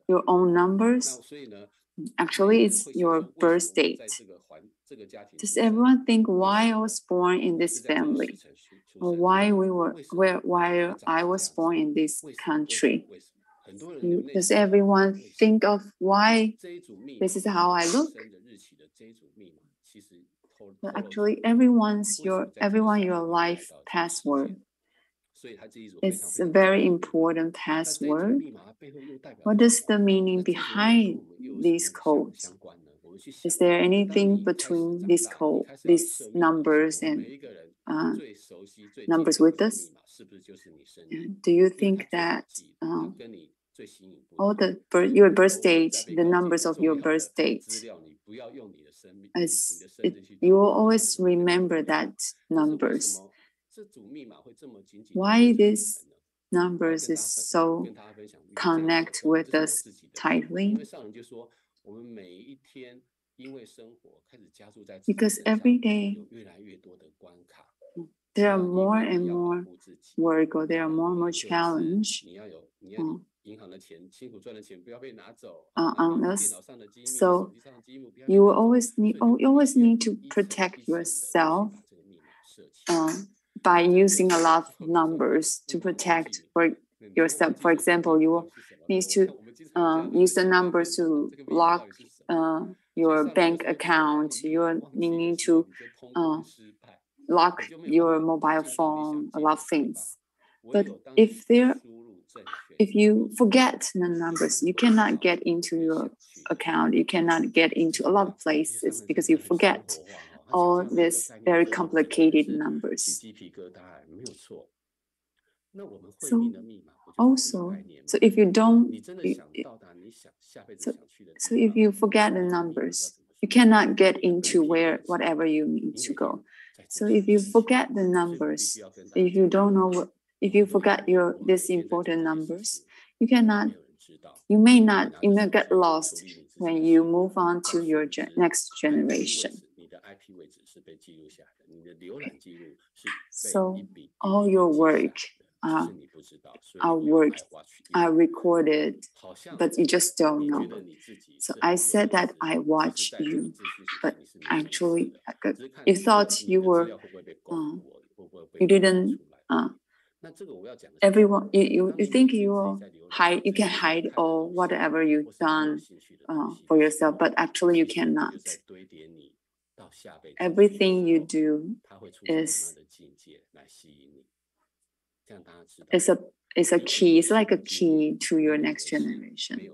your own numbers? Actually, it's your birth date. Does everyone think why I was born in this family, or why I was born in this country? Does everyone think of why this is how I look? But actually, everyone your life password. It's a very important password. What is the meaning behind these codes? Is there anything between these numbers and numbers with us? Do you think that your birth date, the numbers of your birth date, you will always remember that numbers? Why these numbers is so connect with us tightly? Because every day there are more and more work, or there are more and more challenge on us. So you always need to protect yourself by using a lot of numbers to protect for yourself. For example, you need to use the numbers to lock your bank account. You need to lock your mobile phone, a lot of things. But if you forget the numbers, you cannot get into your account. You cannot get into a lot of places because you forget all these very complicated numbers. So if you don't, so if you forget the numbers, you cannot get into whatever you need to go. So if you forget the numbers, if you don't know if you forget these important numbers, you may get lost when you move on to your next generation. So all your work are recorded, but you just don't know. So I said that I watch you, but actually you thought you were, you didn't, everyone, you think you can hide all whatever you've done for yourself, but actually you cannot. Everything you do is a key. It's like a key to your next generation.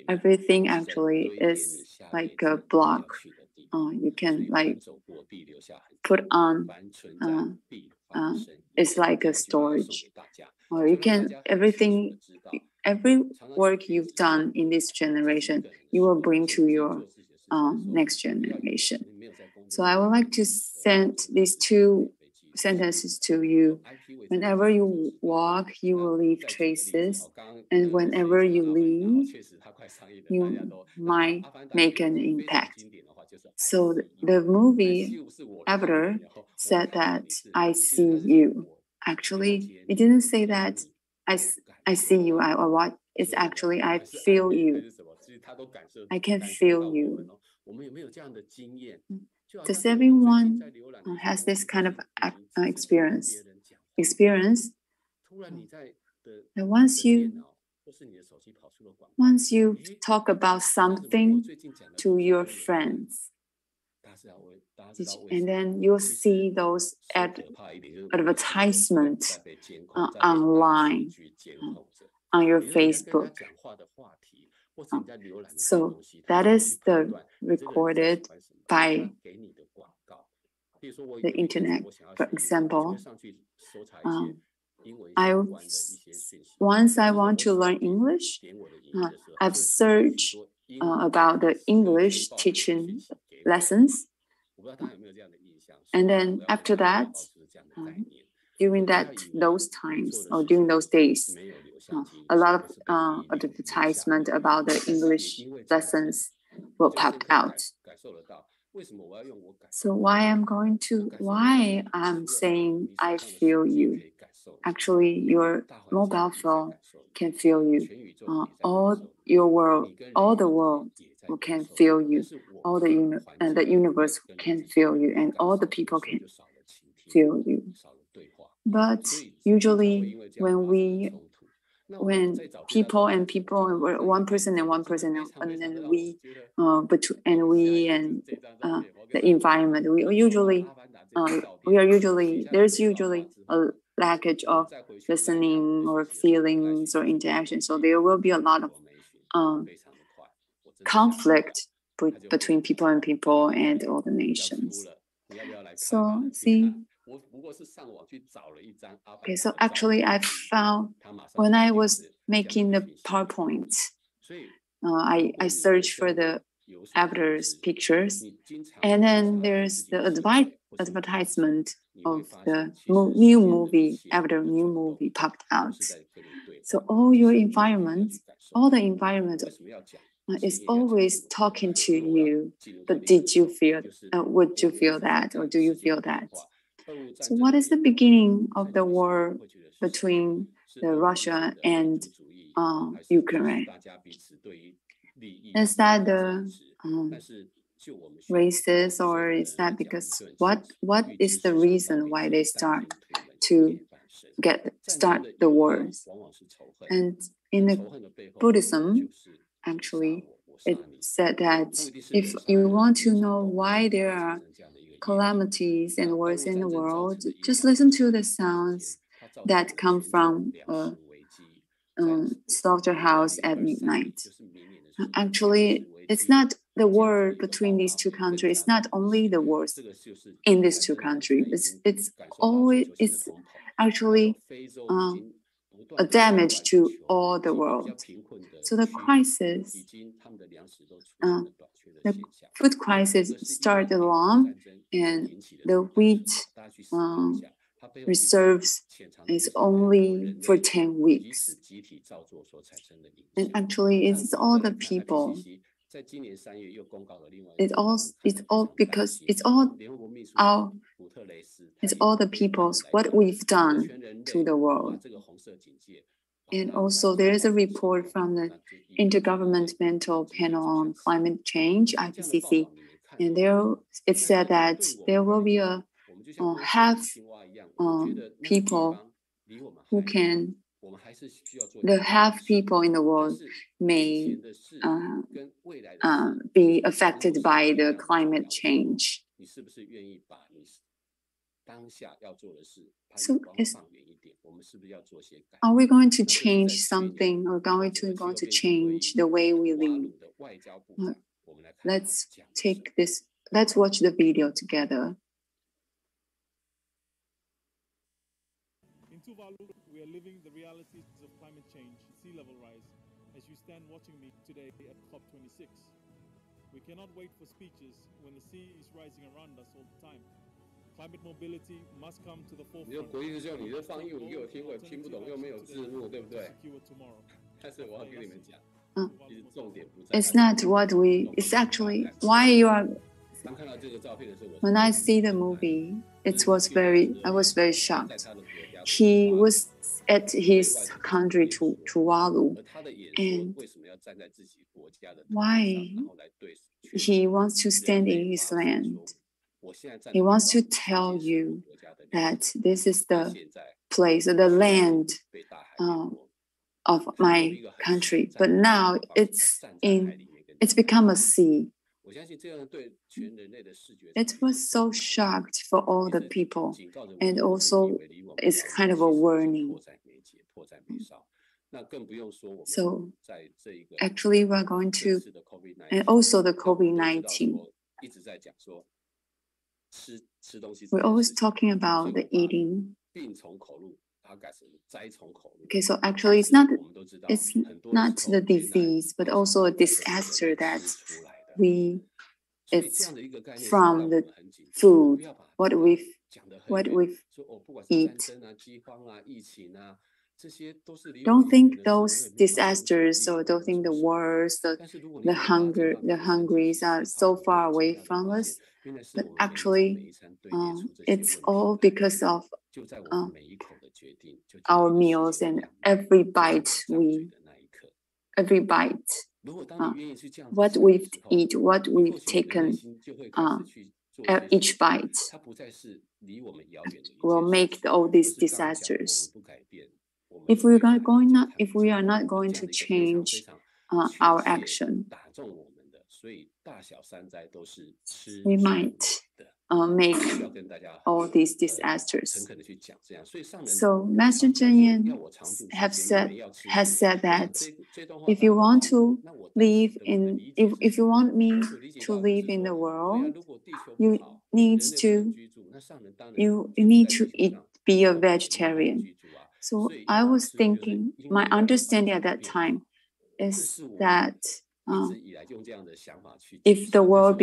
Everything actually is like a block. You can like put on. It's like a storage, or you can every work you've done in this generation, you will bring to your next generation. So I would like to send these two sentences to you. Whenever you walk, you will leave traces, and whenever you leave, you might make an impact. So the movie Avatar said that I see you. Actually, it didn't say that I see you. It's actually I feel you. I can feel you. Does everyone has this kind of experience? And once you talk about something to your friends, and then you'll see those advertisements online on your Facebook. So that is the recorded by the internet. For example, once I want to learn English, I've searched about the English teaching lessons. And then after that, during those times or during those days, a lot of advertisement about the English lessons will pop out. So why I'm saying I feel you. Actually, your mobile phone can feel you. All the world can feel you. The universe can feel you, and all the people can feel you. But usually, when people and one person and one person, and then the environment, there's usually a lackage of listening or feelings or interaction. So there will be a lot of conflict between people and all the nations. So see. Okay, so actually I found when I was making the PowerPoint, I searched for the avatar's pictures, and then there's the advertisement of the new movie popped out. So all the environment is always talking to you. But would you feel that, or do you feel that? So what is the beginning of the war between Russia and Ukraine? Is that the racist, or is that because what is the reason why they start the wars? And in the Buddhism, actually, it said that if you want to know why there are calamities and wars in the world, just listen to the sounds that come from a slaughterhouse at midnight. Actually, it's not the war between these two countries. It's not only the wars in these two countries. It's actually a damage to all the world. So the crisis, the food crisis started long, and the wheat reserves is only for 10 weeks. And actually, it's all the people. It's all the people's what we've done to the world. And also, there is a report from the Intergovernmental Panel on Climate Change, IPCC, and it said that there will be a half people in the world may be affected by the climate change. So are we going to change something, or going to change the way we live? Let's watch the video together. In Tuvalu, we are living the realities of climate change, sea level rise, as you stand watching me today at COP26. We cannot wait for speeches when the sea is rising around us all the time. Climate mobility must come to the forefront. 你的国际秀，你的翻译我给我听过，听不懂又没有字幕，对不对？但是我要跟你们讲，其实重点不在。It's not what it's actually why you are. When I see the movie, I was very shocked. He was at his country, Tuvalu, and why he wants to stand in his land. He wants to tell you that this is the place, the land of my country. But now it's become a sea. It was so shocked for all the people, and also it's kind of a warning. So actually we're going to, and also the COVID-19. We're always talking about the eating. Okay, so actually it's not the disease, but also a disaster that we it's from the food, what we've eat. Don't think those disasters or don't think the wars, the hungries are so far away from us, but actually it's all because of our meals and every bite, what we've eaten, what we've taken, each bite will make all these disasters. If we are not going to change our action, we might make all these disasters. So Master Zhilin has said that if you want to live in, if you want me to live in the world, you need to be a vegetarian. So I was thinking, my understanding at that time is that if the world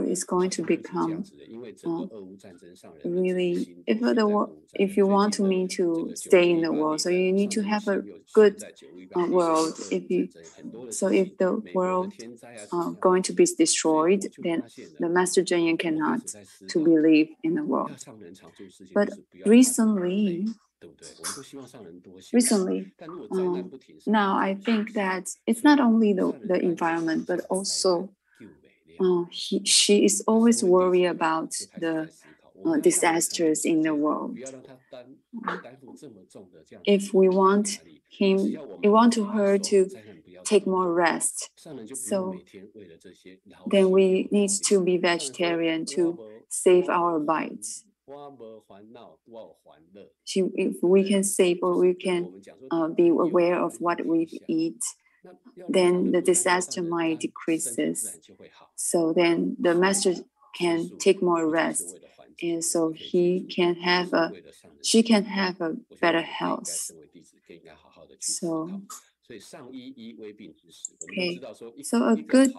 is going to become really, if you want me to stay in the world, so you need to have a good world. If the world going to be destroyed, then the Master Zhilin cannot to believe in the world. But recently, now I think that it's not only the environment, but also she is always worried about the disasters in the world. If we want her to take more rest, so then we need to be vegetarian to save our bites. If we can save or we can be aware of what we eat, then the disaster might decreases. So then the master can take more rest, and so she can have a better health. So okay, so a good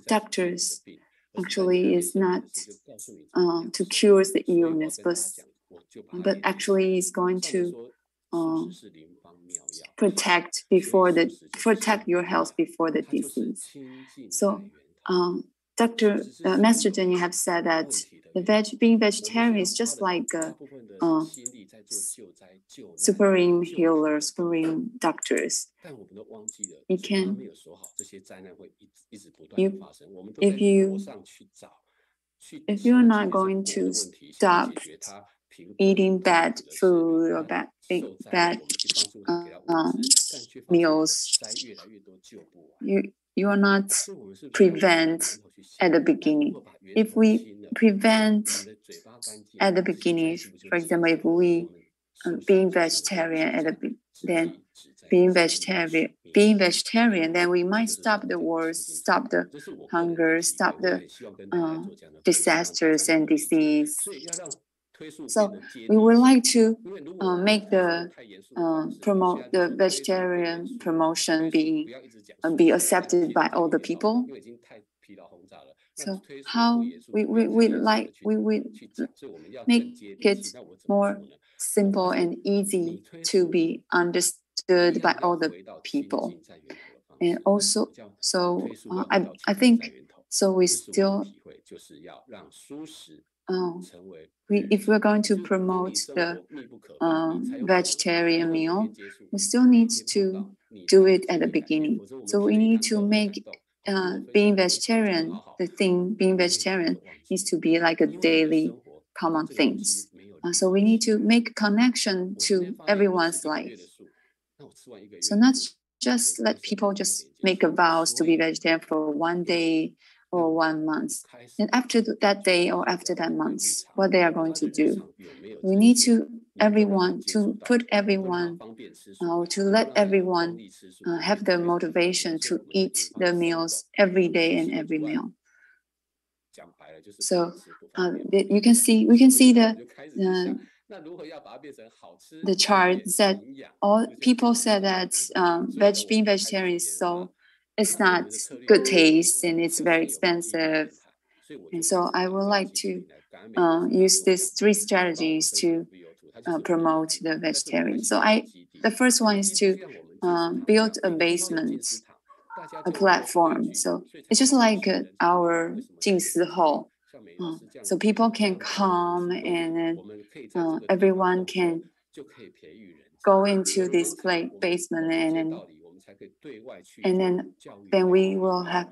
doctors actually is not to cure the illness, but actually is going to protect your health before the disease. So Master Zhilin have said that being vegetarian is just like supreme healers, supreme doctors. If you're not going to stop eating bad food or bad meals, you are not prevent at the beginning. If we prevent at the beginning, for example, if we being vegetarian then we might stop the wars, stop the hunger, stop the disasters and disease. So we would like to promote the vegetarian promotion be accepted by all the people. So how we would make it more simple and easy to be understood by all the people. And also, so I think so we still if we're going to promote the vegetarian meal, we still need to do it at the beginning. So we need to make being vegetarian needs to be like a daily common things. So we need to make connection to everyone's life. So not just let people just make a vows to be vegetarian for one day or 1 month. And after that day or after that month, what they are going to do. We need to let everyone have the motivation to eat the meals every day and every meal. So we can see the chart that all people said that being vegetarian is so it's not good taste and it's very expensive. And so I would like to use these 3 strategies to promote the vegetarian. So the first one is to build a basement, a platform. So it's just like our 静思 hall. So people can come and then everyone can go into this basement and then we will have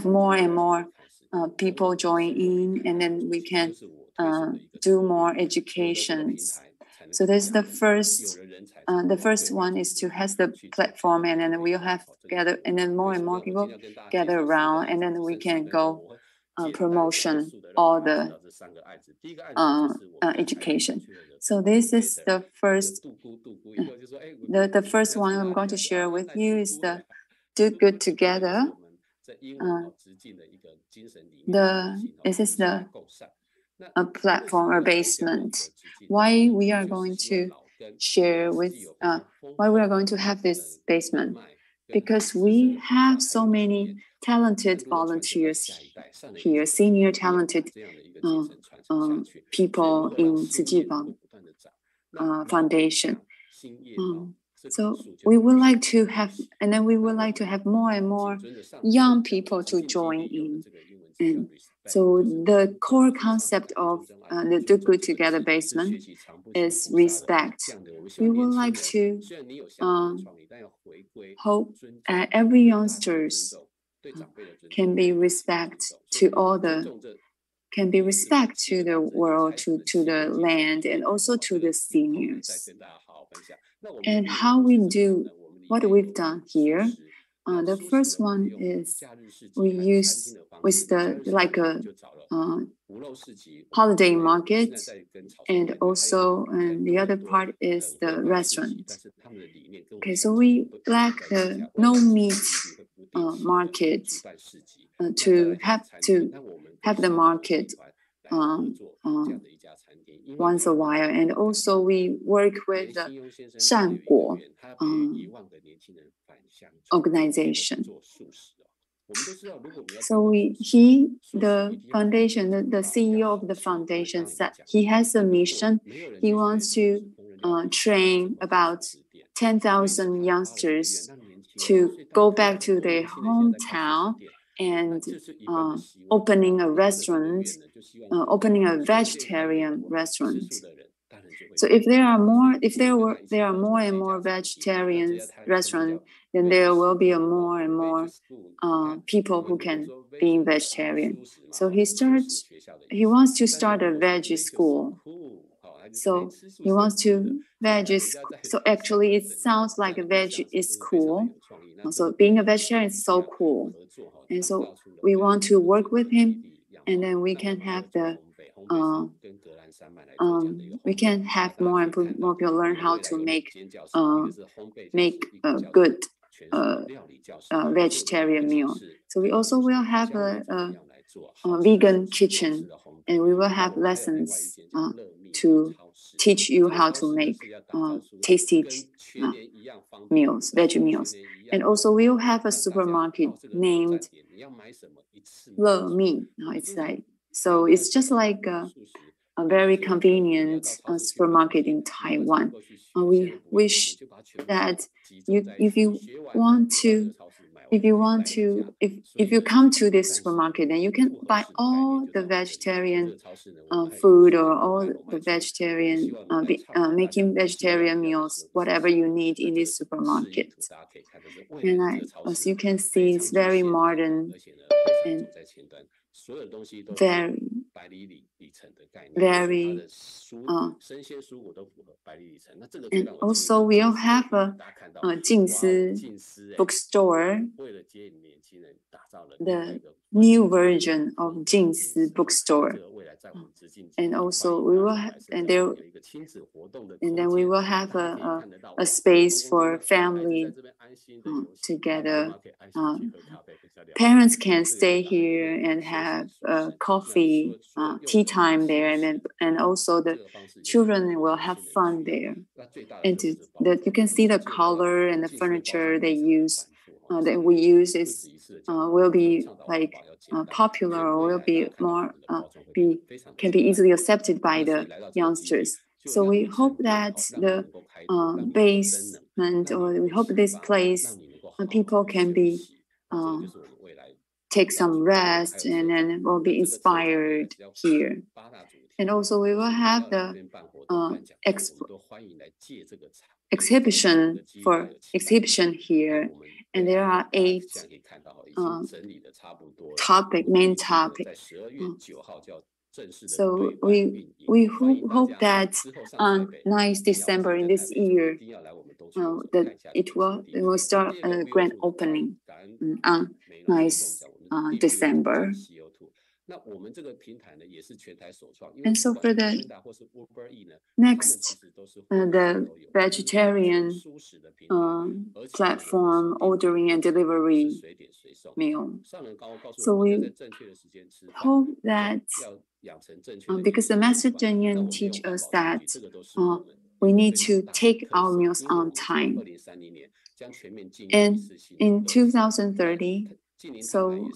more and more people join in, and then we can do more educations. So this is the first. The first one is to have the platform, and then we'll have gather, and then more and more people gather around, and then we can go promotion all the education. So this is the first. The first one I'm going to share with you is the do good together. This is the platform or basement. Why we are going to share with why we are going to have this basement? Because we have so many talented volunteers here, senior talented people in Tzu Foundation. So we would like to have, and then we would like to have more and more young people to join in. And so the core concept of the Do Good Together basement is respect. We would like to hope every youngsters can be respect to the world, to the land, and also to the seniors. And how we do what we've done here. The first one is we use with a holiday market, and also the other part is the restaurant. Okay, so we like the no meat market to have the market once a while, and also we work with the 善果 organization. So the foundation, the CEO of the foundation said he has a mission. He wants to train about 10,000 youngsters to go back to their hometown and opening a restaurant, opening a vegetarian restaurant. So if there are more and more vegetarian restaurants, then there will be more and more people who can be vegetarian. So he wants to start a veggie school. So he wants to so actually it sounds like a veggie is cool. So being a vegetarian is so cool. And so we want to work with him, and then we can have more and more people learn how to make a good vegetarian meal. So we also will have a vegan kitchen, and we will have lessons to teach you how to make tasty veggie meals. And also we'll have a supermarket named Le Mi. So it's just like a very convenient supermarket in Taiwan. We wish that if you come to this supermarket, then you can buy all the vegetarian food, or all the vegetarian making vegetarian meals, whatever you need in this supermarket. And as you can see, it's very modern and very and also we'll have a Jingsi bookstore, the new version of Jingsi bookstore. And also we will and then we will have a space for family together. Parents can stay here and have coffee, tea time there, and also the children will have fun there. And you can see the color and the furniture they use. that we use is will be like popular, or will be more can be easily accepted by the youngsters. So we hope that the basement, or we hope this place, people can be take some rest, and then will be inspired here. And also we will have the exhibition here, and there are 8 main topics. So we hope that on 9th December in this year, that it will start a grand opening on 9th December. And so for the next, the vegetarian platform ordering and delivery meal. So we hope that, because the Master Dalian teach us that we need to take our meals on time. And in 2030, so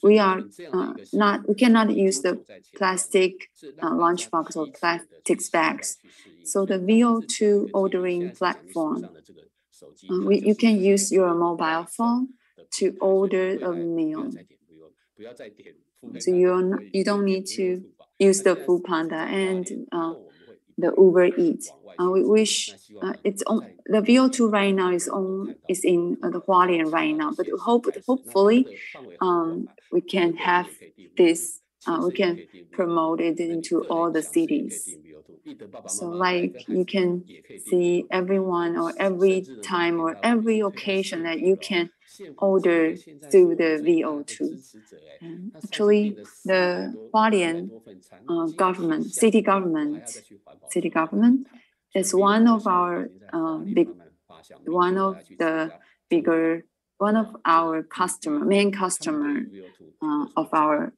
we cannot use the plastic lunchbox or plastic bags. So the VO2 ordering platform, you can use your mobile phone to order a meal. So you don't need to use the Food Panda and the Uber Eats. We wish the VO2 right now is in the Dalian right now, but hopefully we can have this. We can promote it into all the cities. So like you can see everyone, or every time, or every occasion that you can order through the VO2. And actually, the Dalian government, city government is one of our main customer of our,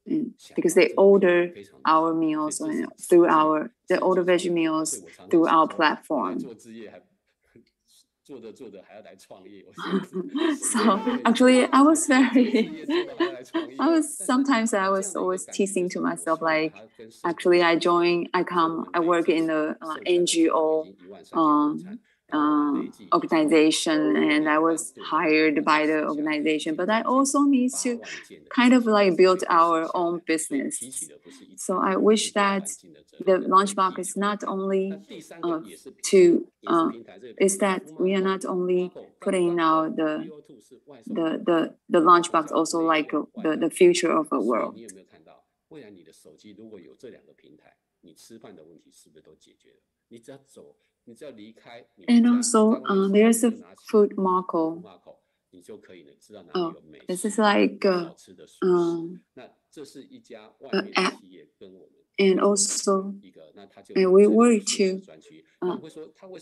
because they order our meals through they order veggie meals through our platform. So actually, I was always teasing to myself, like, actually I work in the NGO organization, and I was hired by the organization, but I also need to kind of like build our own business. So I wish that the Lunchbox is not only is that we are not only putting out the Lunchbox, also like the future of the world. And also, there's a food market. Oh, this is like an app. And also, we work to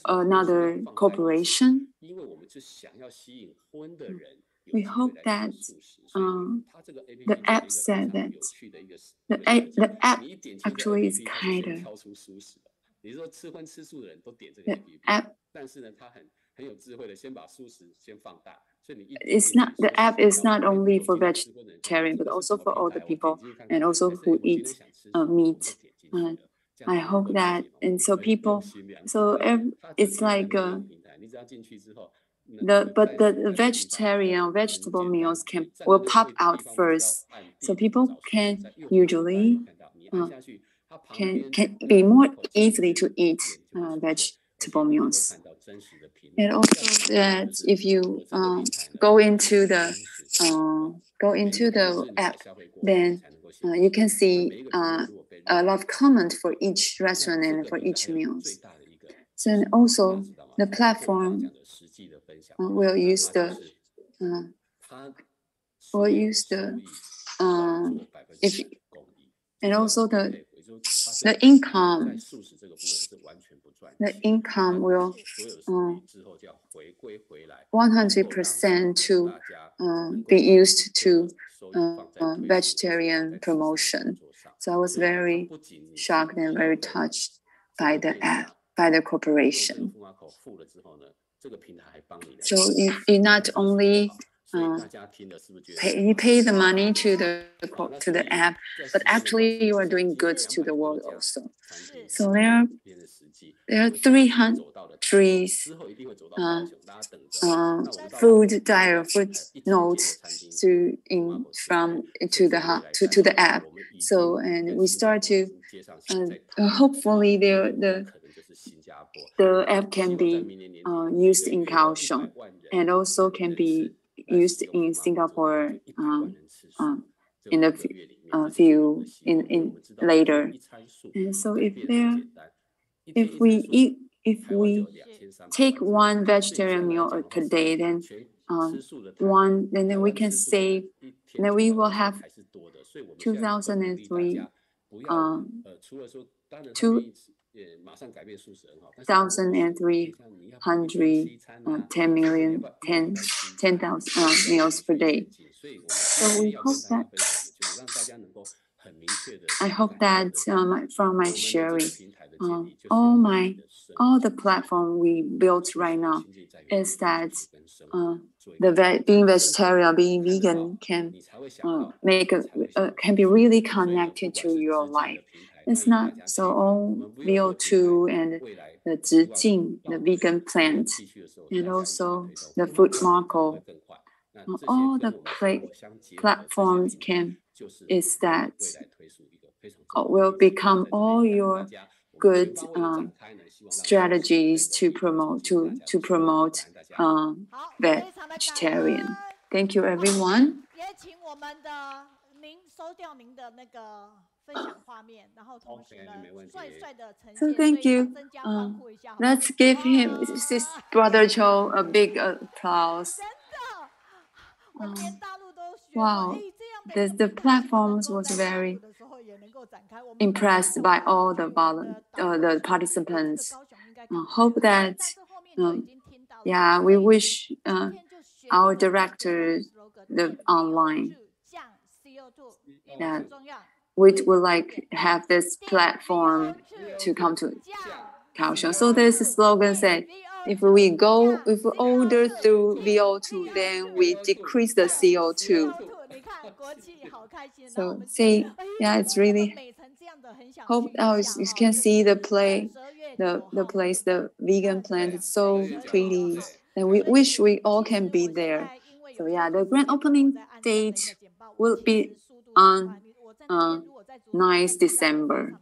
another corporation. We hope that the app said that the app actually is kind of the app is not only for vegetarian, but also for all the people, and also who eat meat. I hope that, and so it's like the vegetarian vegetable meals will pop out first, so people can usually can be more easily to eat vegetable meals. And also that if you go into the app, then you can see a lot of comments for each restaurant and for each meal. So, and also the platform will use the and also the income will 100% to be used to vegetarian promotion. So I was very shocked and very touched by the app, by the corporation. So you not only you pay the money to the app, but actually you are doing good to the world also. So there are 300 trees, food notes to the app. So and we start to hopefully the app can be used in Kaohsiung and also can be used in Singapore in the few in later. And so if we take one vegetarian meal per day, then then we can save. Then we will have 2,300 10,000 meals per day. So we hope that. I hope that from my sharing, all the platform we built right now is that being vegetarian, being vegan can can be really connected to your life. It's not so all VO2 and the Zhijing, the vegan plant, and also the food market. All the platforms will become all your good strategies to promote vegetarian. Thank you, everyone. So thank you. Let's give him, this Brother Qiu, a big applause. Wow, the platforms was very impressed by all the participants. Hope that, we wish our director, the online, that we would like have this platform to come to Kaohsiung. So there's a slogan said, if we order through VO2, then we decrease the CO2. So it's really hope. You can see the place, the vegan plant is so pretty, and we wish we all can be there. So the grand opening date will be on 9th December.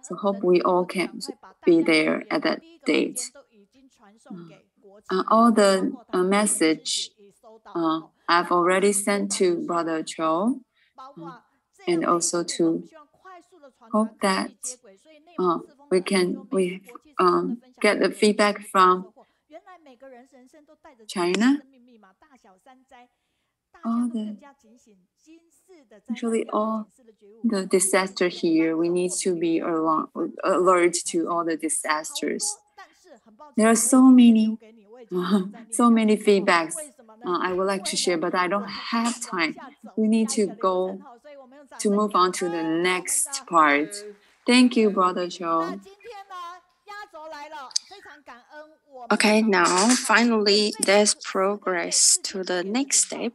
So hope we all can be there at that date. All the message I've already sent to Brother Qiu, and also to hope that we get the feedback from China. Actually, all the disaster here, we need to be alert to all the disasters. There are so many feedbacks I would like to share, but I don't have time. We need to move on to the next part. Thank you, Brother Qiu. Okay, now finally, there's progress to the next step.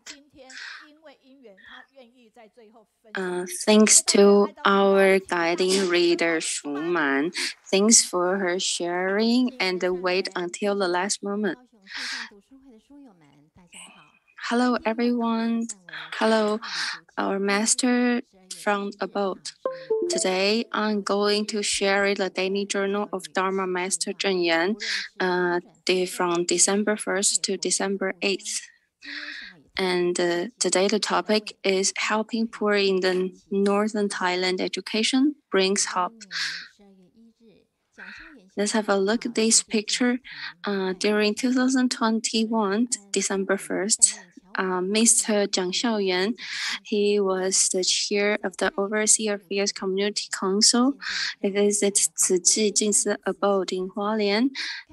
Thanks to our guiding reader, Shuman. Thanks for her sharing and wait until the last moment. Hello, everyone. Hello, our master from above. Today, I'm going to share the daily journal of Dharma Master Zhen Yan from December 1st to December 8th. And today the topic is helping poor in the northern Thailand education brings hope. Let's have a look at this picture. During 2021, December 1st, Mr. Zhang Xiaoyuan, he was the chair of the Overseas Affairs Community Council. He visited Tzu Ji's abode in Hualien,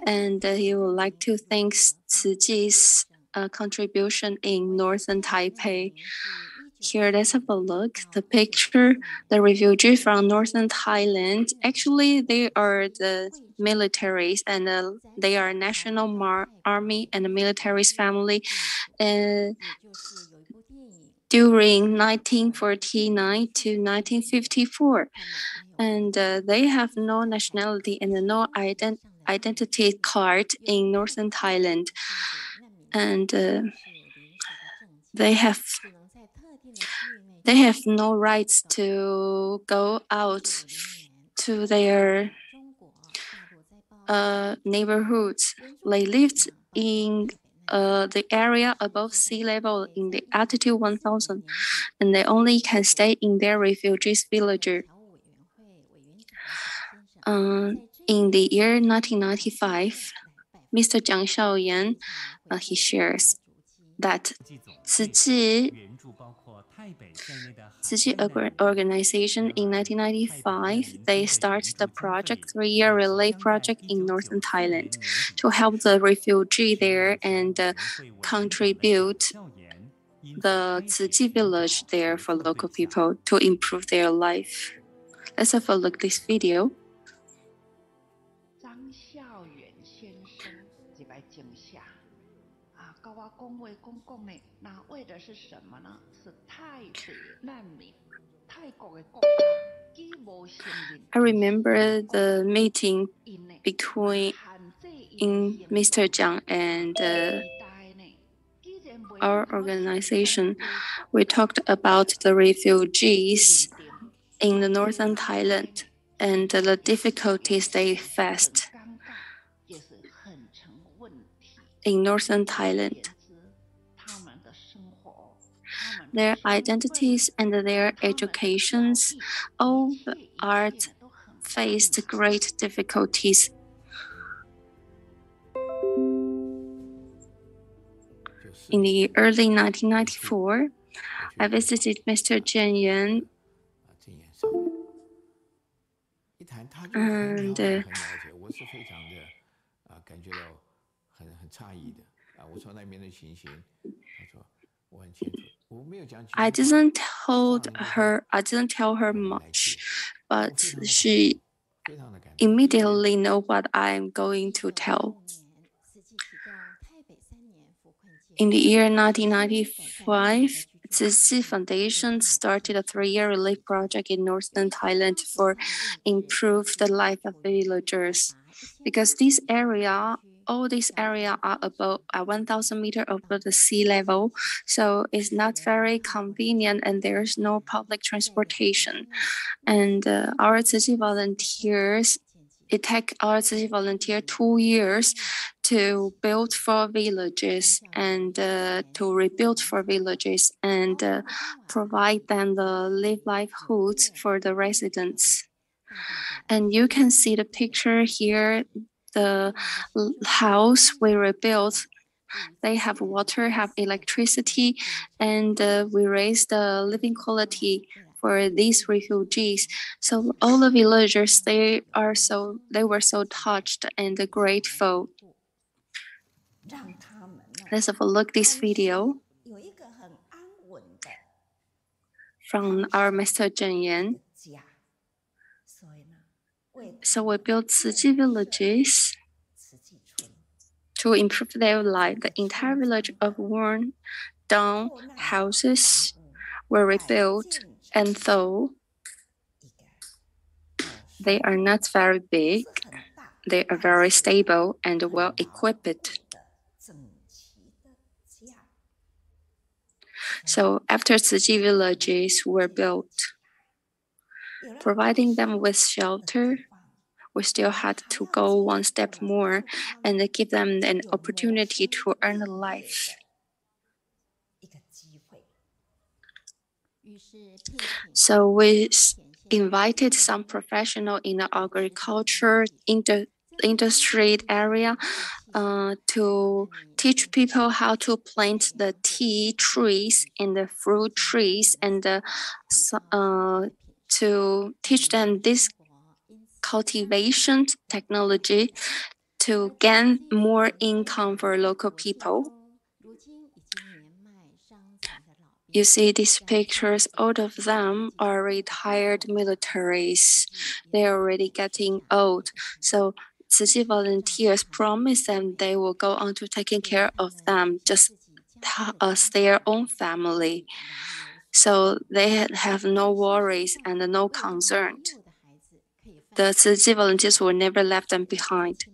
and he would like to thank Tzu Ji's contribution in Northern Taipei. Here, let's have a look. The picture, the refugees from northern Thailand, actually, they are the militaries and they are national army and the military's family. During 1949 to 1954. And they have no nationality and no identity card in northern Thailand. And they have no rights to go out to their neighborhoods. They lived in the area above sea level in the altitude 1,000, and they only can stay in their refugees village. In the year 1995, Mr. Jiang Xiaoyan, he shares that Tzu organization in 1995, they started the project, 3-year relief project in northern Thailand to help the refugee there and contribute the Tzu village there for local people to improve their life. Let's have a look at this video. I remember the meeting between Mr. Jiang and our organization. We talked about the refugees in the northern Thailand and the difficulties they faced in northern Thailand. Their identities and their educations all faced great difficulties. In the early 1994, I visited Mr. Chen Yan, and I didn't tell her much, but she immediately know what I'm going to tell. In the year 1995, Tzu Foundation started a 3-year relief project in northern Thailand for improve the life of villagers, because all this area are above 1,000 meters above the sea level, so it's not very convenient and there's no public transportation. And our Tzu volunteers, it took our Tzu volunteer 2 years to build 4 villages and to rebuild 4 villages and provide them the livelihoods for the residents. And you can see the picture here. The house we rebuilt, they have water, have electricity, and we raise the living quality for these refugees. So all the villagers, they were so touched and grateful. Let's have a look at this video from our Mr. Zhen Yan. So we built Tzu villages to improve their life. The entire village of worn down houses were rebuilt, and though they are not very big, they are very stable and well equipped. So after Tzu villages were built, providing them with shelter, we still had to go one step more and give them an opportunity to earn a life. So we invited some professionals in the agriculture industry area to teach people how to plant the tea trees and the fruit trees, and to teach them this cultivation technology to gain more income for local people. You see these pictures, all of them are retired militaries. They're already getting old. So Tzu Chi volunteers promise them they will go on to taking care of them just as their own family. So they have no worries and no concern. The Tzu Chi volunteers will never leave them behind.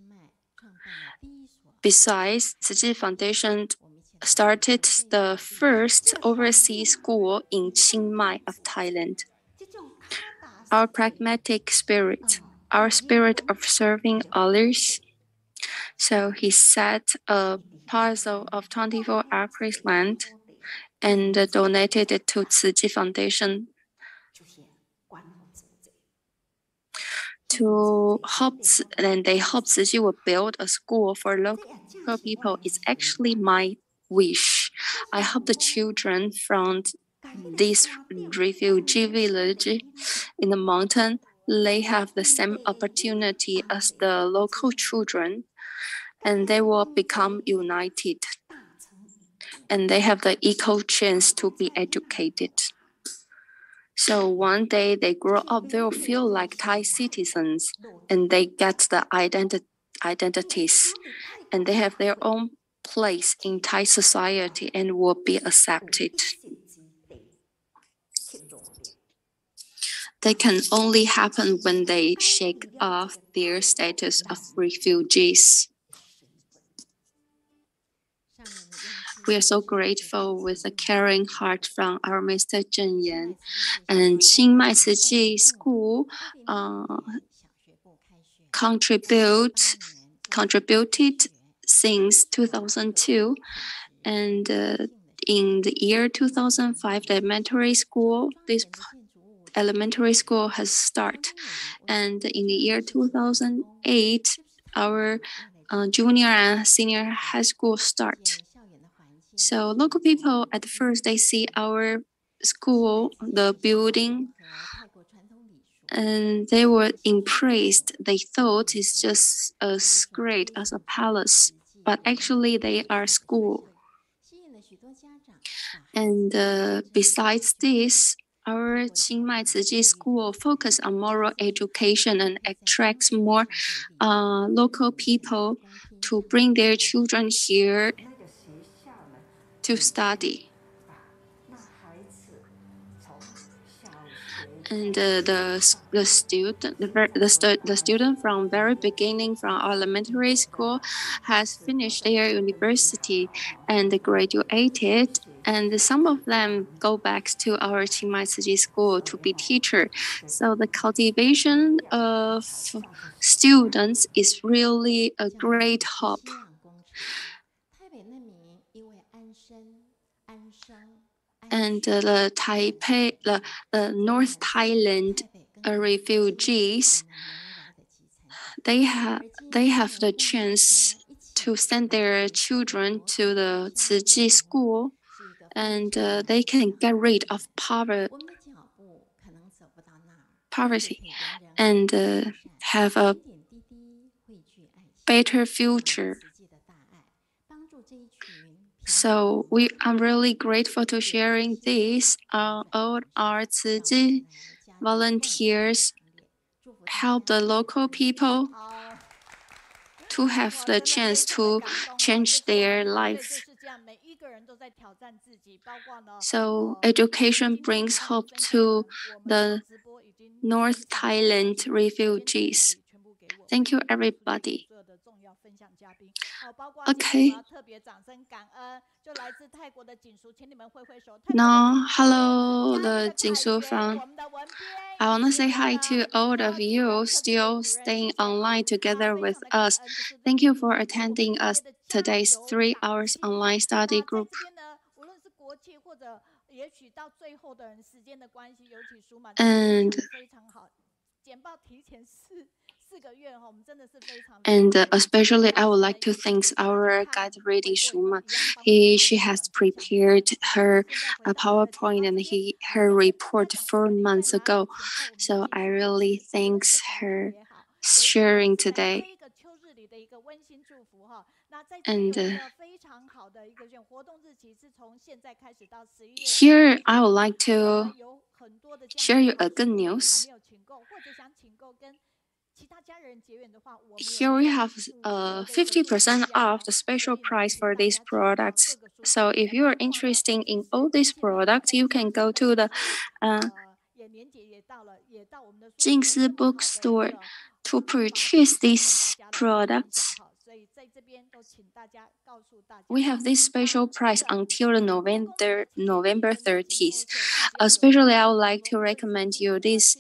Besides, Tzu Chi Foundation started the first overseas school in Chiang Mai of Thailand. Our pragmatic spirit, our spirit of serving others. So he set a parcel of 24 acres land and donated it to Tzu Chi Foundation to hope, and they hope Tzu Chi will build a school for local people. It's actually my wish. I hope the children from this refugee village in the mountain, they have the same opportunity as the local children, and they will become united. And they have the equal chance to be educated. So one day they grow up, they will feel like Thai citizens, and they get the identities, and they have their own place in Thai society and will be accepted. They can only happen when they shake off their status of refugees. We are so grateful with a caring heart from our Mr. Zheng Yan. And Chiang Mai Tzu Chi School contributed since 2002. And in the year 2005, this elementary school has started. And in the year 2008, our junior and senior high school start. So local people at first, they see our school, the building, and they were impressed. They thought it's just as great as a palace, but actually they are school. And besides this, our Chiang Mai Tzu Chi school focus on moral education and attracts more local people to bring their children here to study. And the student from very beginning from elementary school has finished their university and graduated. And some of them go back to our Chiang Mai Tzu Chi school to be teacher. So the cultivation of students is really a great hope. And the North Thailand refugees, they have the chance to send their children to the Tzu Chi school, and they can get rid of poverty and have a better future. So I'm really grateful to sharing this. All our Tzu Chi volunteers help the local people to have the chance to change their life. So education brings hope to the North Thailand refugees. Thank you, everybody. Okay. Now, hello, the Jingsu fan. I want to say hi to all of you still staying online together with us. Thank you for attending us today's 3 hours online study group. And especially, I would like to thank our guide reading Shuman. She has prepared her PowerPoint and her report 4 months ago. So I really thanks her sharing today. And here I would like to share you a good news. Here we have 50% off the special price for these products. So if you are interested in all these products, you can go to the Jingsi bookstore to purchase these products. We have this special price until the November 30th. Especially, I would like to recommend you this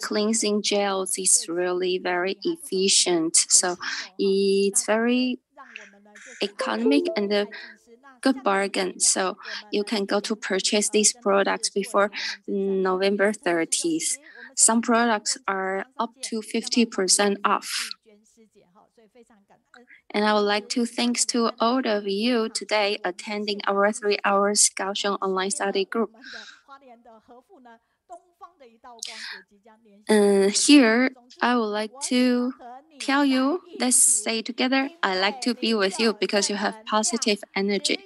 cleansing gels. It's really very efficient. So it's very economic and a good bargain. So you can go to purchase these products before November 30th. Some products are up to 50% off. And I would like to thanks to all of you today attending our 3 hours Kaohsiung online study group. Here, I would like to tell you, let's say together, I like to be with you because you have positive energy.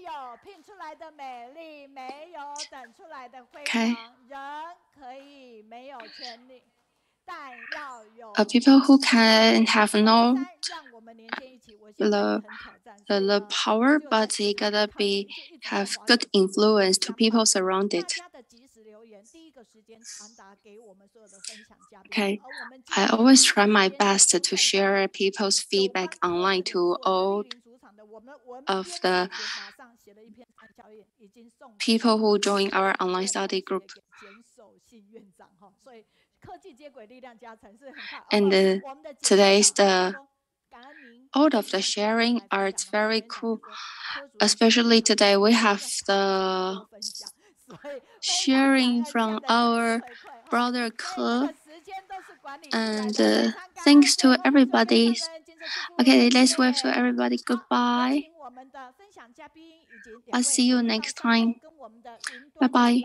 Okay. People who can have no the power, but they gotta have good influence to people surrounded. Okay, I always try my best to share people's feedback online to all of the people who join our online study group. And today's all of the sharing are very cool. Especially today, we have the sharing from our brother club. And thanks to everybody. Okay, let's wave to everybody. Goodbye. I'll see you next time. Bye bye.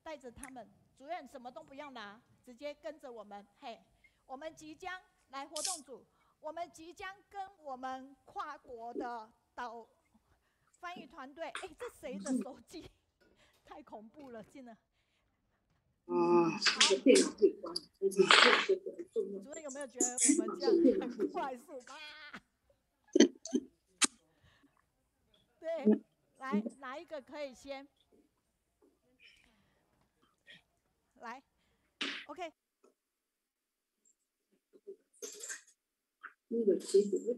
带着他们，主任什么都不用拿，直接跟着我们。嘿，我们即将来活动组，我们即将跟我们跨国的翻译团队。哎，这谁的手机？太恐怖了，真的。好，主任有没有觉得我们这样很快速啊？对，来哪一个可以先？ 来 ，OK。那个其实我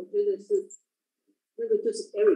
觉得是那个就是 Eric。